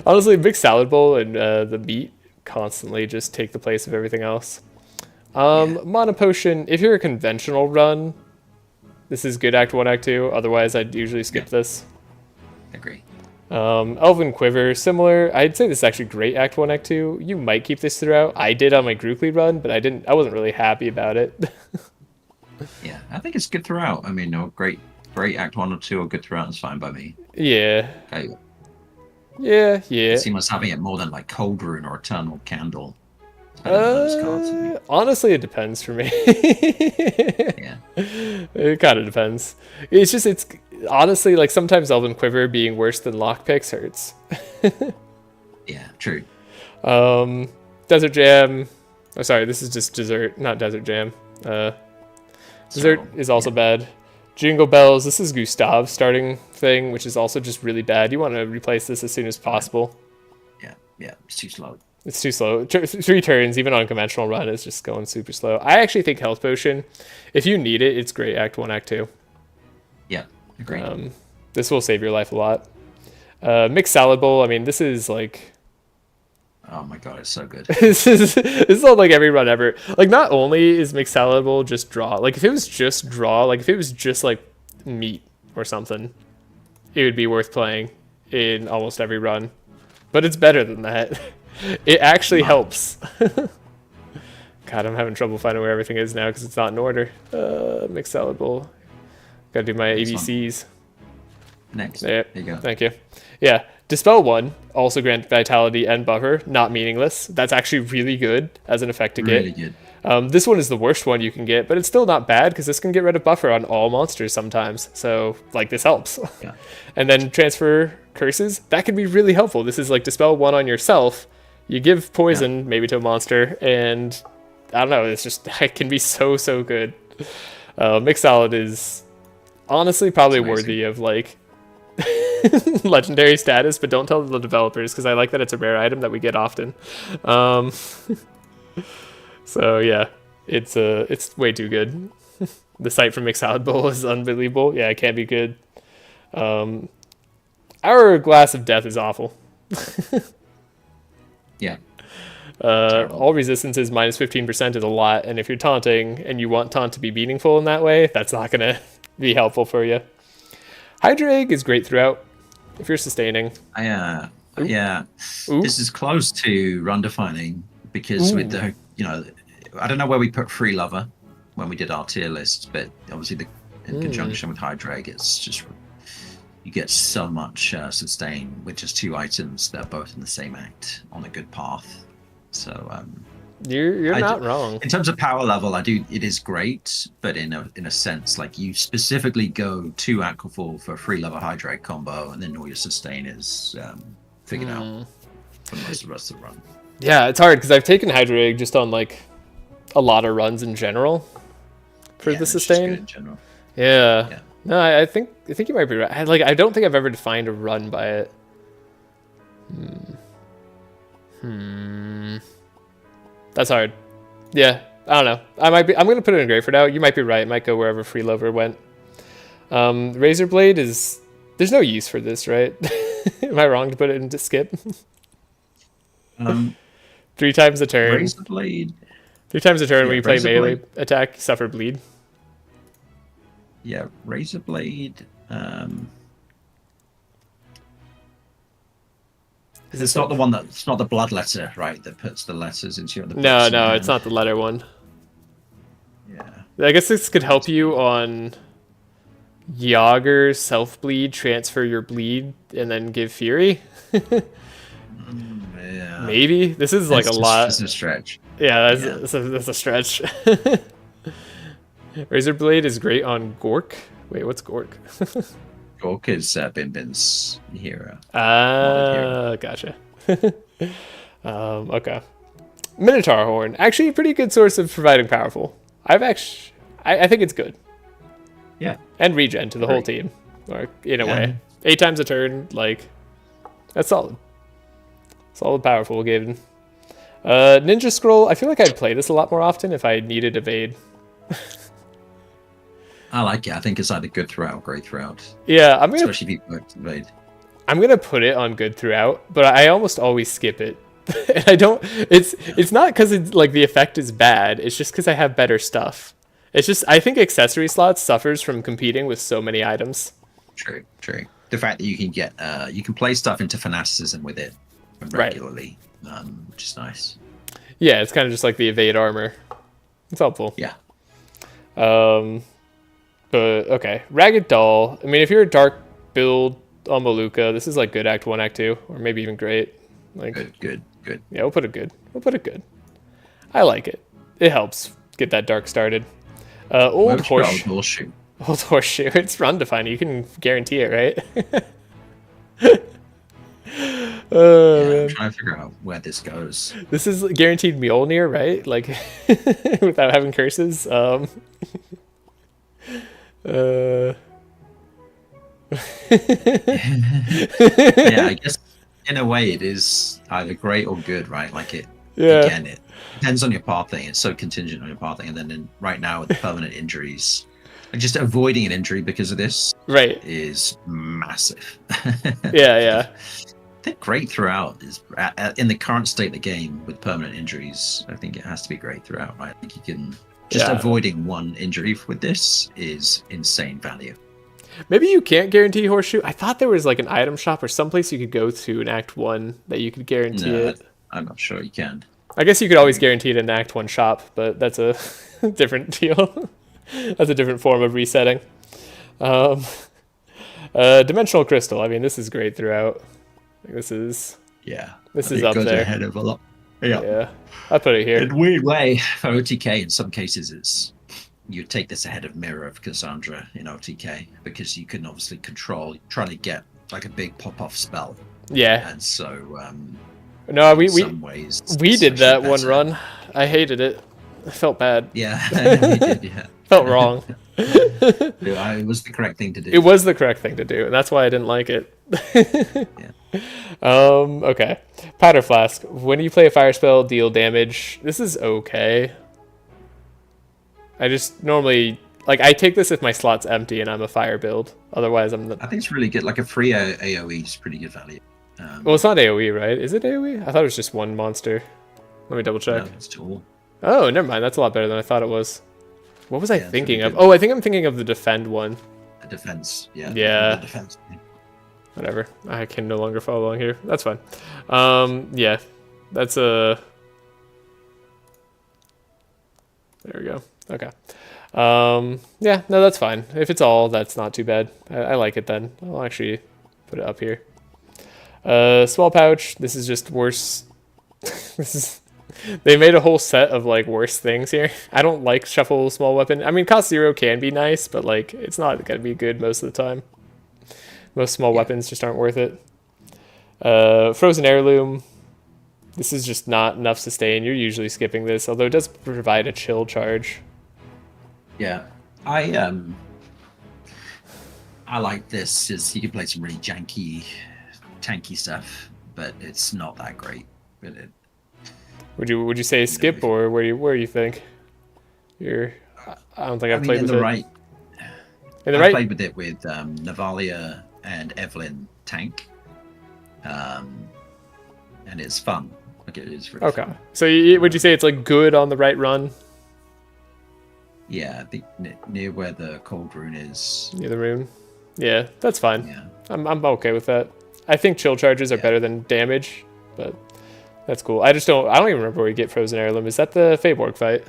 honestly mixed salad bowl and the meat constantly just take the place of everything else. Mana Potion, if you're a conventional run, this is good Act 1, Act 2, otherwise I'd usually skip this. Agree. Elven Quiver, similar. I'd say this is actually great Act 1, Act 2. You might keep this throughout. I did on my Grukli run, but I wasn't really happy about it. Yeah, I think it's good throughout. I mean, no, great Act 1 or 2 are good throughout, it's fine by me. Yeah. Okay. Yeah. I see us having it more than like Cold Rune or Eternal Candle. Honestly, it depends for me. Yeah. It kind of depends. It's honestly like sometimes Elven Quiver being worse than Lockpicks hurts. Yeah, true. Desert Jam. Oh, sorry, this is just dessert, not Desert Jam. Dessert is also bad. Jingle Bells, this is Gustav's starting thing, which is also just really bad. You want to replace this as soon as possible. Yeah, it's too slow. It's too slow. 3 turns, even on conventional run, is just going super slow. I actually think Health Potion, if you need it, it's great Act 1, Act 2. Yeah, agreed. This will save your life a lot. Mixed Salad Bowl, I mean, this is like... Oh my god, it's so good. this is on like every run ever. Like, not only is Mixed Salad Bowl just draw, like if it was just draw, like if it was just like meat or something, it would be worth playing in almost every run. But it's better than that. It actually helps. God, I'm having trouble finding where everything is now because it's not in order. Mixed Salad Bowl. Gotta do my ABCs. Next. Yeah, there you go. Thank you. Yeah. Dispel 1, also grant vitality and buffer, not meaningless. That's actually really good as an effect to get. Really good. This one is the worst one you can get, but it's still not bad because this can get rid of buffer on all monsters sometimes. So, like, this helps. Yeah. And then transfer curses, that can be really helpful. This is like Dispel 1 on yourself. You give poison maybe to a monster, and I don't know, it's just, it can be so good. Mixed Salad is honestly probably worthy of like legendary status, but don't tell the developers because I like that it's a rare item that we get often. So yeah, it's way too good. The sight from Mixed Salad Bowl is unbelievable. Yeah, it can be good. Our Glass of Death is awful. Yeah. All resistance is minus 15% is a lot, and if you're taunting and you want taunt to be meaningful in that way, that's not gonna be helpful for you. Hydra Egg is great throughout if you're sustaining. Yeah. This is close to run defining because with the, I don't know where we put Free Lover when we did our tier lists, but obviously in conjunction with Hydra Egg, it's just, you get so much sustain with just 2 items that are both in the same act on a good path. So you're not wrong. In terms of power level, it is great, but in a sense, like you specifically go to Aquafall for Free Lover Hydra Egg combo, and then all your sustain is figured out for most of the rest of the run. Yeah, it's hard because I've taken Hydra Egg just on like a lot of runs in general for the sustain. In general. Yeah. No, I think you might be right. I don't think I've ever defined a run by it. That's hard. Yeah, I don't know. I'm gonna put it in gray for now. You might be right. It might go wherever Free Lover went. Razor Blade is, there's no use for this, right? Am I wrong to put it into skip? 3 times a turn. Razor Blade. 3 times a turn when you play melee attack, you suffer bleed. Yeah, Razor Blade. It's not the one it's not the blood letter, right? That puts the letters into your. No, it's not the letter one. Yeah. I guess this could help you on Yager, self bleed, transfer your bleed, and then give Fury. Yeah. Maybe this is like a lot. This is a stretch. Yeah, that's a stretch. Razor Blade is great on Gork. Wait, what's Gork? Gork is Binbin's hero. Gotcha. Okay. Minotaur Horn, actually a pretty good source of providing powerful. I think it's good. Yeah. And regen to the whole team, or in a way. 8 times a turn, like, that's solid. Solid powerful given. Ninja Scroll, I feel like I'd play this a lot more often if I needed evade. I like it. I think it's either good throughout or great throughout. Yeah, especially if you work evade. I'm gonna put it on good throughout, but I almost always skip it. And I don't. It's not because it's like the effect is bad. It's just because I have better stuff. It's just I think accessory slots suffers from competing with so many items. True. The fact that you can get you can play stuff into fanaticism with it regularly, which is nice. Yeah, it's kind of just like the evade armor. It's helpful. Yeah. But okay, Ragged Doll. I mean, if you're a dark build on Maluka, this is like good Act 1, Act 2, or maybe even great. Like good. Yeah, we'll put it good. I like it. It helps get that dark started. Old Horseshoe. Old Horseshoe. It's run defining. You can guarantee it, right? I'm trying to figure out where this goes. This is guaranteed Mjolnir, right? Like without having curses. Yeah, I guess in a way, it is either great or good, right? Like it. Yeah. Again, it depends on your pathing. It's so contingent on your pathing, and then right now with the permanent injuries, like just avoiding an injury because of this, right, is massive. Yeah. I think great throughout is in the current state of the game with permanent injuries. I think it has to be great throughout, right? I think you can just avoiding one injury with this is insane value. Maybe you can't guarantee horseshoe. I thought there was like an item shop or someplace you could go to in Act 1 that you could guarantee it. I'm not sure you can. I guess you could always guarantee it in Act 1 shop, but that's a different deal. That's a different form of resetting. Dimensional crystal. I mean, this is great throughout. This is up there. Ahead of a lot. Yeah. I'll put it here. In a weird way, for OTK, in some cases, it's you take this ahead of Mirror of Cassandra in OTK because you can obviously try to get like a big pop-off spell. Yeah. And so, no, we did that better. one run. I hated it. I felt bad. Yeah, we did. Yeah. Felt wrong. It was the correct thing to do. It was the correct thing to do, and that's why I didn't like it. Yeah. Okay. Powder Flask. When you play a fire spell, deal damage. This is okay. I just normally I take this if my slot's empty and I'm a fire build. Otherwise, I'm. I think it's really good. Like a free AOE is pretty good value. Well, it's not AOE, right? Is it AOE? I thought it was just one monster. Let me double check. No, it's tool. Oh, never mind. That's a lot better than I thought it was. What was I thinking of? Oh, I think I'm thinking of the defend one. The defense. Yeah. Yeah. The defense. Whatever. I can no longer follow along here. That's fine. Yeah. That's a... There we go. Okay. Yeah, no, that's fine. If it's all, that's not too bad. I like it then. I'll actually put it up here. Small pouch. This is just worse. This is... They made a whole set of worse things here. I don't like shuffle small weapon. I mean, cost 0 can be nice, but it's not gonna be good most of the time. Most small weapons just aren't worth it. Frozen heirloom. This is just not enough sustain. You're usually skipping this, although it does provide a chill charge. Yeah, I like this. Is you can play some really janky, tanky stuff, but it's not that great. But it. Would you say skip, or where do you think? I don't think I've played with it. I played with it with Navalia and Evelyn tank, and it's fun. It is really fun. So would you say it's good on the right run? Yeah, I think near where the cold rune is. Near the rune. Yeah, that's fine. Yeah, I'm okay with that. I think chill charges are better than damage, but. That's cool. I don't even remember where you get Frozen Heirloom. Is that the Feyborg fight?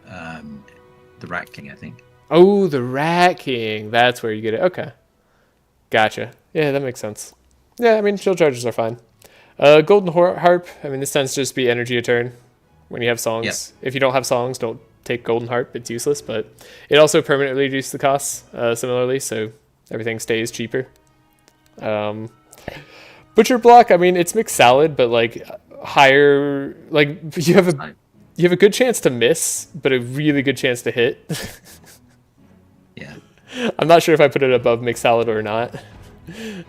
The Rat King, I think. Oh, the Rat King. That's where you get it. Okay. Gotcha. Yeah, that makes sense. Yeah, I mean, chill charges are fine. Golden Harp. I mean, this tends to just be energy a turn when you have songs. Yep. If you don't have songs, don't take Golden Harp. It's useless, but it also permanently reduces the costs similarly, so everything stays cheaper. Butcher Block, I mean, it's mixed salad, but higher, you have a good chance to miss, but a really good chance to hit. Yeah. I'm not sure if I put it above mixed salad or not.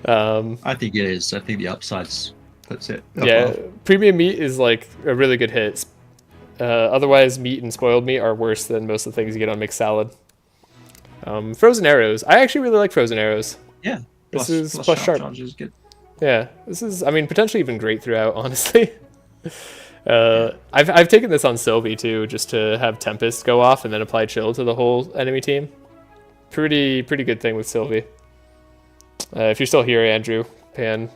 I think it is. I think the upsides puts it above. Yeah, premium meat is a really good hit. Otherwise, meat and spoiled meat are worse than most of the things you get on mixed salad. Frozen arrows. I actually really like frozen arrows. Yeah. Plus sharp. Charge is good. Yeah, this is, I mean, potentially even great throughout, honestly. I've taken this on Sylvie, too, just to have Tempest go off and then apply chill to the whole enemy team. Pretty good thing with Sylvie. If you're still here, Andrew, Pan,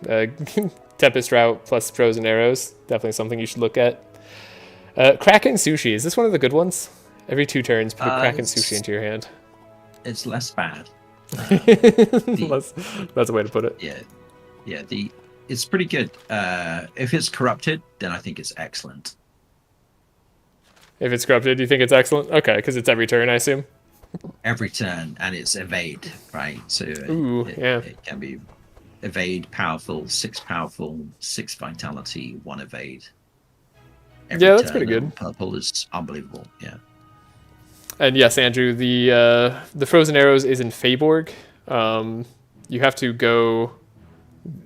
Tempest route plus Frozen Arrows, definitely something you should look at. Kraken Sushi, is this one of the good ones? Every 2 turns, put a Kraken Sushi into your hand. It's less bad. That's a way to put it. Yeah, it's pretty good. If it's corrupted, then I think it's excellent. If it's corrupted, you think it's excellent? Okay, because it's every turn, I assume. Every turn, and it's evade, right? So it can be evade, powerful, 6 powerful, 6 vitality, 1 evade. Yeah, that's pretty good. Purple is unbelievable. Yeah. And yes, Andrew, the Frozen Arrows is in Feyborg. You have to go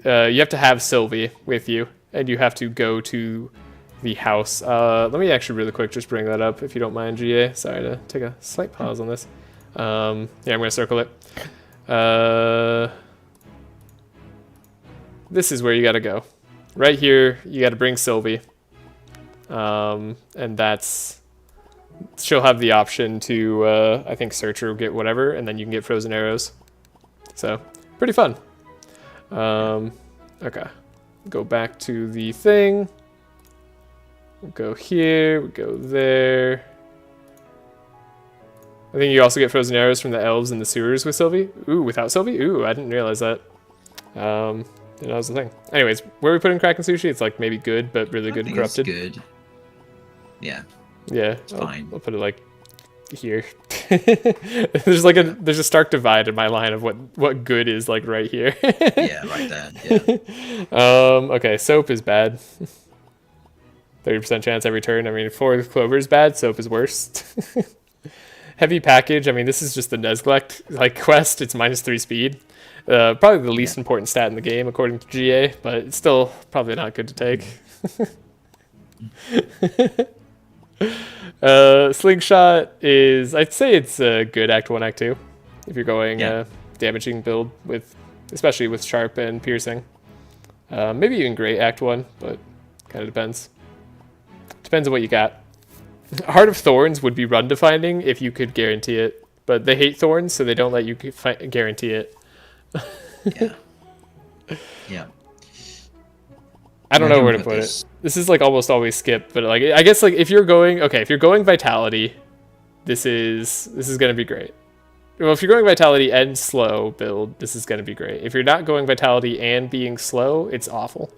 you have to have Sylvie with you, and you have to go to the house. Let me actually really quick just bring that up, if you don't mind, GA. Sorry to take a slight pause on this. Yeah, I'm going to circle it. This is where you got to go. Right here, you got to bring Sylvie. And that's... She'll have the option to, I think, search or get whatever, and then you can get frozen arrows. So, pretty fun. Okay. Go back to the thing. We'll go here, we'll go there. I think you also get frozen arrows from the elves in the sewers with Sylvie. Ooh, without Sylvie? Ooh, I didn't realize that. That was the thing. Anyways, where we put in Kraken Sushi, it's like maybe good, but really good corrupted. It's good. Yeah. Yeah. It's fine. I'll put it like here. there's a stark divide in my line of what good is like right here. Yeah, right there. Yeah. Okay, soap is bad. 30% chance every turn. I mean, 4 clover is bad, soap is worse. Heavy package, I mean, this is just the Nesglect like quest. It's -3 speed. Probably the least important stat in the game according to GA, but it's still probably not good to take. Slingshot is, I'd say it's a good Act 1, Act 2. If you're going damaging build, with, especially with sharp and piercing. Maybe even great Act 1, but kind of depends. Depends on what you got. Heart of Thorns would be run defining if you could guarantee it, but they hate thorns, so they don't let you guarantee it. Yeah. Yeah. I don't know where to put it. This is like almost always skip, but like I guess like if you're going Vitality, this is gonna be great. Well, if you're going Vitality and slow build, this is gonna be great. If you're not going Vitality and being slow, it's awful.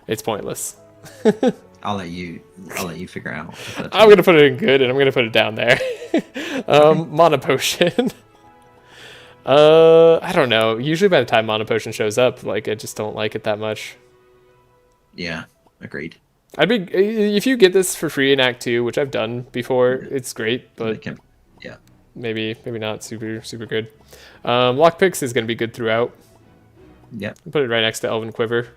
It's pointless. I'll let you figure out. I'm gonna put it in good, and I'm gonna put it down there. Mana Potion. I don't know. Usually by the time Mana Potion shows up, like I just don't like it that much. Yeah, agreed. If you get this for free in Act 2, which I've done before, it's great, but yeah, maybe not super good. Lockpicks is gonna be good throughout. Yeah. Put it right next to Elven Quiver.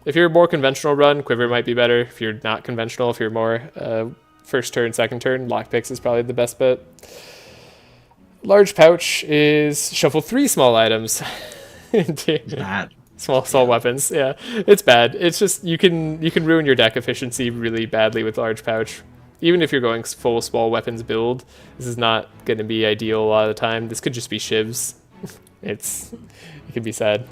If you're a more conventional run, Quiver might be better. If you're not conventional, if you're more first turn, second turn, Lockpicks is probably the best bet. Large Pouch is shuffle 3 small items. Bad. Small weapons. Yeah, it's bad. It's just you can ruin your deck efficiency really badly with Large Pouch. Even if you're going full small weapons build, this is not going to be ideal a lot of the time. This could just be shivs. It could be sad.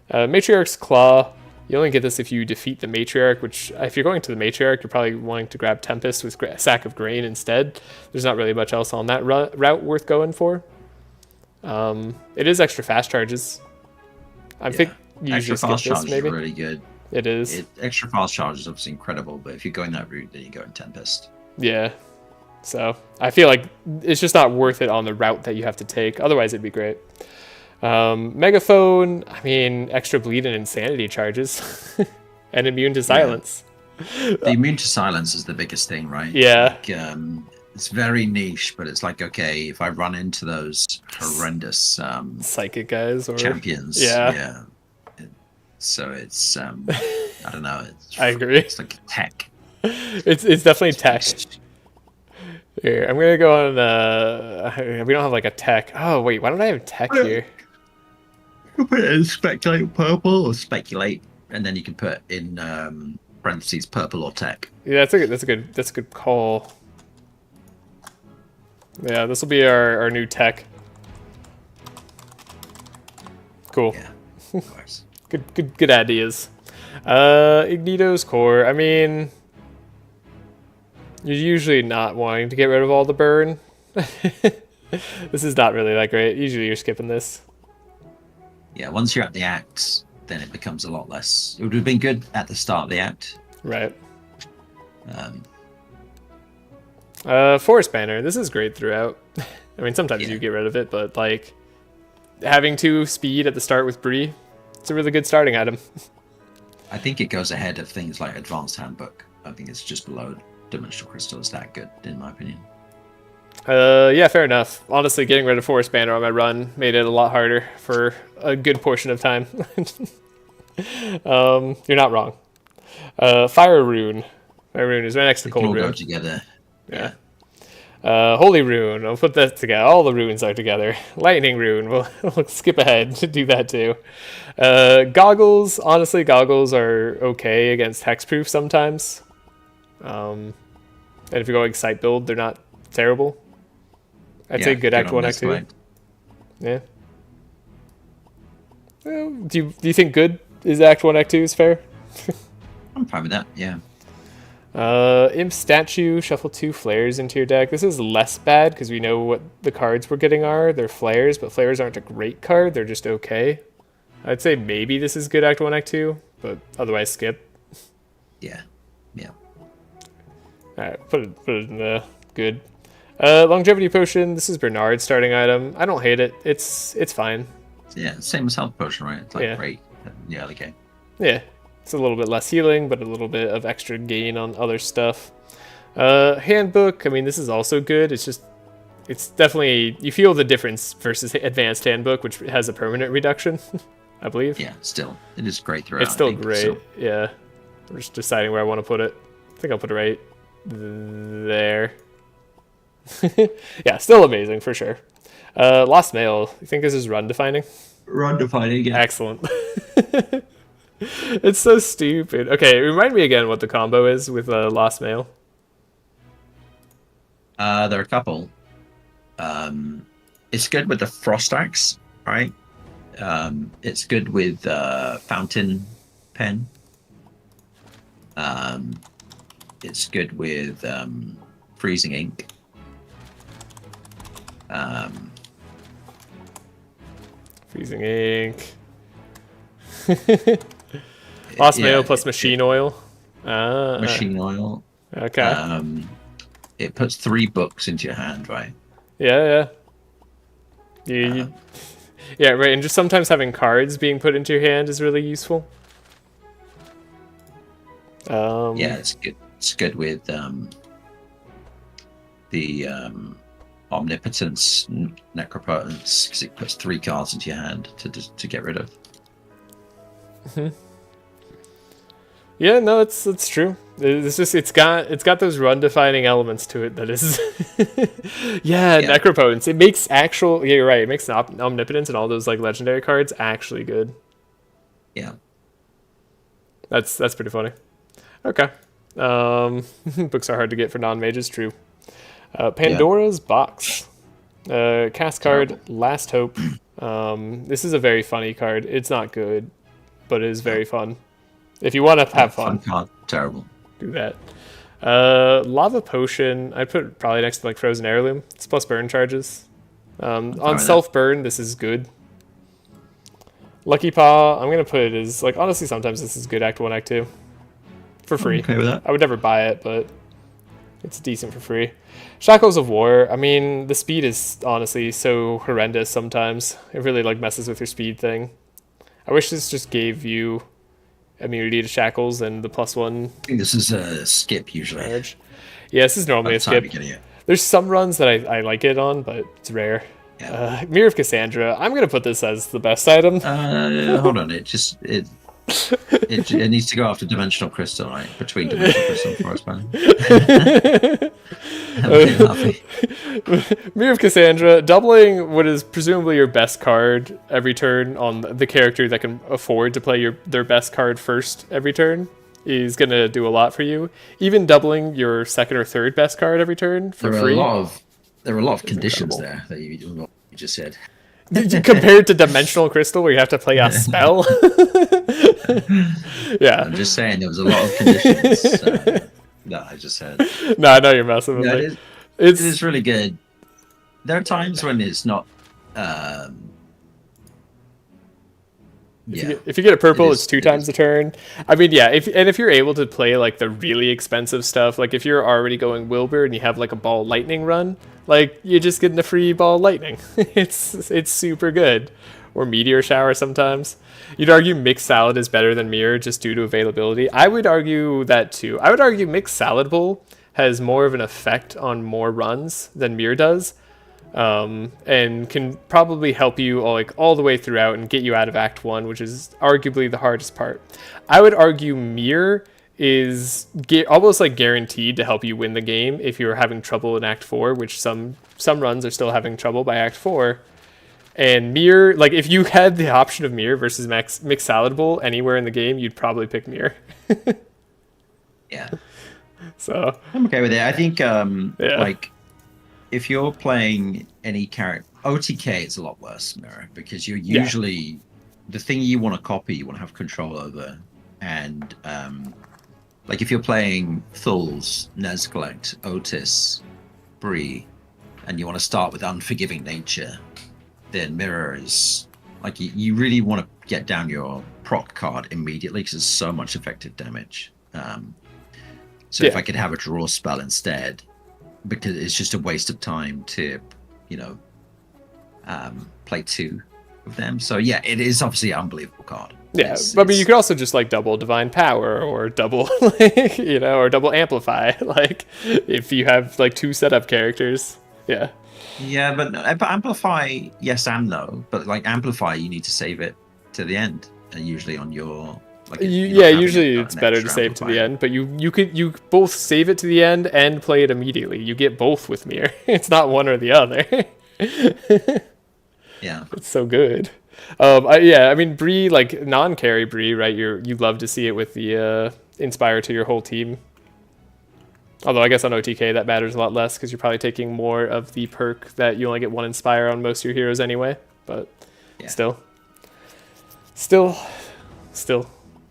Matriarch's Claw. You only get this if you defeat the Matriarch, which if you're going to the Matriarch, you're probably wanting to grab Tempest with Sack of Grain instead. There's not really much else on that route worth going for. It is extra fast charges. I think you usually skip this, maybe. Is really good. It is. Extra fast charge is obviously incredible, but if you're going that route, then you go in Tempest. Yeah. So I feel like it's just not worth it on the route that you have to take. Otherwise, it'd be great. Megaphone, I mean, extra bleed and insanity charges. And immune to silence. The immune to silence is the biggest thing, right? Yeah. Like, it's very niche, but it's like, okay, if I run into those horrendous psychic guys or champions, so it's I don't know. I agree. It's like tech. It's definitely tech. Here, I'm gonna go on. We don't have like a tech. Oh wait, why don't I have tech here? You can put it in speculate purple or speculate, and then you can put in parentheses purple or tech. Yeah, that's a good call. Yeah, this will be our new tech. Cool. Yeah, of course. good ideas. Ignito's Core. I mean, you're usually not wanting to get rid of all the burn. This is not really that great. Usually you're skipping this. Yeah, once you're at the act, then it becomes a lot less. It would have been good at the start of the act. Right. Forest Banner. This is great throughout. I mean, sometimes you get rid of it, but like having 2 speed at the start with Bree, it's a really good starting item. I think it goes ahead of things like Advanced Handbook. I think it's just below Dimensional Crystal is that good, in my opinion. Yeah, fair enough. Honestly, getting rid of Forest Banner on my run made it a lot harder for a good portion of time. You're not wrong. Fire Rune. Fire Rune is right next to Cold Rune. All go together. Yeah. Holy Rune. I'll put that together. All the runes are together. Lightning Rune. We'll skip ahead to do that too. Goggles. Honestly, goggles are okay against hexproof sometimes. And if you're going site build, they're not terrible. I'd say good Act 1, Act 2. Yeah. Do you think good is Act 1, Act 2 is fair? I'm fine with that, yeah. Imp Statue, shuffle 2 flares into your deck. This is less bad because we know what the cards we're getting are. They're flares, but flares aren't a great card. They're just okay. I'd say maybe this is good Act 1, Act 2, but otherwise skip. Yeah. Alright, put it in the good. Longevity Potion, this is Bernard's starting item. I don't hate it. It's fine. Yeah, same as Health Potion, right? It's like great. Yeah, okay. Yeah. It's a little bit less healing, but a little bit of extra gain on other stuff. Handbook, I mean, this is also good. It's definitely, you feel the difference versus Advanced Handbook, which has a permanent reduction, I believe. Yeah, still. It is great throughout. It's still great, yeah. I'm just deciding where I want to put it. I think I'll put it right there. Yeah, still amazing, for sure. Lost Mail, you think this is run defining? Run defining, yeah. Excellent. It's so stupid. Okay, remind me again what the combo is with Lost Mail. There are a couple. It's good with the Frost Axe, right? It's good with Fountain Pen. It's good with Freezing Ink. Freezing Ink. Lost Mail plus Machine Oil. Machine Oil. Okay. It puts 3 books into your hand, right? Yeah. Yeah, right. And just sometimes having cards being put into your hand is really useful. Yeah, it's good. It's good with the Omnipotence, Necropotence, because it puts 3 cards into your hand to get rid of. Yeah, no, it's true. It's got those run defining elements to it that is yeah, Necropotence. It makes actual, yeah, you're right, it makes Omnipotence and all those like legendary cards actually good. Yeah. That's pretty funny. Okay. Books are hard to get for non-mages, true. Pandora's Box. Cast card, Last Hope. This is a very funny card. It's not good, but it is very fun. If you want to have fun card, terrible. Do that. Lava Potion, I'd put it probably next to like Frozen Heirloom. It's plus burn charges. On self-burn, this is good. Lucky Paw, I'm going to put it as, like, honestly, sometimes this is good Act 1, Act 2. For free. I'm okay with that. I would never buy it, but it's decent for free. Shackles of War, I mean, the speed is honestly so horrendous sometimes. It really, like, messes with your speed thing. I wish this just gave you immunity to Shackles and the +1. I think this is a skip, usually. Damage. Yeah, this is normally a skip. There's some runs that I like it on, but it's rare. Yeah. Mirror of Cassandra, I'm going to put this as the best item. Hold on, it needs to go after Dimensional Crystal, right? Between Dimensional Crystal and Forest Band. Mirror of Cassandra, doubling what is presumably your best card every turn on the character that can afford to play their best card first every turn is going to do a lot for you. Even doubling your second or third best card every turn for free. There are a lot of conditions there that you just said. Compared to Dimensional Crystal, where you have to play a spell. Yeah. I'm just saying there was a lot of conditions that I just said. No, I know you're messing with me. It is really good. There are times when it's not. If you get a purple, it's 2 times the turn. I mean, yeah. If you're able to play like the really expensive stuff, like if you're already going Wilbur and you have like a Ball Lightning run, like you're just getting the free Ball Lightning. It's super good. Or Meteor Shower sometimes. You'd argue Mixed Salad is better than Mirror just due to availability. I would argue that too. I would argue Mixed Salad Bowl has more of an effect on more runs than Mirror does. and can probably help you all the way throughout and get you out of Act 1, which is arguably the hardest part. I would argue Mir is almost like guaranteed to help you win the game if you're having trouble in Act 4, which some runs are still having trouble by Act 4. And Mir, like if you had the option of Mir versus Mixed Salad Bowl anywhere in the game, you'd probably pick Mir. Yeah. So I'm okay with it. I think like if you're playing any character, OTK is a lot worse, Mirror, because you're usually the thing you want to copy, you want to have control over. And like if you're playing Thul's, Nezglect, Otis, Bree, and you want to start with Unforgiving Nature, then Mirror is like you really want to get down your proc card immediately because there's so much effective damage. So if I could have a draw spell instead, because it's just a waste of time to, play 2 of them. So yeah, it is obviously an unbelievable card. Yeah, I mean, you could also just like double Divine Power or double, or double Amplify. Like if you have like 2 setup characters, yeah. Yeah, but Amplify, yes and no. But like Amplify, you need to save it to the end, usually on your. Usually it's better to save to the end, but you both save it to the end and play it immediately. You get both with Mir. It's not one or the other. Yeah, it's so good. I mean Bree, like non-carry Bree, right? You love to see it with the Inspire to your whole team. Although I guess on OTK that matters a lot less because you're probably taking more of the perk that you only get 1 Inspire on most of your heroes anyway. But still.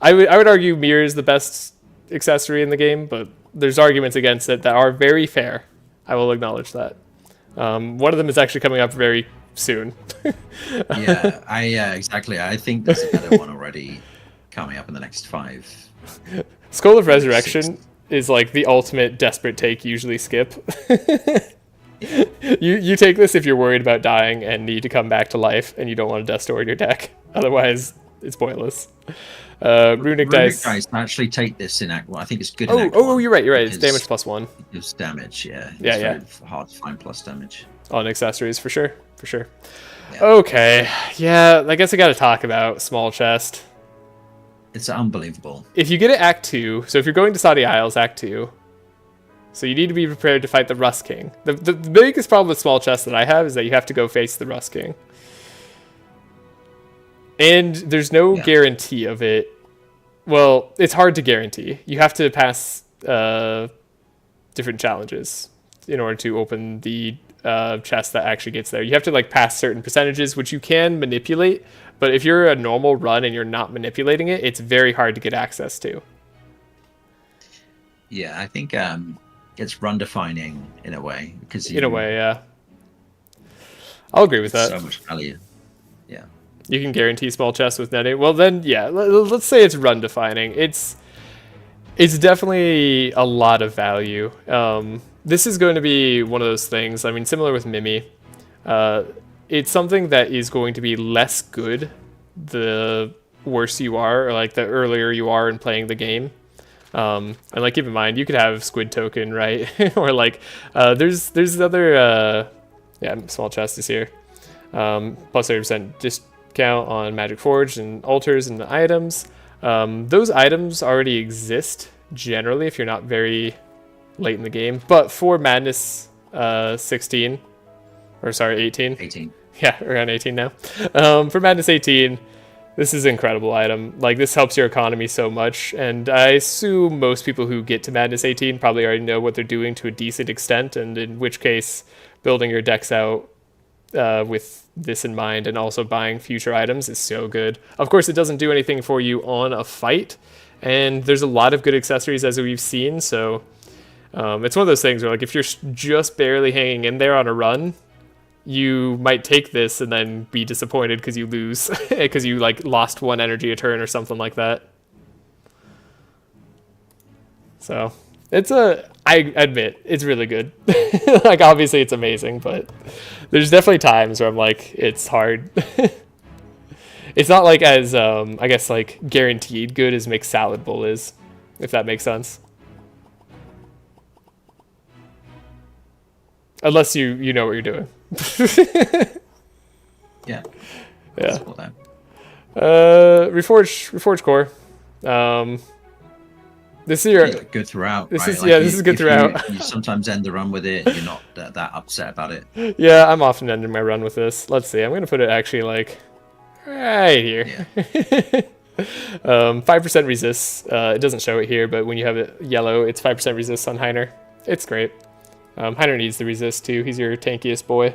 I would argue Mir is the best accessory in the game, but there's arguments against it that are very fair. I will acknowledge that. One of them is actually coming up very soon. Exactly. I think there's a better one already coming up in the next 5. Skull of Resurrection is like the ultimate desperate take, usually skip. You take this if you're worried about dying and need to come back to life and you don't want to Death Store in your deck. Otherwise, it's pointless. Runic Dice actually take this in Act 1. I think it's good. You're right. It's damage +1. It gives damage. It's very hard to find plus damage on accessories for sure. Yeah. Okay, I guess I got to talk about Small Chest. It's unbelievable. If you get it Act 2, so if you're going to Saudi Isles Act 2, so you need to be prepared to fight the Rust King. The biggest problem with Small Chest that I have is that you have to go face the Rust King. And there's no guarantee of it. Well, it's hard to guarantee. You have to pass different challenges in order to open the chest that actually gets there. You have to like pass certain percentages, which you can manipulate. But if you're a normal run and you're not manipulating it, it's very hard to get access to. Yeah, I think it's run defining in a way. In a way, yeah. I'll agree with that. So much value. Yeah. You can guarantee small chests with netting. Well, then, let's say it's run defining. It's definitely a lot of value. This is going to be one of those things. I mean, similar with Mimi. It's something that is going to be less good the worse you are, or like the earlier you are in playing the game. And like keep in mind, you could have Squid Token, right? Or like there's other small chest is here. Plus 30% discount on Magic Forge and altars and items. Those items already exist generally if you're not very late in the game. But for Madness 18. Yeah, around 18 now. For Madness 18, this is an incredible item. Like, this helps your economy so much, and I assume most people who get to Madness 18 probably already know what they're doing to a decent extent, and in which case, building your decks out with this in mind and also buying future items is so good. Of course, it doesn't do anything for you on a fight, and there's a lot of good accessories as we've seen, so it's one of those things where, like, if you're just barely hanging in there on a run, you might take this and then be disappointed because you lose, because you like lost 1 energy a turn or something like that. So I admit it's really good. Like, obviously it's amazing, but there's definitely times where I'm like, it's hard. It's not like as I guess like guaranteed good as Mixed Salad Bowl is, if that makes sense. Unless you know what you're doing. Yeah. Yeah. That. Reforge core. This is your good throughout. This right? is this is good throughout. You sometimes end the run with it. You're not that upset about it. Yeah, I'm often ending my run with this. Let's see. I'm gonna put it actually like right here. Yeah. 5% resist. It doesn't show it here, but when you have it yellow, it's 5% resist on Heiner. It's great. Heiner needs the resist too. He's your tankiest boy.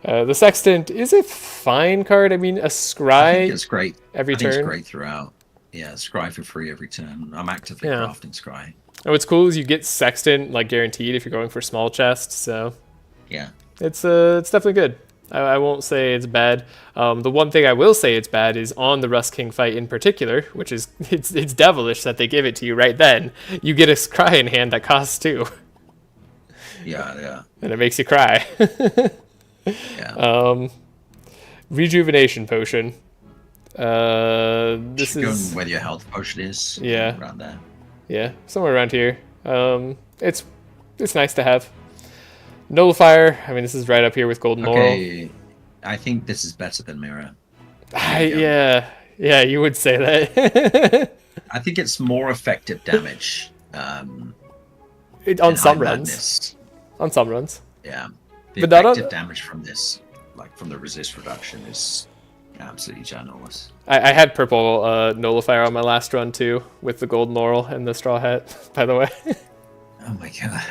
The Sextant is a fine card. I mean, a Scry. I think it's great. Every turn. It's great throughout. Yeah, Scry for free every turn. I'm actively crafting Scry. And what's cool is you get Sextant like guaranteed if you're going for small chests. So yeah, it's definitely good. I won't say it's bad. The one thing I will say it's bad is on the Rust King fight in particular, which is it's devilish that they give it to you right then. You get a Scry in hand that costs 2. Yeah. And it makes you cry. Yeah. Rejuvenation potion. This is where your health potion is. Yeah. Around there. Yeah, somewhere around here. It's nice to have. Nullifier. I mean, this is right up here with Golden Laurel. I think this is better than Mirror. Yeah, you would say that. I think it's more effective damage. On some runs. On some runs. Yeah. The effective damage from this, like from the resist reduction, is absolutely ginormous. I had purple Nullifier on my last run too, with the Golden Laurel and the Straw Hat, by the way. Oh my god.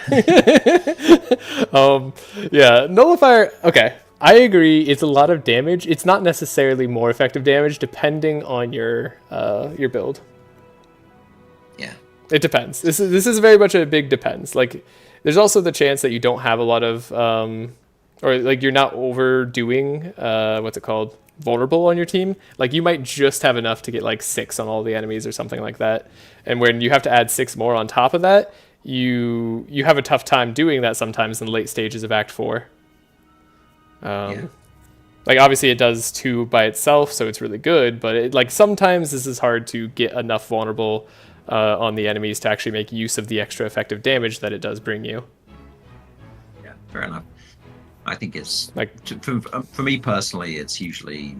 Yeah, Nullifier. Okay, I agree. It's a lot of damage. It's not necessarily more effective damage, depending on your build. Yeah, it depends. This is very much a big depends. Like, there's also the chance that you don't have a lot of, or like you're not overdoing what's it called, vulnerable on your team. Like you might just have enough to get like 6 on all the enemies or something like that. And when you have to add 6 more on top of that, you have a tough time doing that sometimes in the late stages of Act 4. Like obviously it does 2 by itself, so it's really good, but like sometimes this is hard to get enough vulnerable on the enemies to actually make use of the extra effective damage that it does bring you. Yeah, fair enough. I think it's like for me personally, it's usually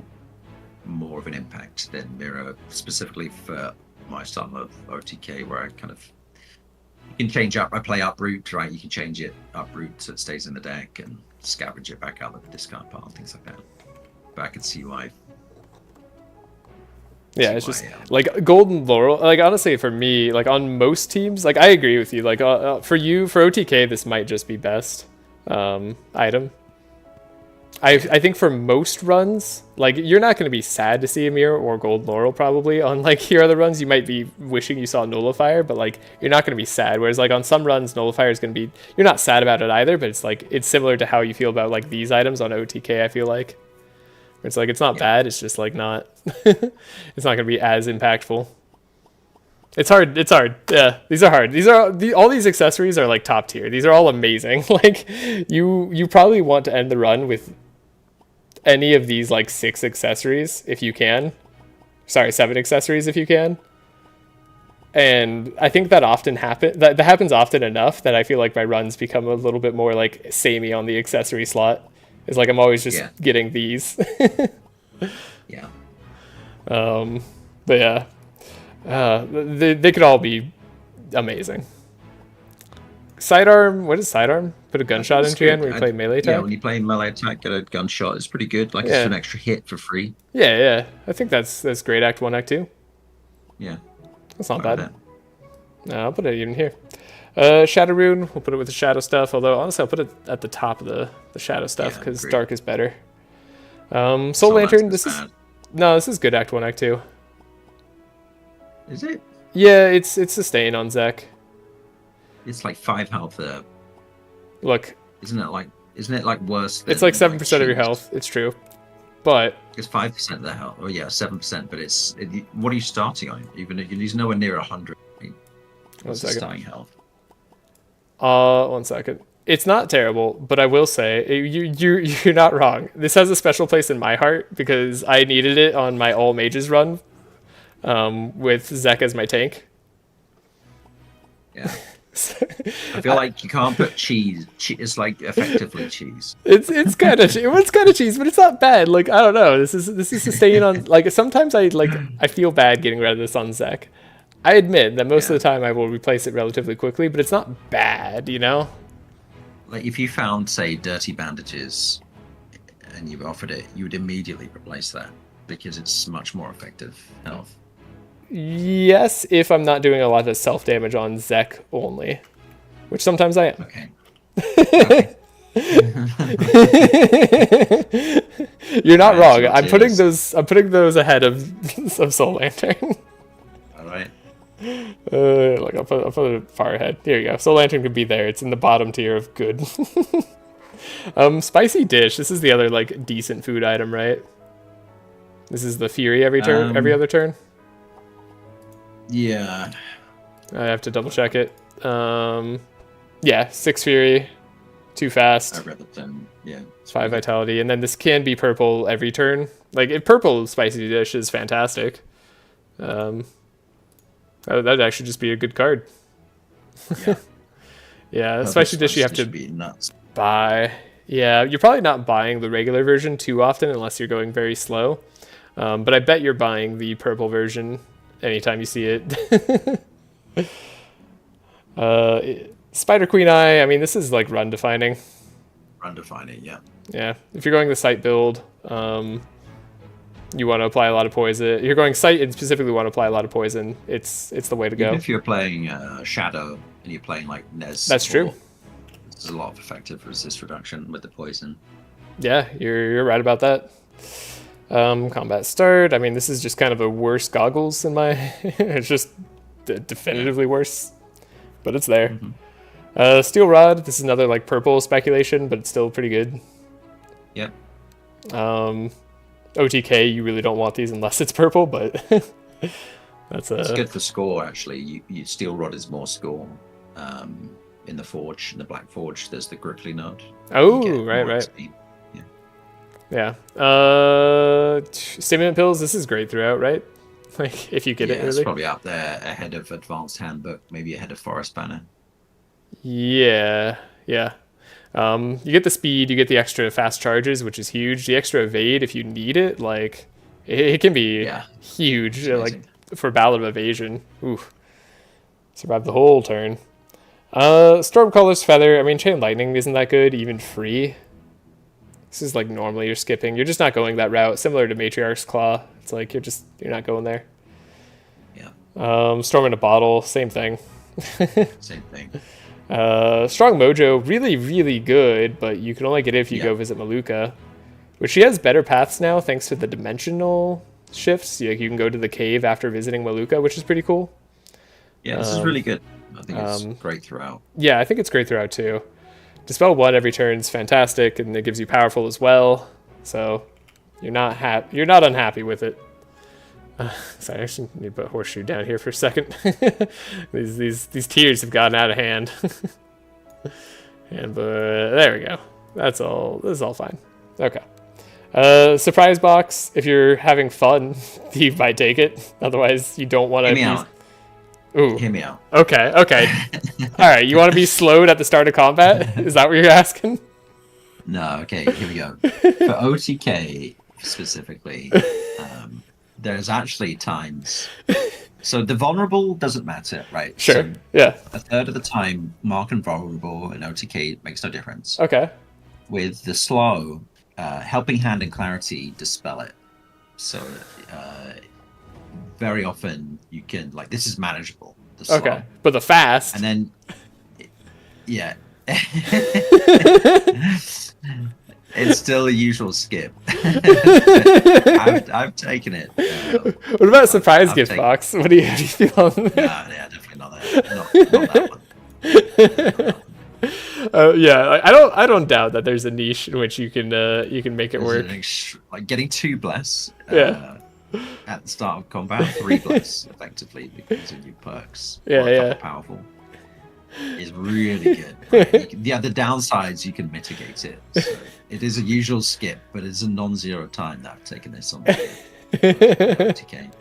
more of an impact than Mirror, specifically for my style of OTK, where I kind of you can change up. I play uproot, right? You can change it uproot so it stays in the deck and scavenge it back out of the discard pile and things like that. But I can see why. Yeah, it's just like Golden Laurel. Like honestly, for me, like on most teams, like I agree with you. Like for you, for OTK, this might just be best item. I think for most runs, like you're not going to be sad to see a Mirror or Golden Laurel probably on like your other runs. You might be wishing you saw Nullifier, but like you're not going to be sad. Whereas like on some runs, Nullifier is going to be, you're not sad about it either, but it's like it's similar to how you feel about like these items on OTK. I feel like it's like it's not bad. It's just like not. It's not going to be as impactful. It's hard. Yeah, these are hard. These are all these accessories are like top tier. These are all amazing. Like you probably want to end the run with any of these like 6 accessories if you can. Sorry, 7 accessories if you can. And I think that often that happens often enough that I feel like my runs become a little bit more like samey on the accessory slot. It's like I'm always just getting these. Yeah. But yeah. They could all be amazing. Sidearm, what is sidearm? Put a gunshot into your hand when you play melee attack? Yeah, when you play melee attack, get a gunshot. It's pretty good. Like it's an extra hit for free. Yeah. I think that's great Act 1, Act 2. Yeah. That's not bad. No, I'll put it even here. Shadow Rune, we'll put it with the shadow stuff, although honestly I'll put it at the top of the shadow stuff because dark is better. Soul Lantern, this is good Act 1, Act 2. Is it? Yeah, it's sustain on Zek. It's like 5 health there. Look. Isn't it like worse than, it's like 7% of your health, it's true. But it's 5% of the health. Oh yeah, 7%, but what are you starting on? Even if he's nowhere near 100. What's the starting health? 1 second. It's not terrible, but I will say you're not wrong. This has a special place in my heart because I needed it on my all mages run, with Zek as my tank. Yeah. I feel like you can't put cheese. It's like effectively cheese. It's kind of cheese, but it's not bad. Like I don't know. This is staying on. Like sometimes I feel bad getting rid of this on Zek. I admit that most of the time I will replace it relatively quickly, but it's not bad, you know. Like if you found, say, dirty bandages, and you offered it, you would immediately replace that because it's much more effective health. Yes, if I'm not doing a lot of self damage on Zek only, which sometimes I am. Okay. Okay. You're not wrong. I'm putting those ahead of Soul Lantern. All right. Like I'll put it far ahead. Here you go. Soul Lantern could be there. It's in the bottom tier of good. Spicy dish. This is the other like decent food item, right? This is the Fury every turn, every other turn. Yeah. I have to double check it. Yeah, 6 Fury, 2 fast. I'd rather than, yeah. 5 vitality, and then this can be purple every turn. Like purple spicy dish is fantastic. That'd actually just be a good card. Yeah. Yeah, spicy dish you have to be nuts. Buy. Yeah, you're probably not buying the regular version too often unless you're going very slow. But I bet you're buying the purple version anytime you see it. Spider Queen Eye, I mean, this is like run defining. Run defining, yeah. Yeah, if you're going the sight build, you want to apply a lot of poison. If you're going sight and specifically want to apply a lot of poison, it's the way to go. Even if you're playing Shadow and you're playing like Nez. That's true. There's a lot of effective resist reduction with the poison. Yeah, you're right about that. Combat start. I mean, this is just kind of a worse goggles in my. It's just definitively worse, but it's there. Mm-hmm. Steel Rod. This is another like purple speculation, but it's still pretty good. Yep. OTK. You really don't want these unless it's purple, but that's It's good for score actually. You Steel Rod is more score. In the Forge, in the Black Forge, there's the Grukli node. Oh, right. Yeah. Stimulant pills, this is great throughout, right? Like, if you get it, really. It's probably up there ahead of Advanced Handbook, maybe ahead of Forest Banner. Yeah. You get the speed, you get the extra fast charges, which is huge. The extra evade, if you need it, like, it can be huge, like, for Ballad of Evasion. Ooh. Survive the whole turn. Stormcaller's Feather, I mean, Chain Lightning isn't that good, even free. This is like normally you're skipping. You're just not going that route. Similar to Matriarch's Claw. It's like you're not going there. Yeah. Storm in a Bottle, same thing. Same thing. Strong Mojo, really, really good, but you can only get it if you go visit Maluka. Which she has better paths now thanks to the dimensional shifts. You can go to the cave after visiting Maluka, which is pretty cool. Yeah, this is really good. I think it's great throughout. Yeah, I think it's great throughout too. Dispel 1 every turn is fantastic, and it gives you powerful as well. So you're not unhappy with it. Sorry, I actually need to put Horseshoe down here for a second. these tiers have gotten out of hand. And there we go. That's all. This is all fine. Okay. Surprise box. If you're having fun, you might take it. Otherwise, you don't want to. Ooh. Hear me out. Okay. All right, you want to be slowed at the start of combat? Is that what you're asking? No, okay, here we go. For OTK specifically, there's actually times. So the vulnerable doesn't matter, right? Sure, so yeah. A third of the time, mark and vulnerable in OTK makes no difference. Okay. With the slow, Helping Hand and Clarity dispel it. So very often you can, like, this is manageable. The slow. Okay, but the fast. And then, yeah. It's still a usual skip. I've taken it. What about a surprise gift box? What do you feel on that? Yeah, definitely not that. Not that one. Yeah, I don't doubt that there's a niche in which you can make it work. Like getting 2 bless. At the start of combat, 3 bless effectively because of your perks. Yeah. Powerful. Is really good. Right? The downsides you can mitigate it. So it is a usual skip, but it's a non-zero time that I've taken this on. OTK.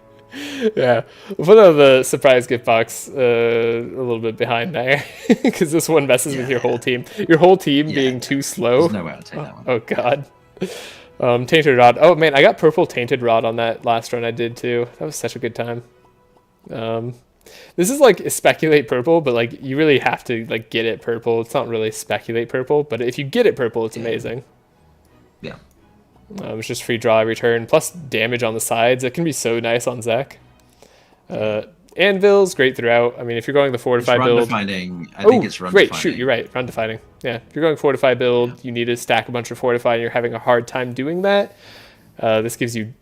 Yeah, we'll put on the surprise gift box a little bit behind there because this one messes with your whole team. Your whole team being too slow. There's no way I'll take that one. Oh god. Tainted Rod. Oh man, I got purple Tainted Rod on that last run I did too. That was such a good time. This is like speculate purple, but like you really have to like get it purple. It's not really speculate purple, but if you get it purple, it's amazing. Yeah. It's just free draw every turn, plus damage on the sides. It can be so nice on Zek. Anvil's great throughout. I mean, if you're going the fortify build, I think it's run defining. Shoot, you're right. Run defining. Yeah, if you're going fortify build, you need to stack a bunch of fortify, and you're having a hard time doing that. This gives you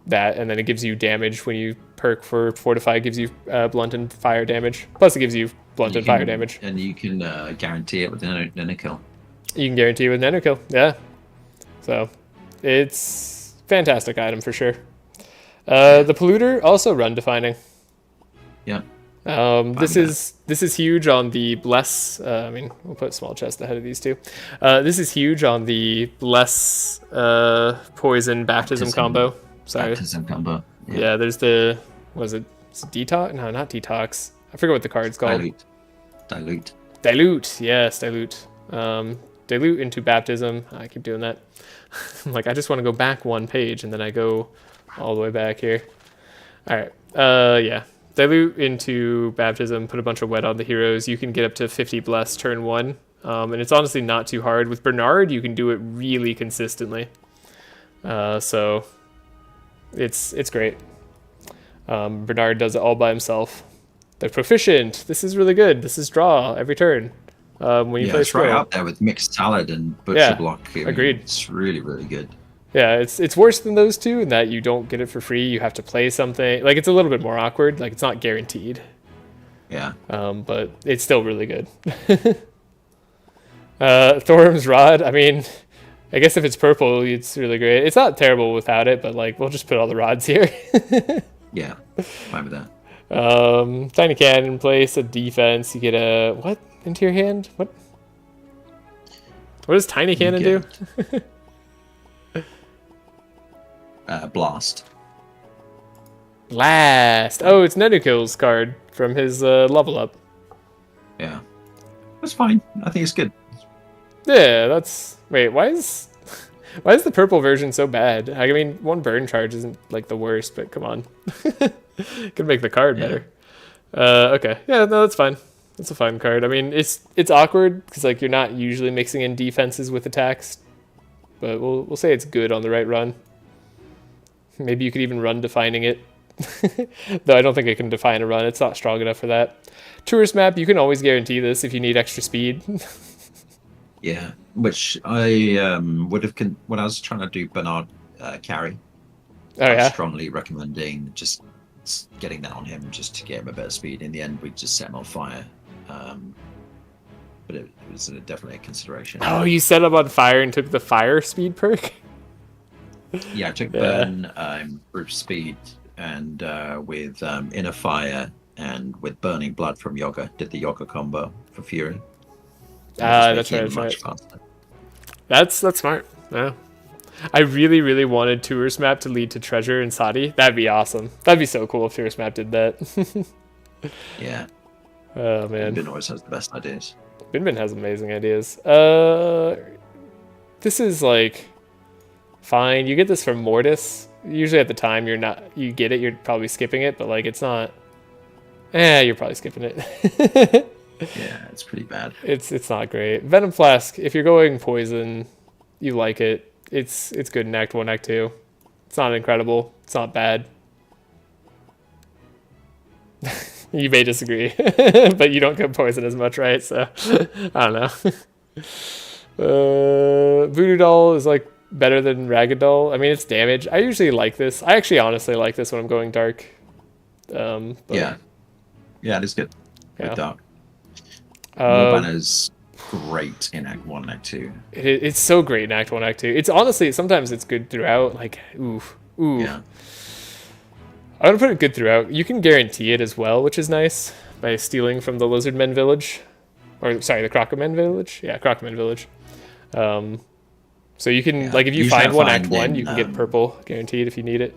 that, and then it gives you damage when you perk for fortify. It gives you blunt and fire damage. Plus, it gives you blunt and fire damage. And you can guarantee it with Nanokill. You can guarantee it with Nanokill. Yeah. So, it's fantastic item for sure. The polluter also run defining. Yeah. This is huge on the bless. I mean, we'll put small chest ahead of these two. This is huge on the bless poison baptism combo. Sorry. Baptism combo. Yeah. There's the is it detox? No, not detox. I forget what the card's called. Dilute. Yes, dilute. Dilute into baptism. I keep doing that. I'm like, I just want to go back one page, and then I go all the way back here. All right. Yeah. Dilute into baptism, put a bunch of wet on the heroes. You can get up to 50 bless turn 1. And it's honestly not too hard. With Bernard, you can do it really consistently. So it's great. Bernard does it all by himself. They're proficient. This is really good. This is draw every turn. When you play it's right up there with mixed salad and butcher block. Agreed. It's really, really good. Yeah, it's worse than those two in that you don't get it for free. You have to play something. Like, it's a little bit more awkward. Like, it's not guaranteed. Yeah. But it's still really good. Thorum's Rod, I mean, I guess if it's purple, it's really great. It's not terrible without it, but, like, we'll just put all the rods here. Yeah, fine with that. Tiny Cannon in place, a defense. You get a... What? Into your hand? What does Tiny Cannon do? Blast. Oh, it's Nenukill's card from his level up. Yeah. That's fine. I think it's good. Yeah, that's... Wait, why is the purple version so bad? I mean, one burn charge isn't, like, the worst, but come on. Could make the card better. Okay. Yeah, no, that's fine. That's a fine card. I mean, it's awkward, because, like, you're not usually mixing in defenses with attacks. But we'll say it's good on the right run. Maybe you could even run defining it. Though I don't think it can define a run. It's not strong enough for that. Tourist map, you can always guarantee this if you need extra speed. Yeah, which I would have... when I was trying to do Bernard carry, I was strongly recommending just getting that on him just to get him a better speed. In the end, we just set him on fire. But it was definitely a consideration. Oh, you set him on fire and took the fire speed perk? Yeah, I took burn, improved speed, and with inner fire and with burning blood from Yoga, did the Yoga combo for Fury. That's right. That's smart. Yeah. I really, really wanted Tourist Map to lead to Treasure and Sadi. That'd be awesome. That'd be so cool if Tourist Map did that. Yeah. Oh man. Bin always has the best ideas. Bin has amazing ideas. This is like fine. You get this from Mortis. Usually at the time you get it, you're probably skipping it, but like it's not. You're probably skipping it. Yeah, it's pretty bad. It's not great. Venom Flask, if you're going poison, you like it. It's good in Act 1, Act 2. It's not incredible. It's not bad. You may disagree, but you don't get poison as much, right? So, I don't know. Voodoo Doll is like better than Ragged Doll. I mean, it's damage. I usually like this. I actually honestly like this when I'm going dark. Yeah, it is good. Yeah. Dark. Morbanna's great in Act 1, Act 2. It's so great in Act 1, Act 2. It's honestly, sometimes it's good throughout. Like, ooh. Yeah. I'm going to put it good throughout. You can guarantee it as well, which is nice, by stealing from the Lizardmen village. Or, sorry, the Crockermen village? Yeah, Crockermen village. So you can, like, if you find one Act 1, you can get purple guaranteed if you need it.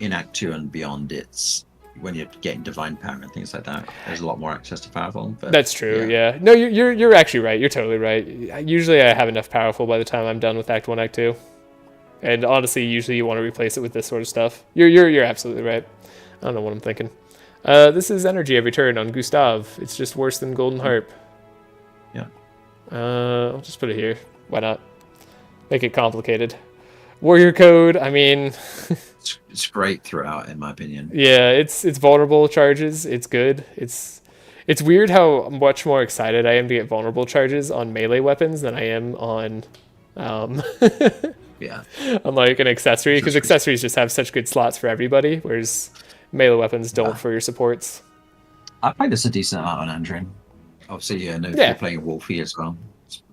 in Act 2 and beyond, it's when you're getting divine power and things like that, there's a lot more access to powerful. But, that's true. Yeah. No, you're actually right. You're totally right. Usually, I have enough powerful by the time I'm done with Act 1, Act 2. And honestly, usually you want to replace it with this sort of stuff. You're absolutely right. I don't know what I'm thinking. This is energy every turn on Gustav. It's just worse than Golden Harp. Yeah. I'll just put it here. Why not? Make it complicated. Warrior code. I mean, it's great throughout, in my opinion. Yeah, it's vulnerable charges. It's good. It's weird how much more excited I am to get vulnerable charges on melee weapons than I am on, yeah, on like an accessory, because accessories just have such good slots for everybody, whereas melee weapons don't for your supports. I find this a decent amount on Andrin. Obviously, if you're playing Wolfie as well,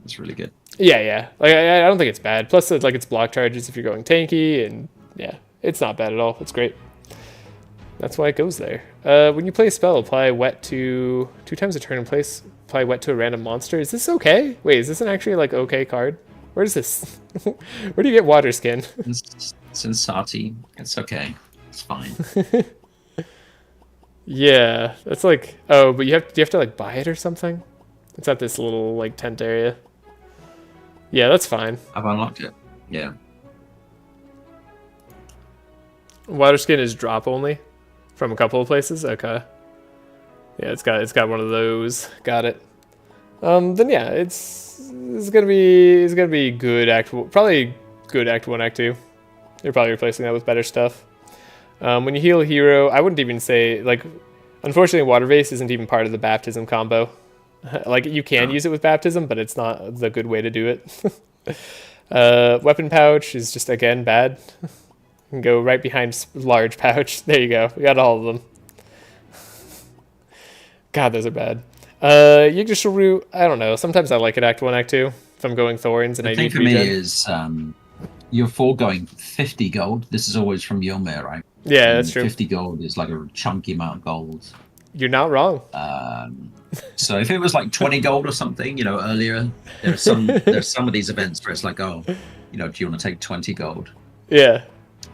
it's really good. Yeah. Like I don't think it's bad. Plus, like it's block charges if you're going tanky, and yeah, it's not bad at all. It's great. That's why it goes there. When you play a spell, apply wet to 2 times a turn and apply wet to a random monster. Is this okay? Wait, is this an actually like okay card? Where is this? Where do you get water skin? It's in Sati. It's okay. It's fine. Yeah, that's like, oh, but do you have to like buy it or something? It's at this little like tent area. Yeah, that's fine. I've unlocked it. Yeah. Water skin is drop only from a couple of places. Okay. Yeah, it's got one of those. Got it. Then yeah, it's gonna be good probably good Act 1, Act 2. You're probably replacing that with better stuff. When you heal a hero, I wouldn't even say, like, unfortunately, Water Vase isn't even part of the Baptism combo. Like, you can use it with Baptism, but it's not the good way to do it. Weapon Pouch is just, again, bad. You can go right behind Large Pouch. There you go. We got all of them. God, those are bad. Yggdrasil Root, I don't know. Sometimes I like it Act 1, Act 2. If I'm going Thorns and I need regen. The thing for me is, you're foregoing 50 gold. This is always from Ylmer, right? Yeah, that's true. 50 gold is like a chunky amount of gold. You're not wrong. So if it was like 20 gold or something, earlier, there's some of these events where it's like, oh, do you want to take 20 gold? Yeah.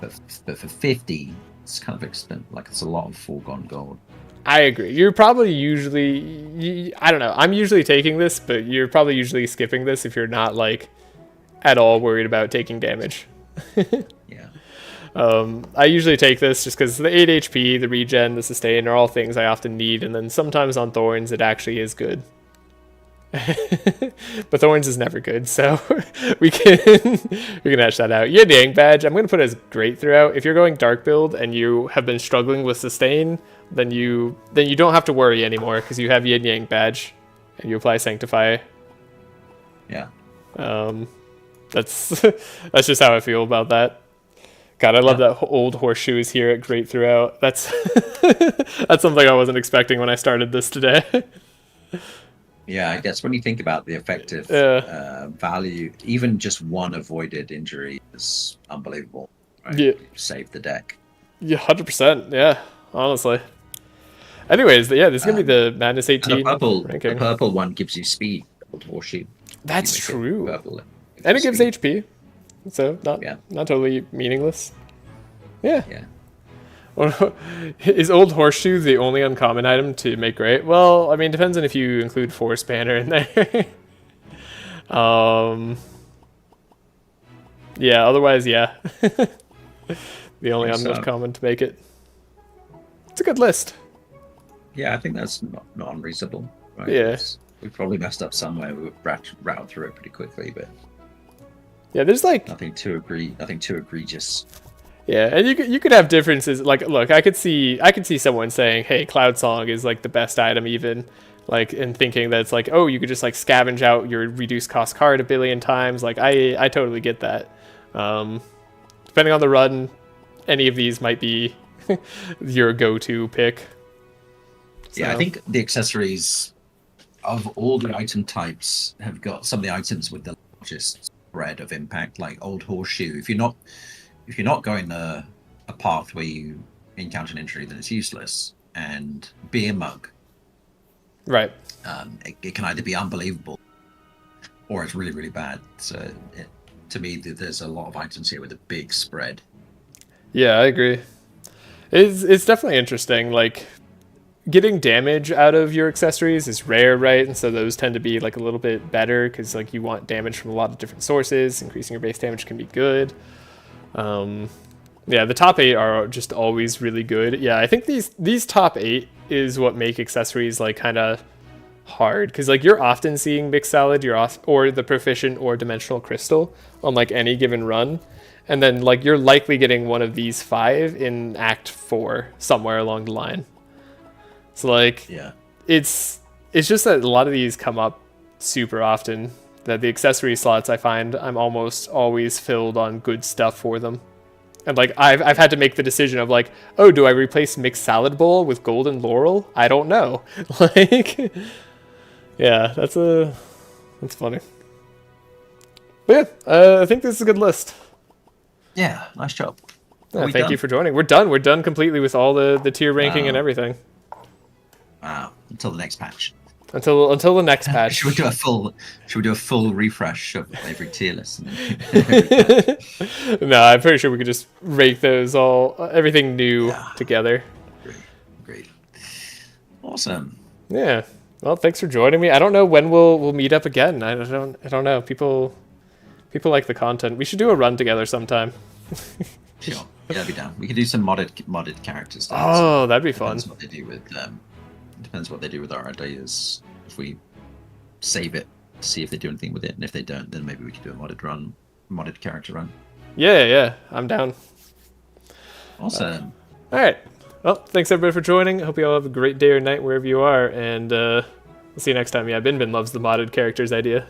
But for 50, it's kind of expensive. Like, it's a lot of foregone gold. I agree. You're probably usually, I don't know. I'm usually taking this, but you're probably usually skipping this if you're not like at all worried about taking damage. Yeah. I usually take this just because the 8 HP, the regen, the sustain are all things I often need, and then sometimes on Thorns it actually is good. But Thorns is never good, so we can hash that out. Yin Yang badge, I'm going to put as great throughout. If you're going dark build and you have been struggling with sustain, then you don't have to worry anymore because you have Yin Yang badge and you apply Sanctify. Yeah. That's just how I feel about that. God, I love that old horseshoe is here at great throughout. That's that's something I wasn't expecting when I started this today. Yeah, I guess when you think about the effective value, even just one avoided injury is unbelievable. Right? Yeah. Save the deck. Yeah, 100%. Yeah, honestly. Anyways, yeah, this is going to be the Madness 18 ranking. The purple one gives you speed. Horseshoe. That's true. And it gives HP. So, not totally meaningless. Yeah. Is Old Horseshoe the only uncommon item to make great? Well, I mean, depends on if you include Force Banner in there. Yeah, otherwise, yeah. The only uncommon to make it. It's a good list. Yeah, I think that's not unreasonable. Right? Yeah. We probably messed up somewhere. We routed through it pretty quickly, but yeah, there's like nothing too egregious. Yeah, and you could have differences. Like, look, I could see someone saying, "Hey, Cloud Song is like the best item," even like, and thinking that it's like, oh, you could just like scavenge out your reduced cost card a billion times. Like, I totally get that. Depending on the run, any of these might be your go-to pick. So. Yeah, I think the accessories of all the item types have got some of the items with the largest spread of impact, like Old Horseshoe. If you're not going a path where you encounter an injury, then it's useless. And Beer Mug, right? It can either be unbelievable or it's really, really bad. So to me, there's a lot of items here with a big spread. Yeah, I agree. It's definitely interesting. Like, getting damage out of your accessories is rare, right? And so those tend to be like a little bit better because like you want damage from a lot of different sources. Increasing your base damage can be good. Yeah, the top 8 are just always really good. Yeah, I think these top 8 is what make accessories like kind of hard because like you're often seeing mixed salad, or the proficient or dimensional crystal on like any given run, and then like you're likely getting one of these 5 in Act 4 somewhere along the line. So like, yeah, it's just that a lot of these come up super often. That the accessory slots I find I'm almost always filled on good stuff for them. And like I've had to make the decision of like, oh, do I replace mixed salad bowl with golden laurel? I don't know. Like, yeah, that's funny. But yeah, I think this is a good list. Yeah, nice job. Yeah, thank you for joining. We're done. We're done completely with all the tier ranking and everything. Wow. Until the next patch. Until the next patch. Should we do a full refresh of every tier list? No, I'm pretty sure we could just rake those everything new together. Great. Awesome. Yeah. Well, thanks for joining me. I don't know when we'll meet up again. I don't know. People like the content. We should do a run together sometime. Sure. Yeah, I'd be down. We could do some modded characters. Oh, that'd be fun. Depends what they do with our ideas. If we save it to see if they do anything with it, and if they don't, then maybe we could do a modded character run. Yeah, I'm down. Awesome. All right. Well, thanks everybody for joining. I hope you all have a great day or night wherever you are, and we'll see you next time. Yeah, Bin loves the modded characters idea.